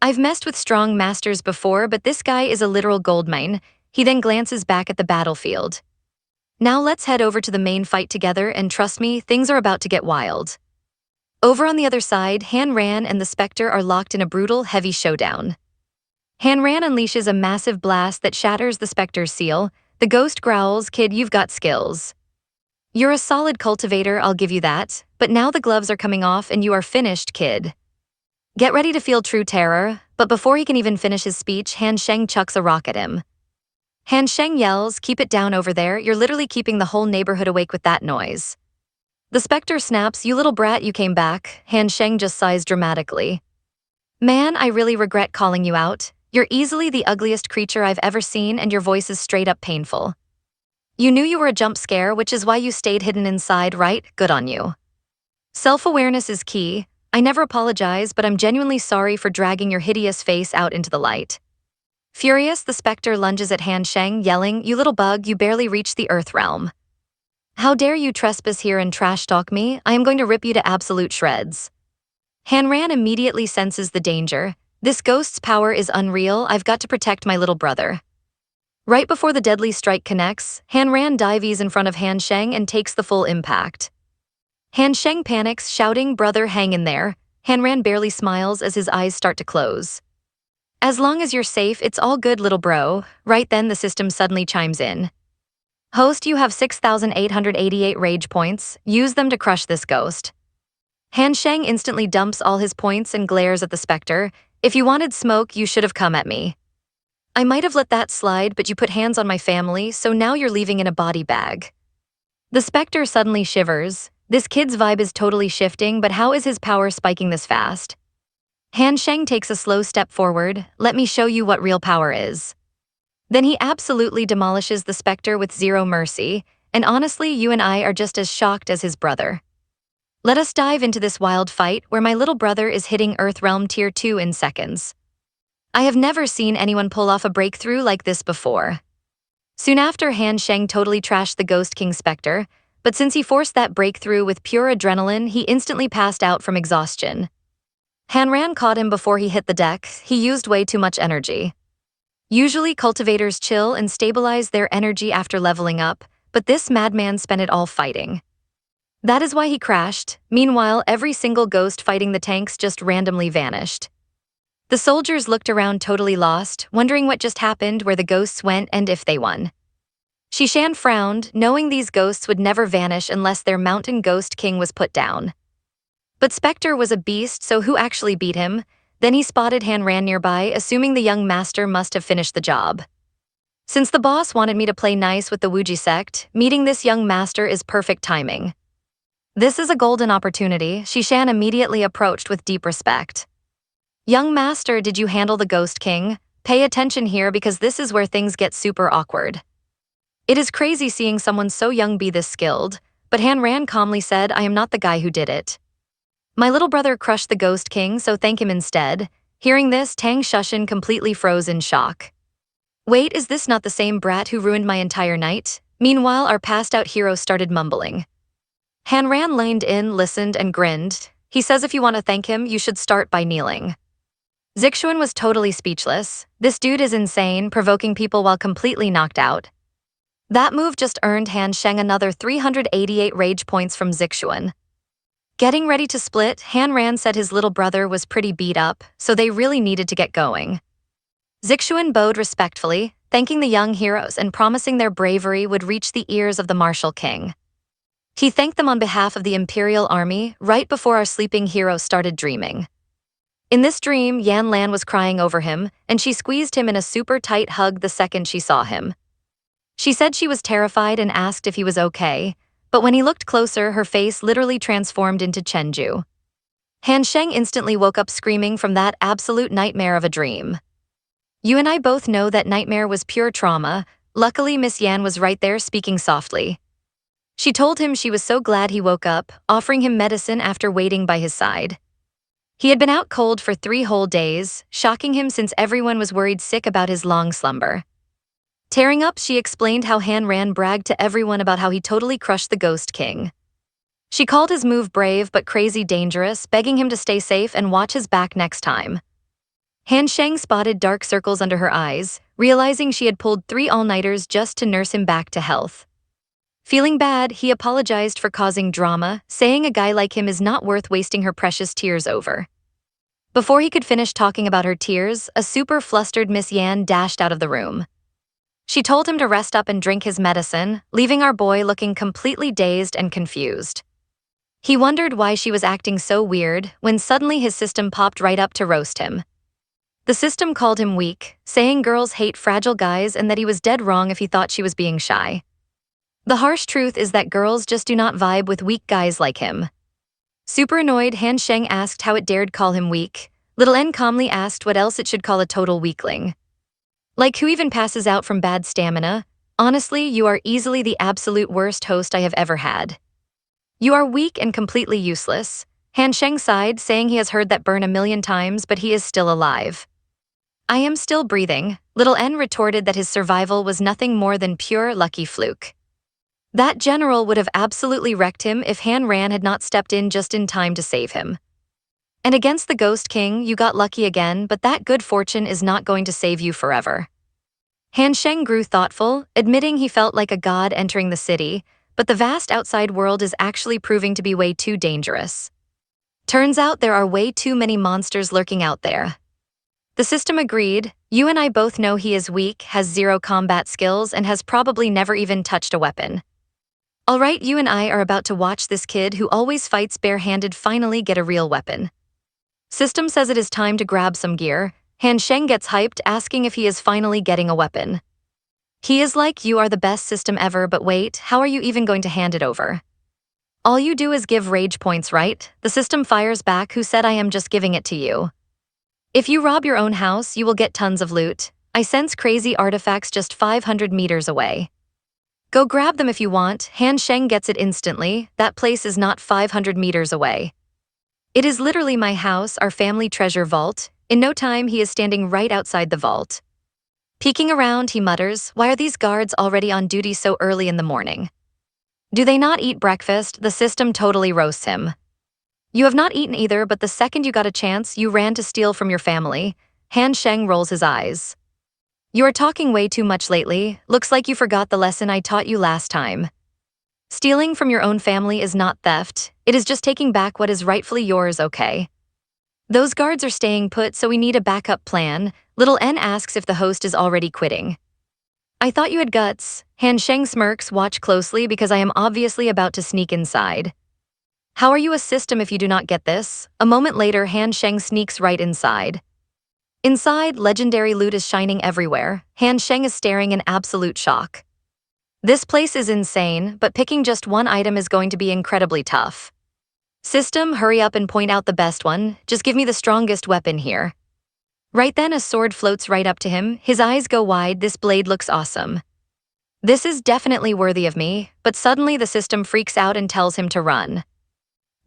I've messed with strong masters before, but this guy is a literal goldmine. He then glances back at the battlefield. Now let's head over to the main fight together, and trust me, things are about to get wild. Over on the other side, Han Ran and the Spectre are locked in a brutal, heavy showdown. Han Ran unleashes a massive blast that shatters the Spectre's seal. The ghost growls, "Kid, you've got skills. You're a solid cultivator, I'll give you that, but now the gloves are coming off and you are finished, kid." Get ready to feel true terror, but before he can even finish his speech, Han Sheng chucks a rock at him. Han Sheng yells, "Keep it down over there, you're literally keeping the whole neighborhood awake with that noise." The Spectre snaps, "You little brat, you came back." Han Sheng just sighs dramatically. "Man, I really regret calling you out. You're easily the ugliest creature I've ever seen, and your voice is straight up painful. You knew you were a jump scare, which is why you stayed hidden inside, right? Good on you. Self-awareness is key. I never apologize, but I'm genuinely sorry for dragging your hideous face out into the light." Furious, the Spectre lunges at Han Sheng, yelling, "You little bug, you barely reached the Earth realm. How dare you trespass here and trash talk me? I am going to rip you to absolute shreds." Han Ran immediately senses the danger. This ghost's power is unreal, I've got to protect my little brother. Right before the deadly strike connects, Han Ran dives in front of Han Sheng and takes the full impact. Han Sheng panics, shouting, "Brother, hang in there." Han Ran barely smiles as his eyes start to close. "As long as you're safe, it's all good, little bro." Right then, the system suddenly chimes in. "Host, you have 6,888 rage points. Use them to crush this ghost." Han Sheng instantly dumps all his points and glares at the Spectre. "If you wanted smoke, you should have come at me. I might have let that slide, but you put hands on my family, so now you're leaving in a body bag." The Spectre suddenly shivers. This kid's vibe is totally shifting, but how is his power spiking this fast? Han Sheng takes a slow step forward. "Let me show you what real power is." Then he absolutely demolishes the Spectre with zero mercy, and honestly, you and I are just as shocked as his brother. Let us dive into this wild fight where my little brother is hitting Earthrealm Tier 2 in seconds. I have never seen anyone pull off a breakthrough like this before. Soon after, Han Sheng totally trashed the Ghost King Spectre, but since he forced that breakthrough with pure adrenaline, he instantly passed out from exhaustion. Han Ran caught him before he hit the deck. He used way too much energy. Usually, cultivators chill and stabilize their energy after leveling up, but this madman spent it all fighting. That is why he crashed. Meanwhile, every single ghost fighting the tanks just randomly vanished. The soldiers looked around totally lost, wondering what just happened, where the ghosts went, and if they won. Shishan frowned, knowing these ghosts would never vanish unless their mountain ghost king was put down. But Spectre was a beast, so who actually beat him? Then he spotted Han Ran nearby, assuming the young master must have finished the job. Since the boss wanted me to play nice with the Wuji sect, meeting this young master is perfect timing. This is a golden opportunity, Shishan immediately approached with deep respect. "Young master, did you handle the Ghost King? Pay attention here because this is where things get super awkward." It is crazy seeing someone so young be this skilled, but Han Ran calmly said, "I am not the guy who did it. My little brother crushed the Ghost King, so thank him instead." Hearing this, Tang Shushin completely froze in shock. "Wait, is this not the same brat who ruined my entire night?" Meanwhile, our passed-out hero started mumbling. Han Ran leaned in, listened, and grinned. He says if you want to thank him, you should start by kneeling. Zixuan was totally speechless. This dude is insane, provoking people while completely knocked out. That move just earned Han Sheng another 388 rage points from Zixuan. Getting ready to split, Han Ran said his little brother was pretty beat up, so they really needed to get going. Zixuan bowed respectfully, thanking the young heroes and promising their bravery would reach the ears of the martial king. He thanked them on behalf of the Imperial Army right before our sleeping hero started dreaming. In this dream, Yan Lan was crying over him, and she squeezed him in a super tight hug the second she saw him. She said she was terrified and asked if he was okay, but when he looked closer, her face literally transformed into Chenju. Han Sheng instantly woke up screaming from that absolute nightmare of a dream. You and I both know that nightmare was pure trauma. Luckily, Miss Yan was right there speaking softly. She told him she was so glad he woke up, offering him medicine after waiting by his side. He had been out cold for 3 whole days, shocking him since everyone was worried sick about his long slumber. Tearing up, she explained how Han Ran bragged to everyone about how he totally crushed the Ghost King. She called his move brave but crazy dangerous, begging him to stay safe and watch his back next time. Han Sheng spotted dark circles under her eyes, realizing she had pulled 3 all-nighters just to nurse him back to health. Feeling bad, he apologized for causing drama, saying a guy like him is not worth wasting her precious tears over. Before he could finish talking about her tears, a super flustered Miss Yan dashed out of the room. She told him to rest up and drink his medicine, leaving our boy looking completely dazed and confused. He wondered why she was acting so weird when suddenly his system popped right up to roast him. The system called him weak, saying girls hate fragile guys and that he was dead wrong if he thought she was being shy. The harsh truth is that girls just do not vibe with weak guys like him. Super annoyed, Han Sheng asked how it dared call him weak. Little N calmly asked what else it should call a total weakling. Like who even passes out from bad stamina? Honestly, you are easily the absolute worst host I have ever had. You are weak and completely useless. Han Sheng sighed, saying he has heard that burn 1,000,000 times, but he is still alive. I am still breathing. Little N retorted that his survival was nothing more than pure lucky fluke. That general would have absolutely wrecked him if Han Ran had not stepped in just in time to save him. And against the Ghost King, you got lucky again, but that good fortune is not going to save you forever. Han Sheng grew thoughtful, admitting he felt like a god entering the city, but the vast outside world is actually proving to be way too dangerous. Turns out there are way too many monsters lurking out there. The system agreed. You and I both know he is weak, has 0 combat skills, and has probably never even touched a weapon. Alright, you and I are about to watch this kid who always fights barehanded finally get a real weapon. System says it is time to grab some gear. Han Sheng gets hyped, asking if he is finally getting a weapon. He is like, you are the best system ever, but wait, how are you even going to hand it over? All you do is give rage points, right? The system fires back, who said I am just giving it to you. If you rob your own house, you will get tons of loot. I sense crazy artifacts just 500 meters away. Go grab them if you want. Han Sheng gets it instantly. That place is not 500 meters away. It is literally my house, our family treasure vault. In no time, he is standing right outside the vault. Peeking around, he mutters, why are these guards already on duty so early in the morning? Do they not eat breakfast? The system totally roasts him. You have not eaten either, but the second you got a chance, you ran to steal from your family. Han Sheng rolls his eyes. You are talking way too much lately. Looks like you forgot the lesson I taught you last time. Stealing from your own family is not theft. It is just taking back what is rightfully yours, okay? Those guards are staying put, so we need a backup plan. Little N asks if the host is already quitting. I thought you had guts. Han Sheng smirks, watch closely because I am obviously about to sneak inside. How are you a system if you do not get this? A moment later, Han Sheng sneaks right inside. Inside, legendary loot is shining everywhere. Han Sheng is staring in absolute shock. This place is insane, but picking just one item is going to be incredibly tough. System, hurry up and point out the best one. Just give me the strongest weapon here. Right then, a sword floats right up to him. His eyes go wide. This blade looks awesome. This is definitely worthy of me, but suddenly the system freaks out and tells him to run.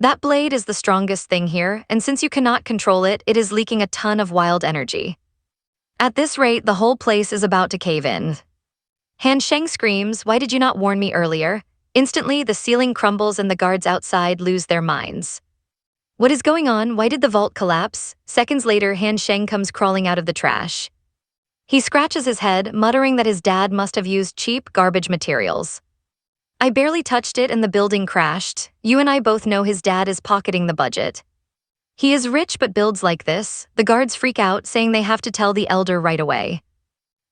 That blade is the strongest thing here, and since you cannot control it, it is leaking a ton of wild energy. At this rate, the whole place is about to cave in. Han Sheng screams, why did you not warn me earlier? Instantly, the ceiling crumbles and the guards outside lose their minds. What is going on? Why did the vault collapse? Seconds later, Han Sheng comes crawling out of the trash. He scratches his head, muttering that his dad must have used cheap, garbage materials. I barely touched it and the building crashed. You and I both know his dad is pocketing the budget. He is rich but builds like this. The guards freak out, saying they have to tell the elder right away.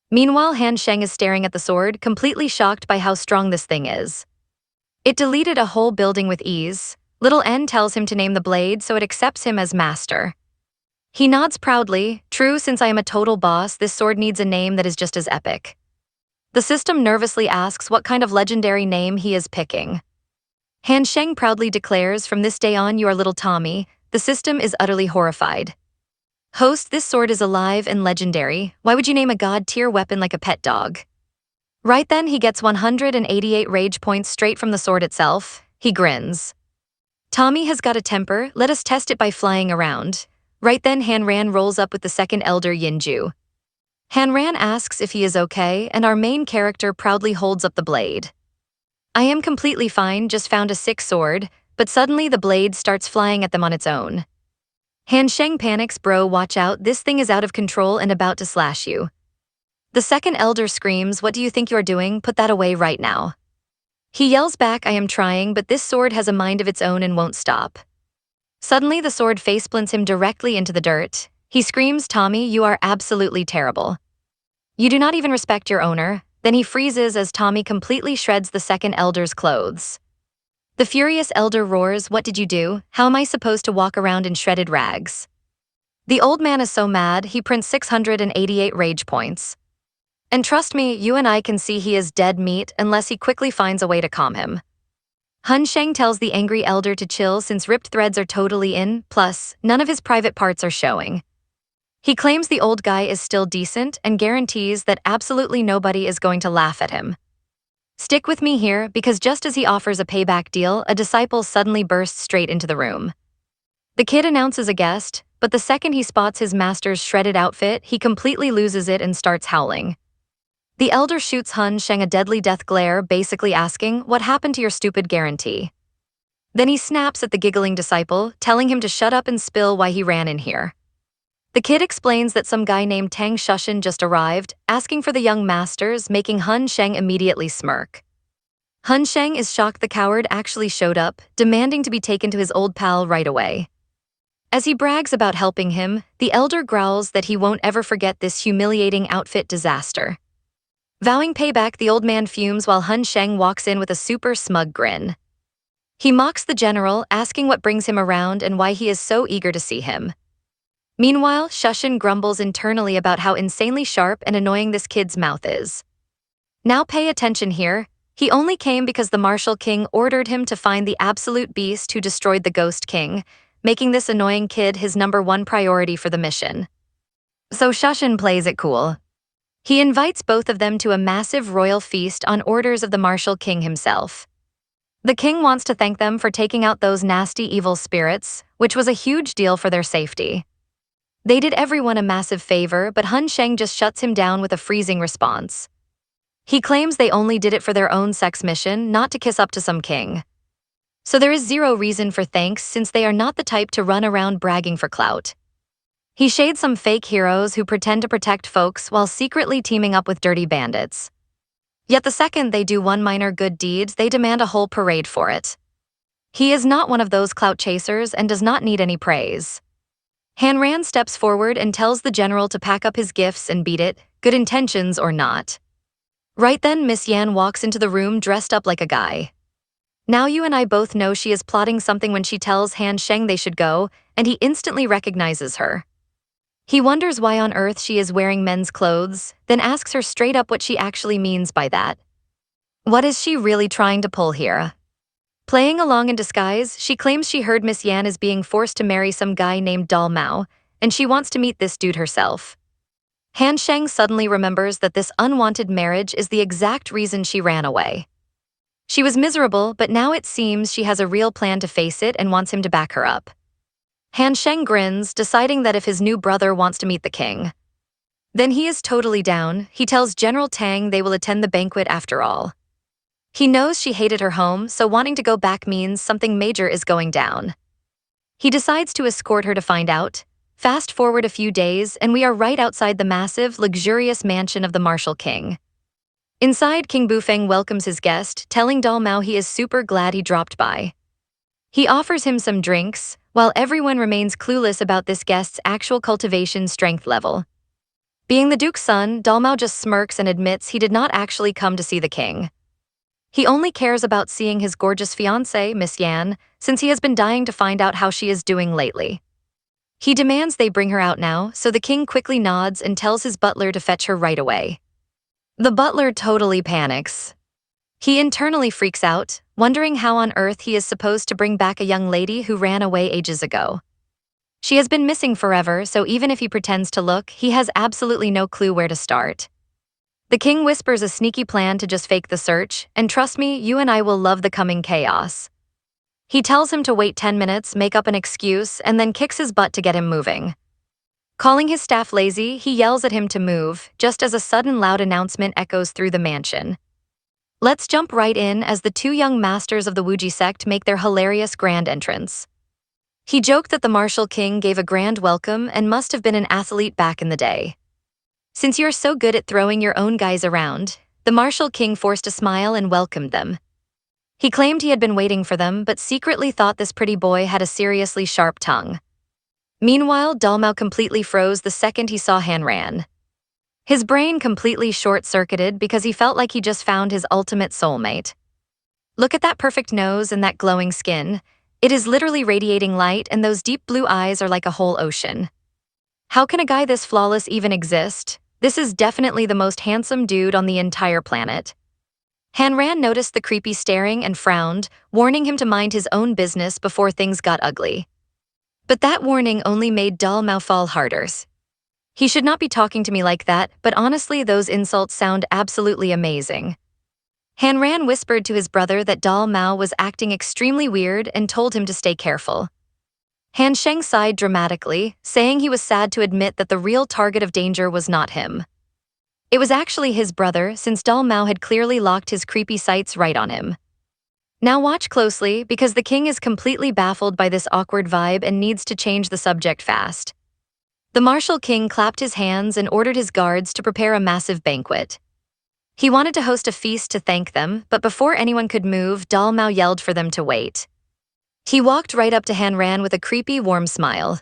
Meanwhile, Han Sheng is staring at the sword, completely shocked by how strong this thing is. It deleted a whole building with ease. Little N tells him to name the blade, so it accepts him as master. He nods proudly. True, since I am a total boss, this sword needs a name that is just as epic. The system nervously asks what kind of legendary name he is picking. Han Sheng proudly declares, from this day on you are little Tommy. The system is utterly horrified. Host, this sword is alive and legendary. Why would you name a god-tier weapon like a pet dog? Right then, he gets 188 rage points straight from the sword itself. He grins. Tommy has got a temper, let us test it by flying around. Right then, Hanran rolls up with the second elder Yinju. Hanran asks if he is okay, and our main character proudly holds up the blade. I am completely fine, just found a sick sword, but suddenly the blade starts flying at them on its own. Han Sheng panics, bro, watch out, this thing is out of control and about to slash you. The second elder screams, what do you think you're doing? Put that away right now. He yells back, I am trying, but this sword has a mind of its own and won't stop. Suddenly the sword faceplants him directly into the dirt. He screams, Tommy, you are absolutely terrible. You do not even respect your owner. Then he freezes as Tommy completely shreds the second elder's clothes. The furious elder roars, what did you do? How am I supposed to walk around in shredded rags? The old man is so mad, he prints 688 rage points. And trust me, you and I can see he is dead meat unless he quickly finds a way to calm him. Han Sheng tells the angry elder to chill since ripped threads are totally in, plus, none of his private parts are showing. He claims the old guy is still decent and guarantees that absolutely nobody is going to laugh at him. Stick with me here, because just as he offers a payback deal, a disciple suddenly bursts straight into the room. The kid announces a guest, but the second he spots his master's shredded outfit, he completely loses it and starts howling. The elder shoots Han Sheng a deadly death glare, basically asking, what happened to your stupid guarantee? Then he snaps at the giggling disciple, telling him to shut up and spill why he ran in here. The kid explains that some guy named Tang Shushan just arrived, asking for the young masters, making Han Sheng immediately smirk. Han Sheng is shocked the coward actually showed up, demanding to be taken to his old pal right away. As he brags about helping him, the elder growls that he won't ever forget this humiliating outfit disaster. Vowing payback, the old man fumes while Han Sheng walks in with a super smug grin. He mocks the general, asking what brings him around and why he is so eager to see him. Meanwhile, Shushan grumbles internally about how insanely sharp and annoying this kid's mouth is. Now pay attention here, he only came because the Martial King ordered him to find the absolute beast who destroyed the Ghost King, making this annoying kid his #1 priority for the mission. So Shushan plays it cool. He invites both of them to a massive royal feast on orders of the Martial King himself. The king wants to thank them for taking out those nasty evil spirits, which was a huge deal for their safety. They did everyone a massive favor, but Han Sheng just shuts him down with a freezing response. He claims they only did it for their own sex mission, not to kiss up to some king. So there is zero reason for thanks since they are not the type to run around bragging for clout. He shades some fake heroes who pretend to protect folks while secretly teaming up with dirty bandits. Yet the second they do one minor good deed, they demand a whole parade for it. He is not one of those clout chasers and does not need any praise. Hanran steps forward and tells the general to pack up his gifts and beat it, good intentions or not. Right then, Miss Yan walks into the room dressed up like a guy. Now you and I both know she is plotting something when she tells Han Sheng they should go, and he instantly recognizes her. He wonders why on earth she is wearing men's clothes, then asks her straight up what she actually means by that. What is she really trying to pull here? Playing along in disguise, she claims she heard Miss Yan is being forced to marry some guy named Dal Mao, and she wants to meet this dude herself. Han Sheng suddenly remembers that this unwanted marriage is the exact reason she ran away. She was miserable, but now it seems she has a real plan to face it and wants him to back her up. Han Sheng grins, deciding that if his new brother wants to meet the king, then he is totally down. He tells General Tang they will attend the banquet after all. He knows she hated her home, so wanting to go back means something major is going down. He decides to escort her to find out. Fast forward a few days, and we are right outside the massive, luxurious mansion of the Martial King. Inside, King Bufeng welcomes his guest, telling Dal Mao he is super glad he dropped by. He offers him some drinks, while everyone remains clueless about this guest's actual cultivation strength level. Being the Duke's son, Dal Mao just smirks and admits he did not actually come to see the king. He only cares about seeing his gorgeous fiancée, Miss Yan, since he has been dying to find out how she is doing lately. He demands they bring her out now, so the king quickly nods and tells his butler to fetch her right away. The butler totally panics. He internally freaks out, wondering how on earth he is supposed to bring back a young lady who ran away ages ago. She has been missing forever, so even if he pretends to look, he has absolutely no clue where to start. The king whispers a sneaky plan to just fake the search, and trust me, you and I will love the coming chaos. He tells him to wait 10 minutes, make up an excuse, and then kicks his butt to get him moving. Calling his staff lazy, he yells at him to move, just as a sudden loud announcement echoes through the mansion. Let's jump right in as the two young masters of the Wuji sect make their hilarious grand entrance. He joked that the martial king gave a grand welcome and must have been an athlete back in the day. Since you're so good at throwing your own guys around, the martial king forced a smile and welcomed them. He claimed he had been waiting for them, but secretly thought this pretty boy had a seriously sharp tongue. Meanwhile, Dalmau completely froze the second he saw Hanran. His brain completely short-circuited because he felt like he just found his ultimate soulmate. Look at that perfect nose and that glowing skin. It is literally radiating light, and those deep blue eyes are like a whole ocean. How can a guy this flawless even exist? This is definitely the most handsome dude on the entire planet. Hanran noticed the creepy staring and frowned, warning him to mind his own business before things got ugly. But that warning only made Dalmau fall harder. He should not be talking to me like that, but honestly those insults sound absolutely amazing. Hanran whispered to his brother that Dalmau was acting extremely weird and told him to stay careful. Han Sheng sighed dramatically, saying he was sad to admit that the real target of danger was not him. It was actually his brother, since Dalmau had clearly locked his creepy sights right on him. Now watch closely, because the king is completely baffled by this awkward vibe and needs to change the subject fast. The martial king clapped his hands and ordered his guards to prepare a massive banquet. He wanted to host a feast to thank them, but before anyone could move, Dalmau yelled for them to wait. He walked right up to Hanran with a creepy, warm smile.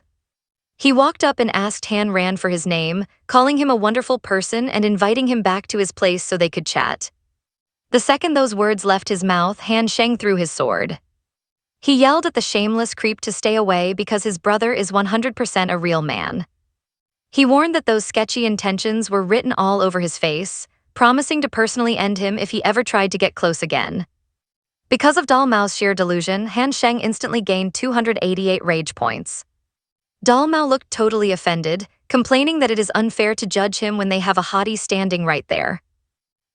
He walked up and asked Hanran for his name, calling him a wonderful person and inviting him back to his place so they could chat. The second those words left his mouth, Han Sheng threw his sword. He yelled at the shameless creep to stay away because his brother is 100% a real man. He warned that those sketchy intentions were written all over his face, promising to personally end him if he ever tried to get close again. Because of Dalmau's sheer delusion, Han Sheng instantly gained 288 rage points. Dalmau looked totally offended, complaining that it is unfair to judge him when they have a hottie standing right there.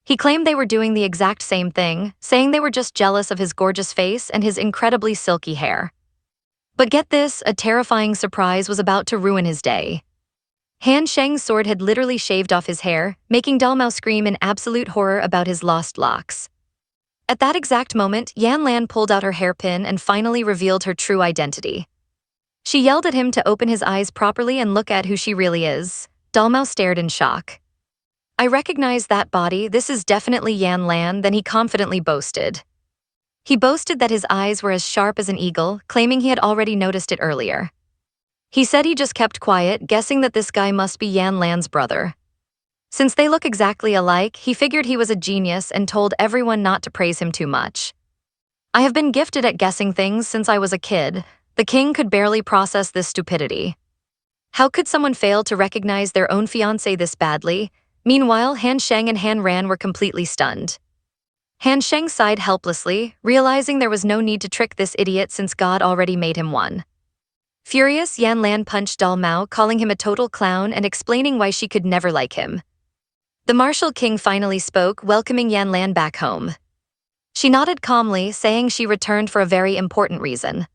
He claimed they were doing the exact same thing, saying they were just jealous of his gorgeous face and his incredibly silky hair. But get this, a terrifying surprise was about to ruin his day. Han Sheng's sword had literally shaved off his hair, making Dalmau scream in absolute horror about his lost locks. At that exact moment, Yan Lan pulled out her hairpin and finally revealed her true identity. She yelled at him to open his eyes properly and look at who she really is. Dalmau stared in shock. I recognize that body, this is definitely Yan Lan, then he confidently boasted. He boasted that his eyes were as sharp as an eagle, claiming he had already noticed it earlier. He said he just kept quiet, guessing that this guy must be Yan Lan's brother. Since they look exactly alike, he figured he was a genius and told everyone not to praise him too much. I have been gifted at guessing things since I was a kid. The king could barely process this stupidity. How could someone fail to recognize their own fiancé this badly? Meanwhile, Han Sheng and Han Ran were completely stunned. Han Sheng sighed helplessly, realizing there was no need to trick this idiot since God already made him one. Furious, Yan Lan punched Dalmau, calling him a total clown and explaining why she could never like him. The martial king finally spoke, welcoming Yan Lan back home. She nodded calmly, saying she returned for a very important reason.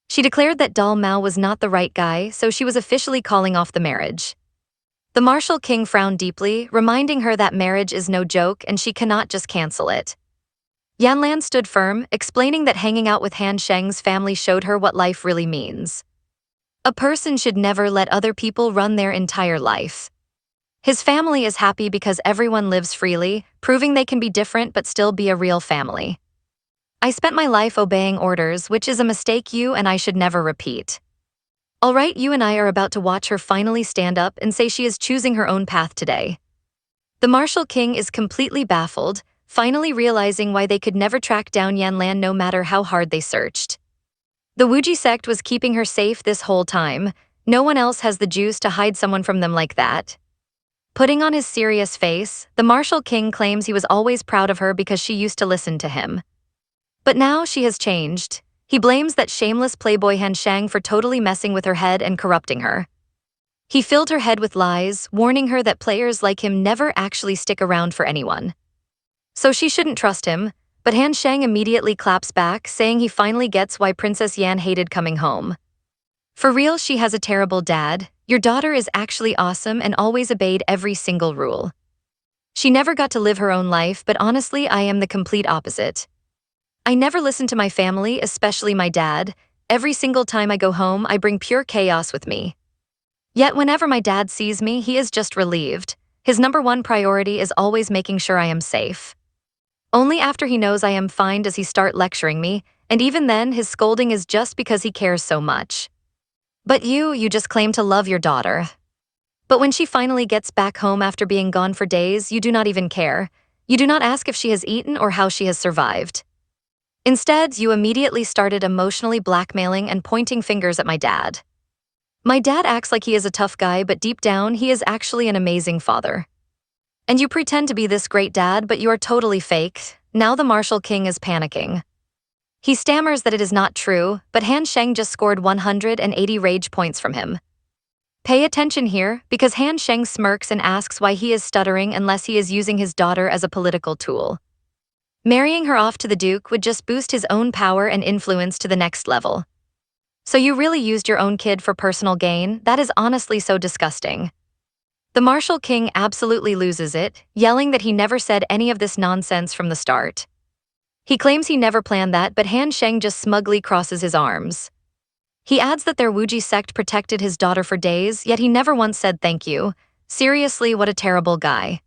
She declared that Dalmau was not the right guy, so she was officially calling off the marriage. The martial king frowned deeply, reminding her that marriage is no joke and she cannot just cancel it. Yan Lan stood firm, explaining that hanging out with Han Sheng's family showed her what life really means. A person should never let other people run their entire life. His family is happy because everyone lives freely, proving they can be different but still be a real family. I spent my life obeying orders, which is a mistake you and I should never repeat. Alright, you and I are about to watch her finally stand up and say she is choosing her own path today. The martial king is completely baffled, finally realizing why they could never track down Yan Lan no matter how hard they searched. The Wuji sect was keeping her safe this whole time. No one else has the juice to hide someone from them like that. Putting on his serious face, the martial king claims he was always proud of her because she used to listen to him. But now she has changed. He blames that shameless playboy Han Shang for totally messing with her head and corrupting her. He filled her head with lies, warning her that players like him never actually stick around for anyone. So she shouldn't trust him, but Han Shang immediately claps back, saying he finally gets why Princess Yan hated coming home. For real, she has a terrible dad. Your daughter is actually awesome and always obeyed every single rule. She never got to live her own life, but honestly, I am the complete opposite. I never listen to my family, especially my dad. Every single time I go home, I bring pure chaos with me. Yet whenever my dad sees me, he is just relieved. His number one priority is always making sure I am safe. Only after he knows I am fine does he start lecturing me, and even then, his scolding is just because he cares so much. But you just claim to love your daughter. But when she finally gets back home after being gone for days, you do not even care. You do not ask if she has eaten or how she has survived. Instead, you immediately started emotionally blackmailing and pointing fingers at my dad. My dad acts like he is a tough guy, but deep down, he is actually an amazing father. And you pretend to be this great dad, but you are totally fake. Now the Martial King is panicking. He stammers that it is not true, but Han Sheng just scored 180 rage points from him. Pay attention here, because Han Sheng smirks and asks why he is stuttering unless he is using his daughter as a political tool. Marrying her off to the Duke would just boost his own power and influence to the next level. So you really used your own kid for personal gain? That is honestly so disgusting. The Martial King absolutely loses it, yelling that he never said any of this nonsense from the start. He claims he never planned that, but Han Sheng just smugly crosses his arms. He adds that their Wuji sect protected his daughter for days, yet he never once said thank you. Seriously, what a terrible guy.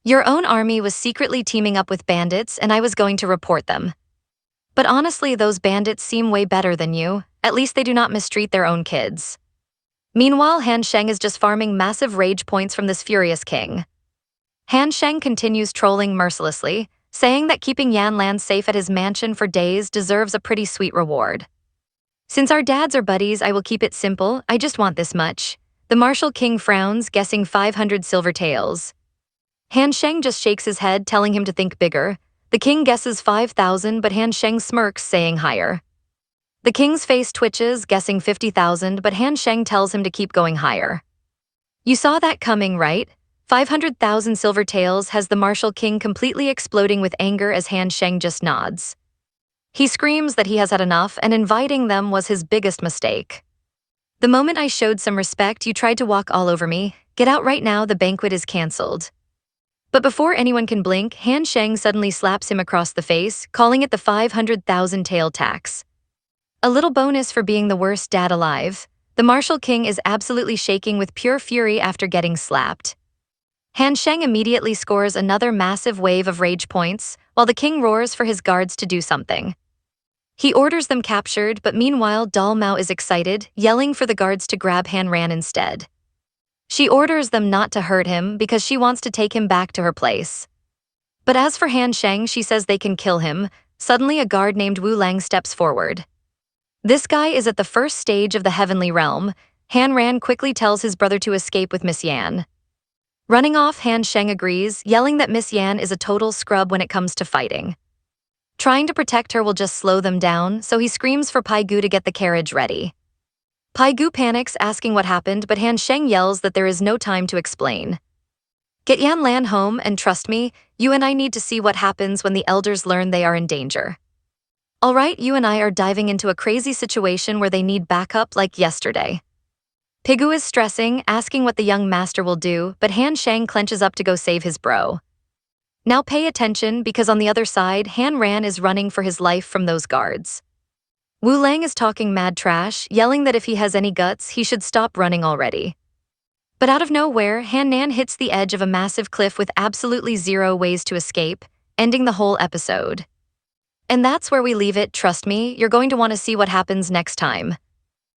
Your own army was secretly teaming up with bandits, and I was going to report them. But honestly, those bandits seem way better than you. At least they do not mistreat their own kids. Meanwhile, Han Sheng is just farming massive rage points from this furious king. Han Sheng continues trolling mercilessly, saying that keeping Yan Lan safe at his mansion for days deserves a pretty sweet reward. Since our dads are buddies, I will keep it simple. I just want this much. The Martial King frowns, guessing 500 silver taels. Han Sheng just shakes his head, telling him to think bigger. The king guesses 5,000, but Han Sheng smirks, saying higher. The king's face twitches, guessing 50,000, but Han Sheng tells him to keep going higher. You saw that coming, right? 500,000 silver taels has the Martial King completely exploding with anger as Han Sheng just nods. He screams that he has had enough, and inviting them was his biggest mistake. The moment I showed some respect, you tried to walk all over me. Get out right now, the banquet is cancelled. But before anyone can blink, Han Sheng suddenly slaps him across the face, calling it the 500,000 tael tax. A little bonus for being the worst dad alive. The Martial King is absolutely shaking with pure fury after getting slapped. Han Sheng immediately scores another massive wave of rage points, while the king roars for his guards to do something. He orders them captured, but meanwhile Dal Mao is excited, yelling for the guards to grab Han Ran instead. She orders them not to hurt him because she wants to take him back to her place. But as for Han Sheng, she says they can kill him. Suddenly a guard named Wu Lang steps forward. This guy is at the first stage of the heavenly realm. Han Ran quickly tells his brother to escape with Miss Yan. Running off, Han Sheng agrees, yelling that Miss Yan is a total scrub when it comes to fighting. Trying to protect her will just slow them down, so he screams for Pai Gu to get the carriage ready. Pai Gu panics, asking what happened, but Han Sheng yells that there is no time to explain. Get Yan Lan home, and trust me, you and I need to see what happens when the elders learn they are in danger. Alright, you and I are diving into a crazy situation where they need backup like yesterday. Pigu is stressing, asking what the young master will do, but Han Sheng clenches up to go save his bro. Now pay attention, because on the other side, Han Ran is running for his life from those guards. Wu Lang is talking mad trash, yelling that if he has any guts, he should stop running already. But out of nowhere, Han Nan hits the edge of a massive cliff with absolutely zero ways to escape, ending the whole episode. And that's where we leave it. Trust me, you're going to want to see what happens next time.